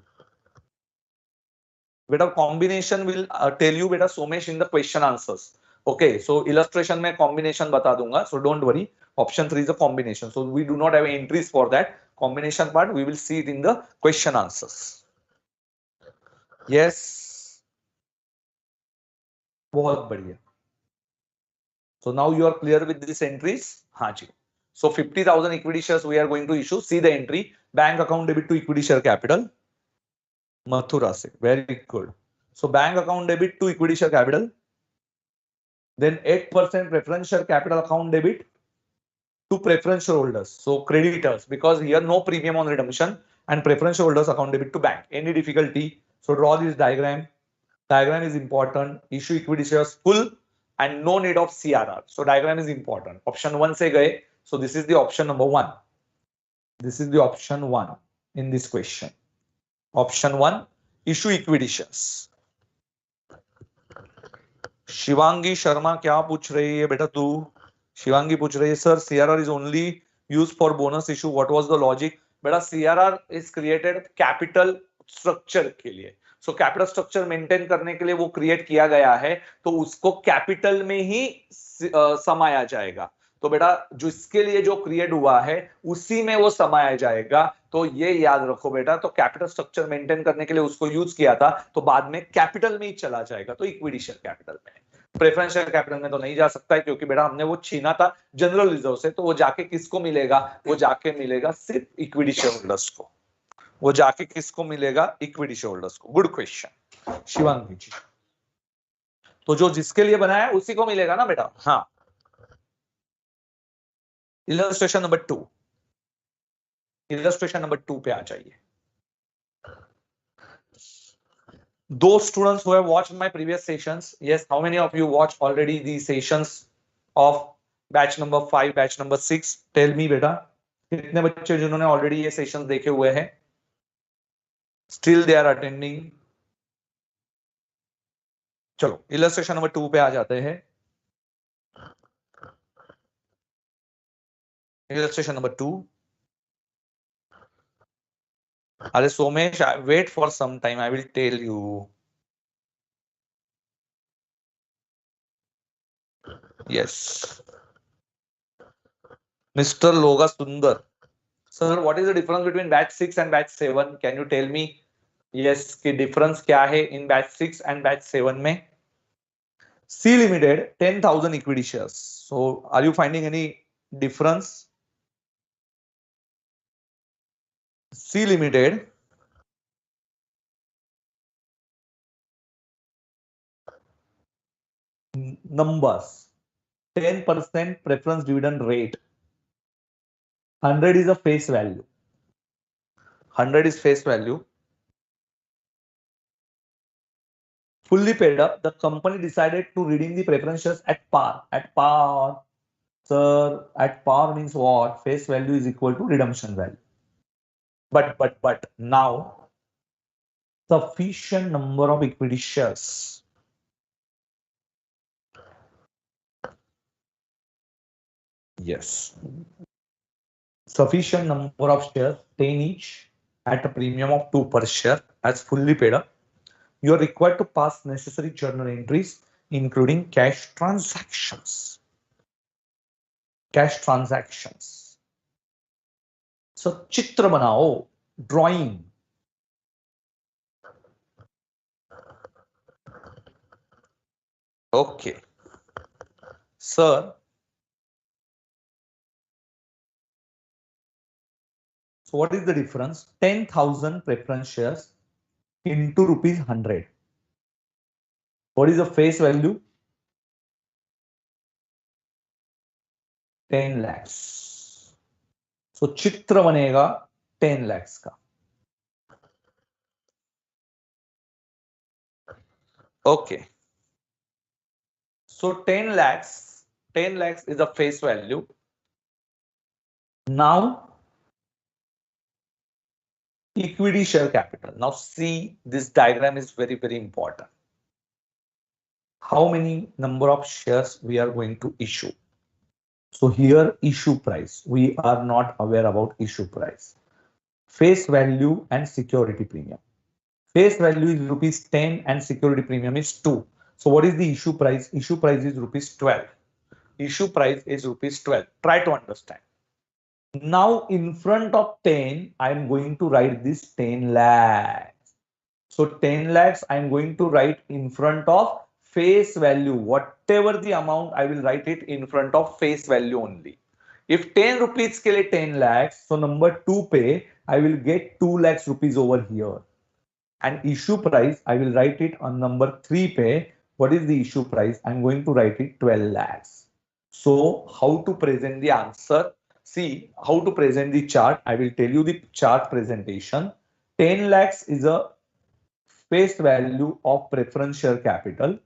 बेटा. कॉम्बिनेशन विल टेल यू बेटा Somesh in the question answers. Okay, so illustration में कॉम्बिनेशन बता दूंगा, so don't worry. Option 3 is a combination, so we do not have entries for that combination part. We will see it in the question answers. Yes, बहुत बढ़िया. So now you are clear with these entries? हाँ जी. So 50,000 equity shares we are going to issue. See the entry. Bank account debit to equity share capital. Mathura se. Very good. So bank account debit to equity share capital. Then 8% preference share capital account debit to preference shareholders. So creditors, because here no premium on redemption, and preference shareholders account debit to bank. Any difficulty? So draw this diagram. Diagram is important. Issue equity shares full and no need of CRR. So diagram is important. Option 1 se gaye. So this is the option number 1. This is the option 1 in this question. Option 1, issue equity shares. Shivangi Sharma क्या पूछ रही है बेटा तू? शिवांगी पूछ रही है sir CRR is only use for bonus issue, what was the logic? बेटा CRR is created capital structure के लिए. सो कैपिटल स्ट्रक्चर मेंटेन करने के लिए वो क्रिएट किया गया है, तो उसको कैपिटल में ही समाया जाएगा. तो बेटा जो इसके लिए जो क्रिएट हुआ है उसी में वो समाया जाएगा. तो ये याद रखो बेटा, तो कैपिटल स्ट्रक्चर मेंटेन करने के लिए उसको यूज किया था, तो बाद में कैपिटल में ही चला जाएगा, तो इक्विटी शेयर कैपिटल में. प्रेफरेंशियल कैपिटल में तो नहीं जा सकता है, क्योंकि बेटा हमने वो छीना था जनरल रिजर्व से, तो वो जाके किसको मिलेगा? वो जाके मिलेगा सिर्फ इक्विटी शेयर होल्डर्स को. वो जाके किसको मिलेगा? इक्विटी शेयर होल्डर्स को. गुड क्वेश्चन शिवांगी जी. तो जो जिसके लिए बनाया है उसी को मिलेगा ना बेटा. हाँ. Illustration number 2. इलस्ट्रेशन नंबर 2 पे आ जाइए. Those students who have watched my previous sessions, yes, how many of you watched already the sessions of batch number 5, batch number 6? Tell me बेटा, कितने बच्चे जिन्होंने already ये sessions देखे हुए हैं? Still they are attending. चलो illustration number 2 पे आ जाते हैं. Illustration number 2. अरे Somesh, wait for some time, I will tell you. Yes. Mr. Loga Sundar. Sir, what is the difference between batch 6 and batch 7? Can you tell me? Yes, की difference क्या है in batch 6 and batch 7 में? C Limited 10,000 equity shares. So, are you finding any difference? C Limited numbers 10% preference dividend rate. 100 is a face value. 100 is face value. Fully paid up, the company decided to redeem the preference shares at par. At par, sir, at par means what? Face value is equal to redemption value. But now, sufficient number of equity shares. Yes. Sufficient number of shares, 10 each, at a premium of 2 per share as fully paid up. You are required to pass necessary journal entries, including cash transactions. Cash transactions. So चित्र बनाओ, drawing. Okay. Sir, so what is the difference? 10,000 preference shares into rupees 100. What is the face value? 10 lakhs. So चित्र बनेगा 10 lakhs का. Okay. So 10 lakhs is the face value. Now equity share capital. Now see, this diagram is very, very important. How many number of shares we are going to issue? So here issue price, we are not aware about issue price. Face value and security premium. Face value is rupees 10 and security premium is 2. So what is the issue price? Issue price is rupees 12. Issue price is rupees 12. Try to understand. Now in front of 10, I am going to write this 10 lakhs. So 10 lakhs, I am going to write in front of face value. Whatever the amount, I will write it in front of face value only. If 10 rupees ke liye 10 lakhs, so number 2 pe, I will get 2 lakhs rupees over here. And issue price, I will write it on number 3 pe. What is the issue price? I'm going to write it 12 lakhs. So how to present the answer? See how to present the chart. I will tell you the chart presentation. 10 lakhs is a face value of preference share capital.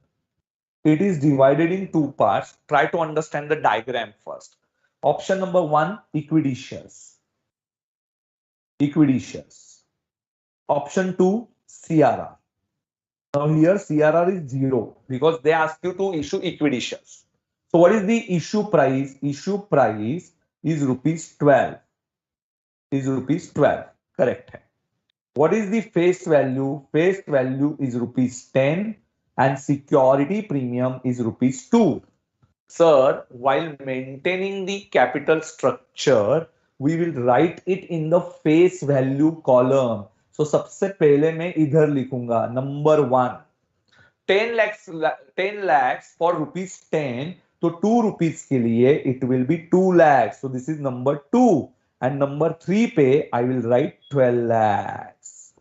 It is divided in two parts. Try to understand the diagram first. Option number 1, equity shares. Equity shares. Option 2, CRR. Now here CRR is 0 because they ask you to issue equity shares. So what is the issue price? Issue price is rupees 12. Is rupees 12. Correct. What is the face value? Face value is rupees 10 and security premium is rupees 2. Sir, while maintaining the capital structure, we will write it in the face value column. So सबसे पहले मैं इधर लिखूंगा number 1. 10 lakhs for rupees 10. So 2 rupees के लिए it will be 2 lakhs. So this is number 2. And number 3 पे I will write 12 lakhs.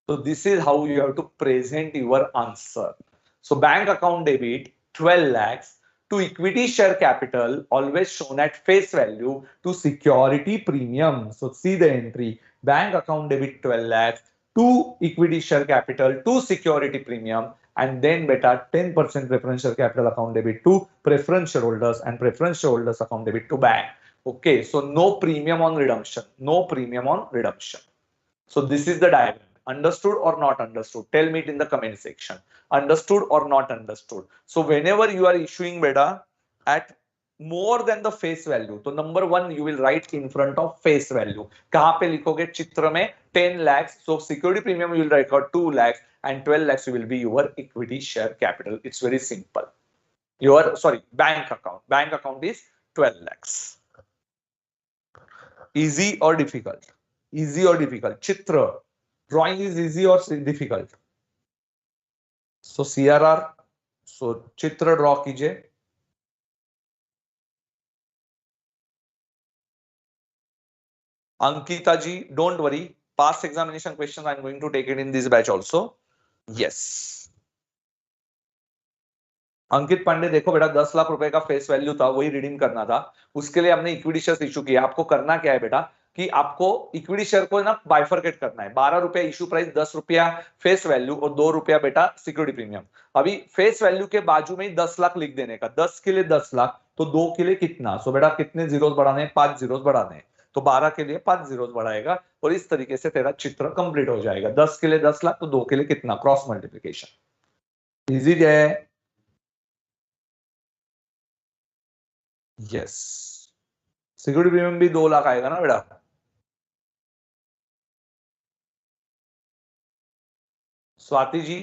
So this is how you have to present your answer. So bank account debit 12 lakhs to equity share capital always shown at face value to security premium. So see the entry, bank account debit 12 lakhs to equity share capital to security premium, and then beta 10% preference share capital account debit to preference shareholders and preference shareholders account debit to bank. Okay, so no premium on redemption, no premium on redemption. So this is the diagram. Understood or not understood? Tell me it in the comment section. Understood or not understood? So whenever you are issuing beta at more than the face value, so number 1 you will write in front of face value. कहाँ पे लिखोगे? चित्र में 10 lakhs. So security premium you will write 2 lakhs and 12 lakhs will be your equity share capital. It's very simple. Your bank account. Bank account is 12 lakhs. Easy or difficult? Easy or difficult? Chitra, drawing is easy or difficult? So CRR, so Chitra draw कीजिए. Ankita ji, don't worry. Past examination questions I'm going to take it in this batch also. Yes. अंकित पांडे देखो बेटा 10 लाख रुपए का face value था, वही redeem करना था. उसके लिए हमने इक्विटी शेयर्स इशू किया. आपको करना क्या है बेटा कि आपको इक्विटी शेयर को ना बाइफरकेट करना है. 12 रुपया इशू प्राइस, 10 रुपया फेस वैल्यू और 2 रुपया बेटा सिक्योरिटी प्रीमियम. अभी फेस वैल्यू के बाजू में ही 10 लाख लिख देने का. 10 के लिए 10 लाख तो 2 के लिए कितना? सो बेटा कितने जीरोस बढ़ाने हैं? 5 जीरोस बढ़ाने हैं. तो 12 के लिए 5 जीरोस बढ़ाएगा और इस तरीके से तेरा चित्र कंप्लीट हो जाएगा. 10 के लिए 10 लाख तो 2 के लिए कितना? Cross multiplication. इजी है. यस, सिक्योरिटी प्रीमियम भी 2 लाख आएगा ना बेटा. Swati ji,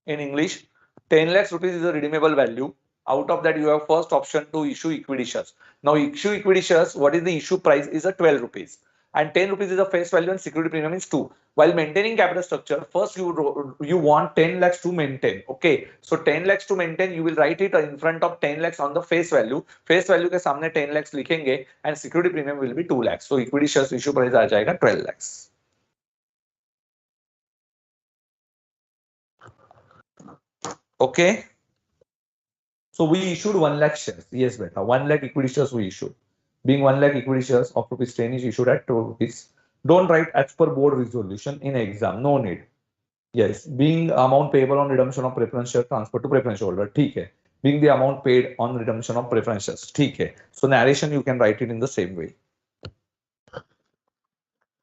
in English, 10 lakhs rupees is a redeemable value. Out of that, you have first option to issue equity shares. Now, issue equity shares, what is the issue price? Is a 12 rupees. And 10 rupees is a face value and security premium is 2. While maintaining capital structure, first you want 10 lakhs to maintain. Okay. So 10 lakhs to maintain, you will write it in front of 10 lakhs on the face value. Face value के सामने 10 lakhs लिखेंगे and security premium will be 2 lakhs. So equity shares issue price आ जाएगा 12 lakhs. Okay. So we issued 1 lakh shares. Yes, beta. 1 lakh equity shares we issued. Being 1 lakh equity shares of rupees 10 is issued at 2 rupees. Don't write as per board resolution in exam. No need. Yes. Being amount payable on redemption of preference share transfer to preference holder. ठीक है. Being the amount paid on redemption of preference shares. ठीक है. So narration you can write it in the same way.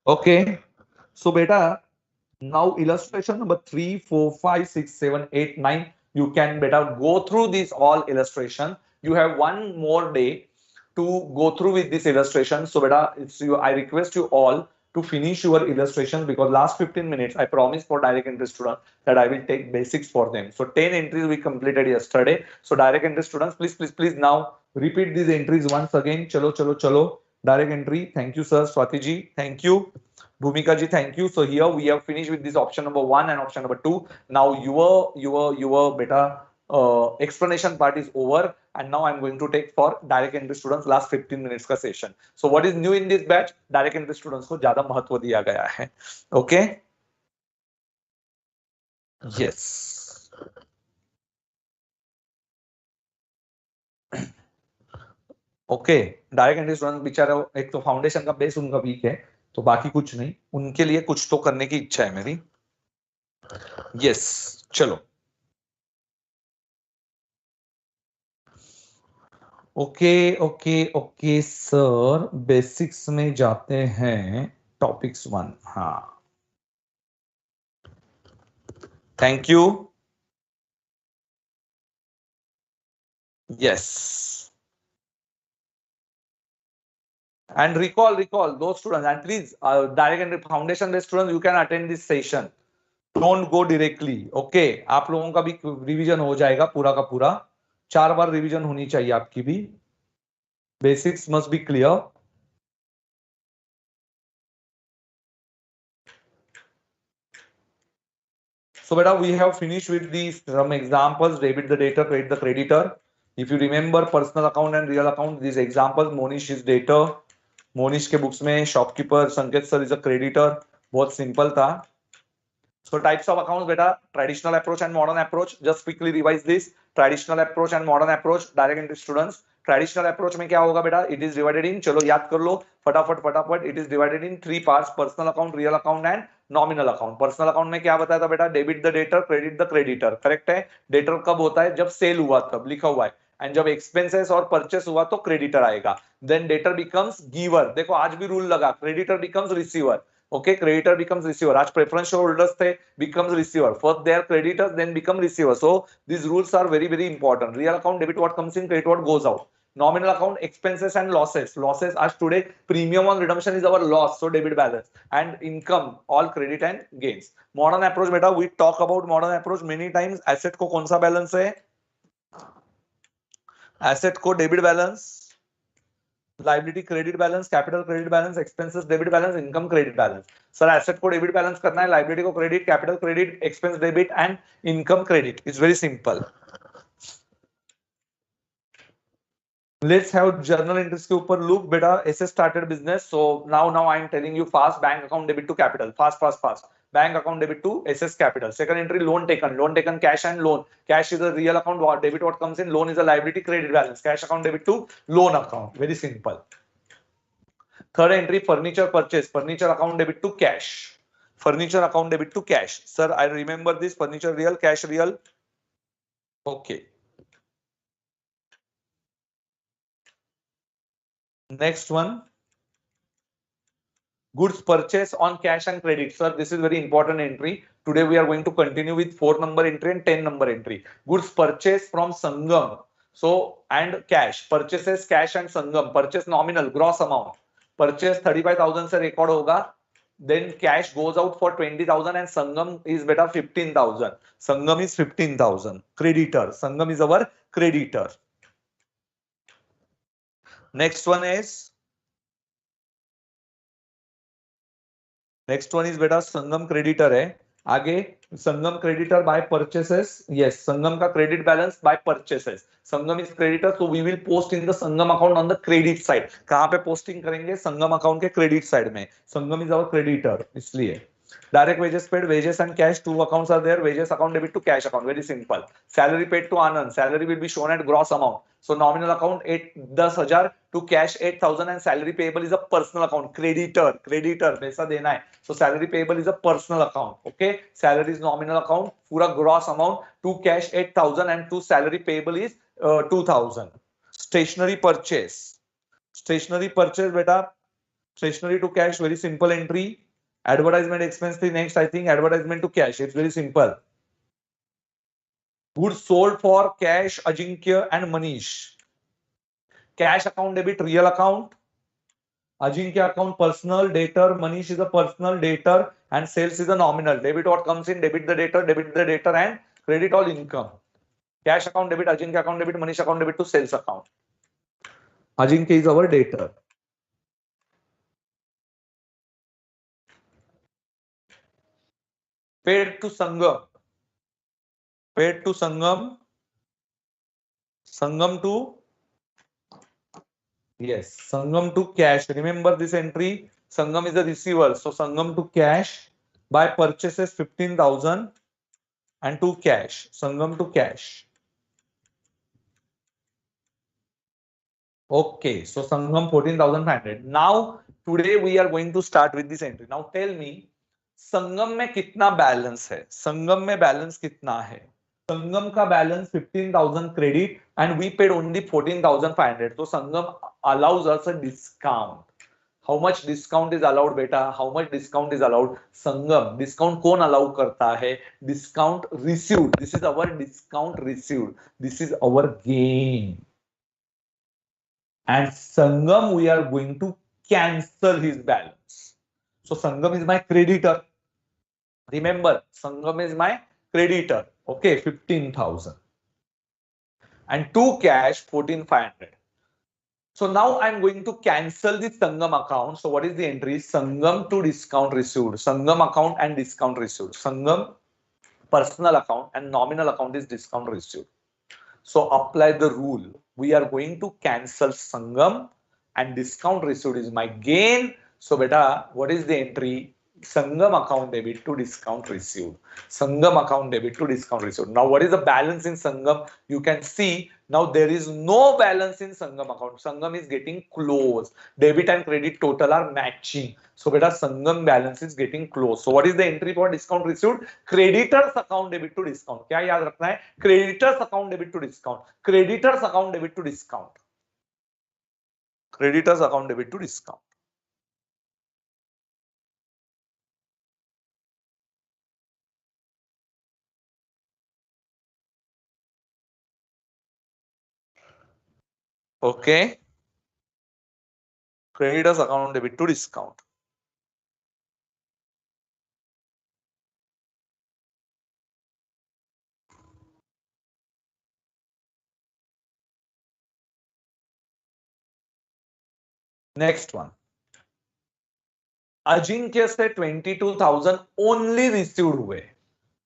Okay. So beta, now illustration number 3, 4, 5, 6, 7, 8, 9. You can better go through this all illustration. You have one more day to go through with this illustration. So beta, it's you. I request you all to finish your illustrations because last 15 minutes I promised for direct entry students that I will take basics for them. So 10 entries we completed yesterday. So direct entry students, please now repeat these entries once again. Chalo. Direct entry. Thank you, sir. Swati ji. Thank you. Bhumika ji, thank you. So here we have finished with this option number 1 and option number 2. Now your beta explanation part is over, and now I'm going to take for direct entry students last 15 minutes का session. So what is new in this batch? Direct entry students को ज़्यादा महत्व दिया गया है. Okay? Yes. Okay. Direct entry student बेचारा एक तो फाउंडेशन का बेस उनका वीक है, तो बाकी कुछ नहीं, उनके लिए कुछ तो करने की इच्छा है मेरी. यस, चलो. ओके सर, बेसिक्स में जाते हैं. टॉपिक्स 1. हाँ, thank you. Yes. And recall those students, and please direct entry foundation based students, you can attend this session. Don't go directly. Okay, आप लोगों का भी रिवीजन हो जाएगा पूरा का पूरा. 4 बार रिवीजन होनी चाहिए आपकी भी. Basics must be clear. So beta, we have finished with these some examples. Debit the debtor, credit the creditor. If you remember personal account and real account, these examples, Monish is debtor. Monish के books में shopkeeper, संकेत sir is a creditor. बहुत simple था. So types of accounts, beta, traditional approach and modern approach. Just quickly revise this. Traditional approach and modern approach. Direct entry students. Traditional approach में क्या होगा बेटा? It is divided in, चलो याद कर लो फटाफट. It is divided in 3 parts: personal account, real account and nominal account. Personal account में क्या बताया था बेटा? Debit the debtor, credit the creditor. Correct है. डेटर कब होता है? जब सेल हुआ तब लिखा हुआ है. एंड जब एक्सपेंसेस और परचेस हुआ तो क्रेडिटर आएगा. Then debtor becomes giver. देखो आज भी रूल लगा, creditor becomes receiver. Okay, creditor becomes receiver. आज preference holders थे, becomes receiver. First they are creditors, then become receiver. So these rules are very important. Real account debit what comes in, credit what goes out. Nominal account expenses and losses. Losses as today premium on redemption is our loss, so debit balance. And income all credit and gains. Modern approach beta, we talk about modern approach many times. Asset को कौन सा balance है? Asset को debit balance, liability credit balance, capital credit balance, expenses debit balance, income credit balance. Sir asset को debit balance करना है, liability को credit, capital credit, expense debit and income credit. It's very simple. Let's have journal entries के ऊपर look बेटा. SS started business. So now I am telling you fast. Bank account debit to capital. Fast. Bank account debit to SS capital. Second entry, loan taken, cash and loan. Cash is a real account, debit what comes in, loan is a liability, credit balance. Cash account debit to loan account. Very simple. Third entry, furniture purchase. Furniture account debit to cash. Furniture account debit to cash. Sir, I remember this. Furniture real, cash real. Okay. Next one. Goods purchase on cash and credit. Sir, this is very important entry. Today we are going to continue with 4 number entry and 10 number entry. Goods purchase from Sangam. So, and cash. Purchases cash and Sangam. Purchase nominal, gross amount. Purchase 35,000 से record होगा. then cash goes out for 20,000 and Sangam is beta 15,000. Sangam is 15,000. Creditor. Sangam is our creditor. Next one is beta Sangam creditor है. आगे Sangam creditor by purchases. Yes, Sangam का credit balance by purchases. Sangam is creditor, so we will post in the Sangam account on the credit side. कहाँ पे posting करेंगे? Sangam account के credit side में. Sangam is our creditor, इसलिए. Direct wages paid, wages and cash, two accounts are there. Wages account debit to cash account, very simple. Salary paid to Anand, salary will be shown at gross amount. So nominal account 10,000 to cash 8,000 and salary payable is a personal account. Creditor पैसा देना है. So salary payable is a personal account. Okay, salary is nominal account. पूरा gross amount to cash 8,000 and to salary payable is 2,000. Stationery purchase beta. Stationery to cash, very simple entry. Advertisement expense the next, I think advertisement to cash. It's very simple. Goods sold for cash, Ajinkya and Manish. Cash account debit, real account. Ajinkya account personal, debtor. Manish is a personal, debtor, and sales is a nominal. Debit what comes in, debit the debtor and credit all income. Cash account debit, Ajinkya account debit, Manish account debit to sales account. Ajinkya is our debtor. Paid to Sangam. Sangam to, yes, Sangam to cash. Remember this entry. Sangam is the receiver. So Sangam to cash by purchases 15,000 and to cash. Sangam to cash. Okay, so Sangam 14,500. Now today we are going to start with this entry. Now tell me, Sangam में कितना balance है? संगम में balance कितना है? संगम का balance 15,000 credit and we paid only 14,500. So Sangam allows us a discount. How much discount is allowed, beta? How much discount is allowed? Sangam discount कौन allow करता है? Discount received. This is our discount received. This is our gain. And Sangam we are going to cancel his balance. So Sangam is my creditor. Remember, Sangam is my creditor. Okay, 15,000. And to cash 14,500. So now I'm going to cancel the Sangam account. So what is the entry? Sangam to discount received. Sangam account and discount received. Sangam personal account and nominal account is discount received. So apply the rule. We are going to cancel Sangam and discount received is my gain. So beta, what is the entry? Sangam account debit to discount received. Sangam account debit to discount received. Now what is the balance in Sangam? You can see now there is no balance in Sangam account. Sangam is getting close. Debit and credit total are matching. So beta Sangam balance is getting close. So what is the entry for discount received? Creditors account debit to discount. क्या याद रखना है? Creditors account debit to discount. Creditors account debit to discount. Creditors account debit to discount. Okay. Creditors account debit to discount. Next one. Ajinkya से 22,000 only received हुए.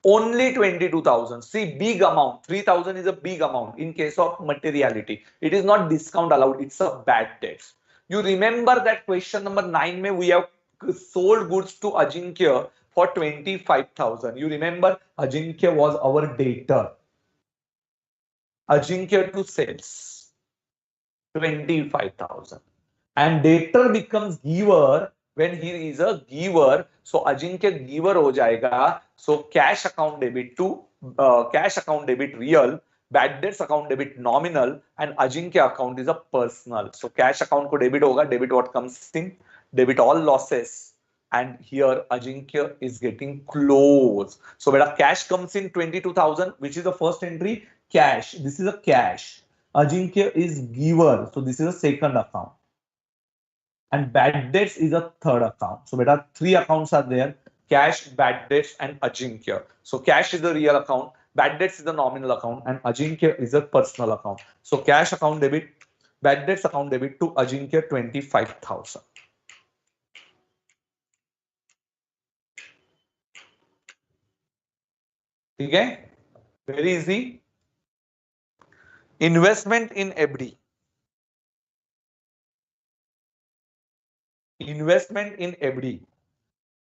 Only 22,000. See, big amount. 3,000 is a big amount in case of materiality. It is not discount allowed. It's a bad debt. You remember that question number 9 mein we have sold goods to Ajinkya for 25,000. You remember Ajinkya was our debtor. Ajinkya to sales 25,000. And debtor becomes giver when he is a giver. So Ajinkya giver हो जाएगा. So cash account debit to cash account debit real, bad debts account debit nominal, and Ajinkya account is a personal. So cash account को debit होगा. Debit what comes in? Debit all losses. And here Ajinkya is getting close. So beta cash comes in 22,000, which is the first entry. Cash. This is a cash. Ajinkya is giver. So this is a second account. and bad debts is a third account. So beta, three accounts are there: cash, bad debts, and Ajinkya. So cash is the real account, bad debts is the nominal account, and Ajinkya is a personal account. So cash account debit, bad debts account debit to Ajinkya 25,000. Okay, very easy. Investment in FD. Investment in FD.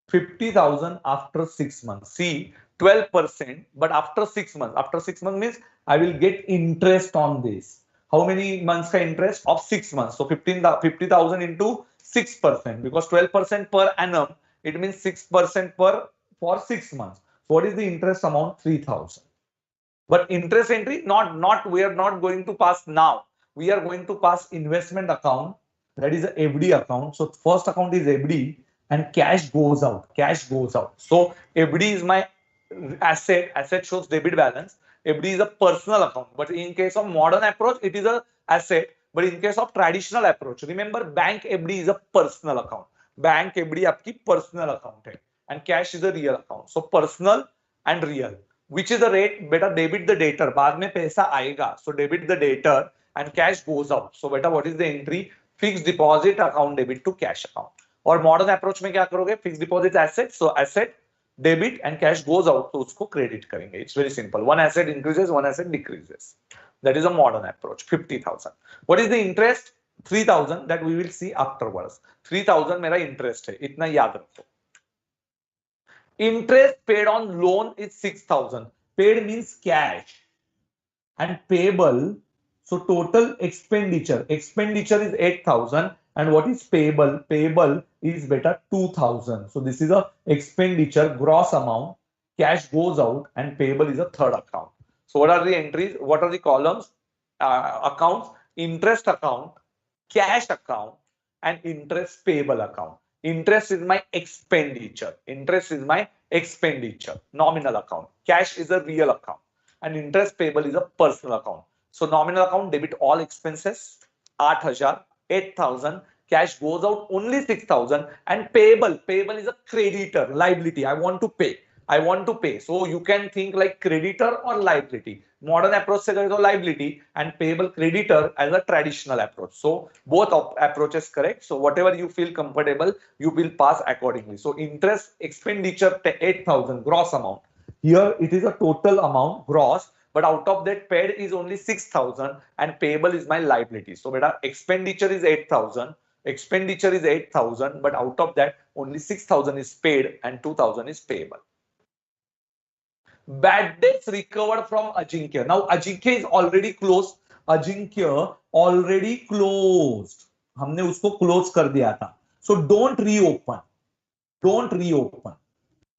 50,000 after 6 months. See, 12%, but after 6 months. After 6 months means I will get interest on this. How many months ka interest? Of 6 months. So 50,000 into 6%, because 12% per annum, it means 6% per for 6 months. So what is the interest amount? 3,000. But interest entry, not we are not going to pass now. We are going to pass investment account, that is a FD account. So first account is FD and cash goes out. Cash goes out. So FD is my asset. Asset shows debit balance. FD is a personal account. But in case of modern approach, it is a asset. But in case of traditional approach, remember bank FD is a personal account. Bank FD आपकी personal account है. And cash is a real account. So personal and real. Which is the rate? Beta, debit the debtor. बाद में पैसा आएगा. So debit the debtor and cash goes out. So beta, what is the entry? Fixed deposit account debit to cash account. और modern approach में क्या करोगे? Fix deposit asset, so asset debit and cash goes out, तो उसको credit करेंगे. It's very simple. One asset increases, one asset decreases. That is a modern approach. 50,000. What is the interest? 3,000. That we will see afterwards. 3,000 मेरा interest है, इतना याद रखो. Interest paid on loan is 6,000. Paid means cash. And payable, so total expenditure. Expenditure is 8,000. And what is payable? Payable is better 2,000. So this is a expenditure, gross amount. Cash goes out and payable is a third account. So what are the entries? What are the columns? Accounts: interest account, cash account, and interest payable account. Interest is my expenditure. Interest is my expenditure, nominal account. Cash is a real account, and interest payable is a personal account. So nominal account debit all expenses, 8,000, 8,000. Cash goes out only 6,000, and payable is a creditor, liability. I want to pay. I want to pay. So you can think like creditor or liability. Modern approach से करें तो liability, and payable creditor as a traditional approach. So both approaches correct. So whatever you feel comfortable, you will pass accordingly. So interest expenditure 8,000 gross amount. Here it is a total amount gross, but out of that paid is only 6,000 and payable is my liability. So beta, expenditure is 8,000. Expenditure is 8,000, but out of that only 6,000 is paid and 2,000 is payable. Bad debts recovered from Ajinkya. Now Ajinkya is already closed. Ajinkya already closed. हमने उसको close कर दिया था. So don't reopen. Don't reopen.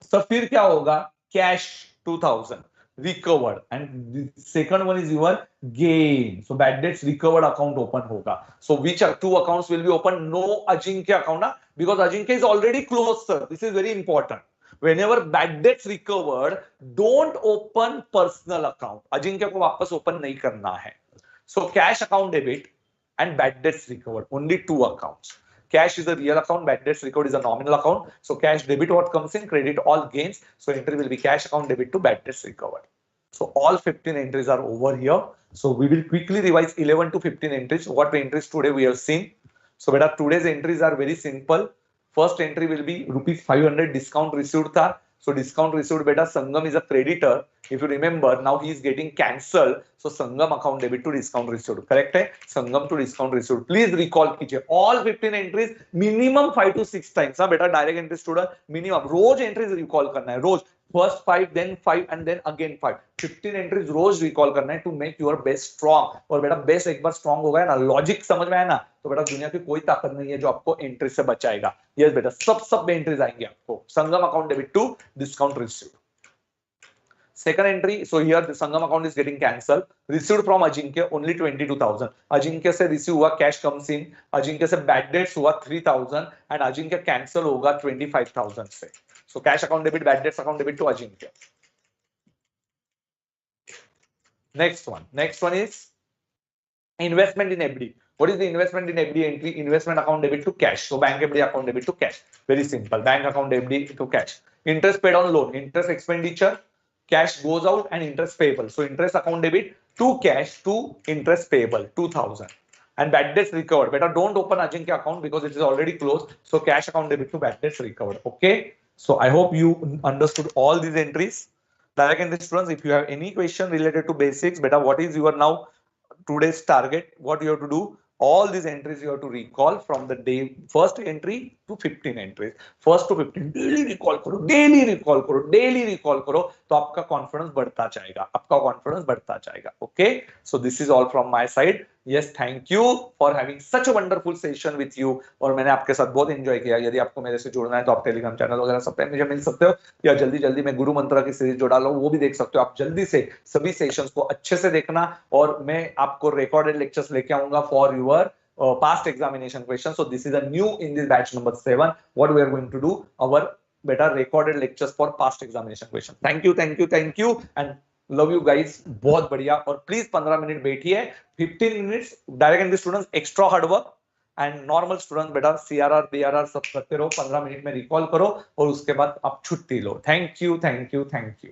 So फिर क्या होगा? Cash 2,000 recovered, and the second one is your gain. So bad debts recovered account open होगा. So which two accounts will be open? No Ajinkya account, because Ajinkya is already closed, sir. This is very important. Whenever bad debts recovered, don't open personal account. Ajinkya को वापस open नहीं करना है. So cash account debit and bad debts recovered, only two accounts. Cash is a real account, bad debts recovered is a nominal account. So cash debit what comes in, credit all gains. So entry will be cash account debit to bad debts recovered. So all 15 entries are over here. So we will quickly revise 11 to 15 entries. What entries today we have seen? So beta, today's entries are very simple. First entry will be rupees 500 discount received tha. So discount received, beta, Sangam is a creditor. If you remember, now he is getting cancelled. So Sangam account debit to discount received. Correct hai? Sangam to discount received. Please recall कीजिए. All 15 entries minimum 5 to 6 times. हाँ बेटा, direct entry student minimum. रोज entries recall करना है. रोज. First 5, then 5, and then again 5. 15 entries rose recall करना है to make your base strong. और बेटा base एक बार strong हो गया ना, logic समझ में आया ना, तो बेटा दुनिया की कोई ताकत नहीं है जो आपको एंट्री से बचाएगा. यस बेटा, सब में एंट्रीज आएंगे आपको. संगम account debit to discount received. Second entry, so here the Sangam account is getting cancelled. Received from Ajinkya only 22,000. Ajinkya से receive हुआ, cash comes in. Ajinkya से bad debts हुआ 3,000 and Ajinkya cancel होगा 25,000 से. So cash account debit, bad debts account debit to Ajinkya. Next one is investment in FD. What is the investment in FD entry? Investment account debit to cash. So bank FD account debit to cash. Very simple. Bank account FD to cash. Interest paid on loan. Interest expenditure. Cash goes out and interest payable. So interest account debit to cash to interest payable 2000. And bad debts recovered. Better don't open Ajinkya account because it is already closed. So cash account debit to bad debts recovered. Okay. So I hope you understood all these entries. Like in the students, if you have any question related to basics, better what is your now today's target, what you have to do, all these entries you have to recall from the day first entry to 15 entries, first to 15 daily recall करो, daily recall करो, daily recall करो, तो आपका confidence बढ़ता जाएगा, आपका confidence बढ़ता जाएगा. Okay, so this is all from my side. Yes, thank you for having such a wonderful session with you. और मैंने आपके साथ बहुत एंजॉय किया. यदि आपको मेरे से जुड़ना है तो आप टेलीग्राम चैनल वगैरह सब पे मुझे मिल सकते हो, या जल्दी जल्दी मैं गुरु मंत्र की सीरीज जो डाला हूं वो भी देख सकते हो. आप जल्दी से सभी सेशंस को अच्छे से देखना, और मैं आपको रिकॉर्डेड लेक्चर्स लेके आऊंगा for your past examination questions. So this is a new in this batch number 7. What we are going to do, our better recorded lectures for past examination questions. Thank you, thank you, thank you, and love you guys. बहुत बढ़िया. और please 15 minute बैठिए, 15 minutes direct in the students extra hard work, and normal student बेटा CRR BRR सब करते रहो, 15 minute में recall करो और उसके बाद आप छुट्टी लो. Thank you, thank you, thank you.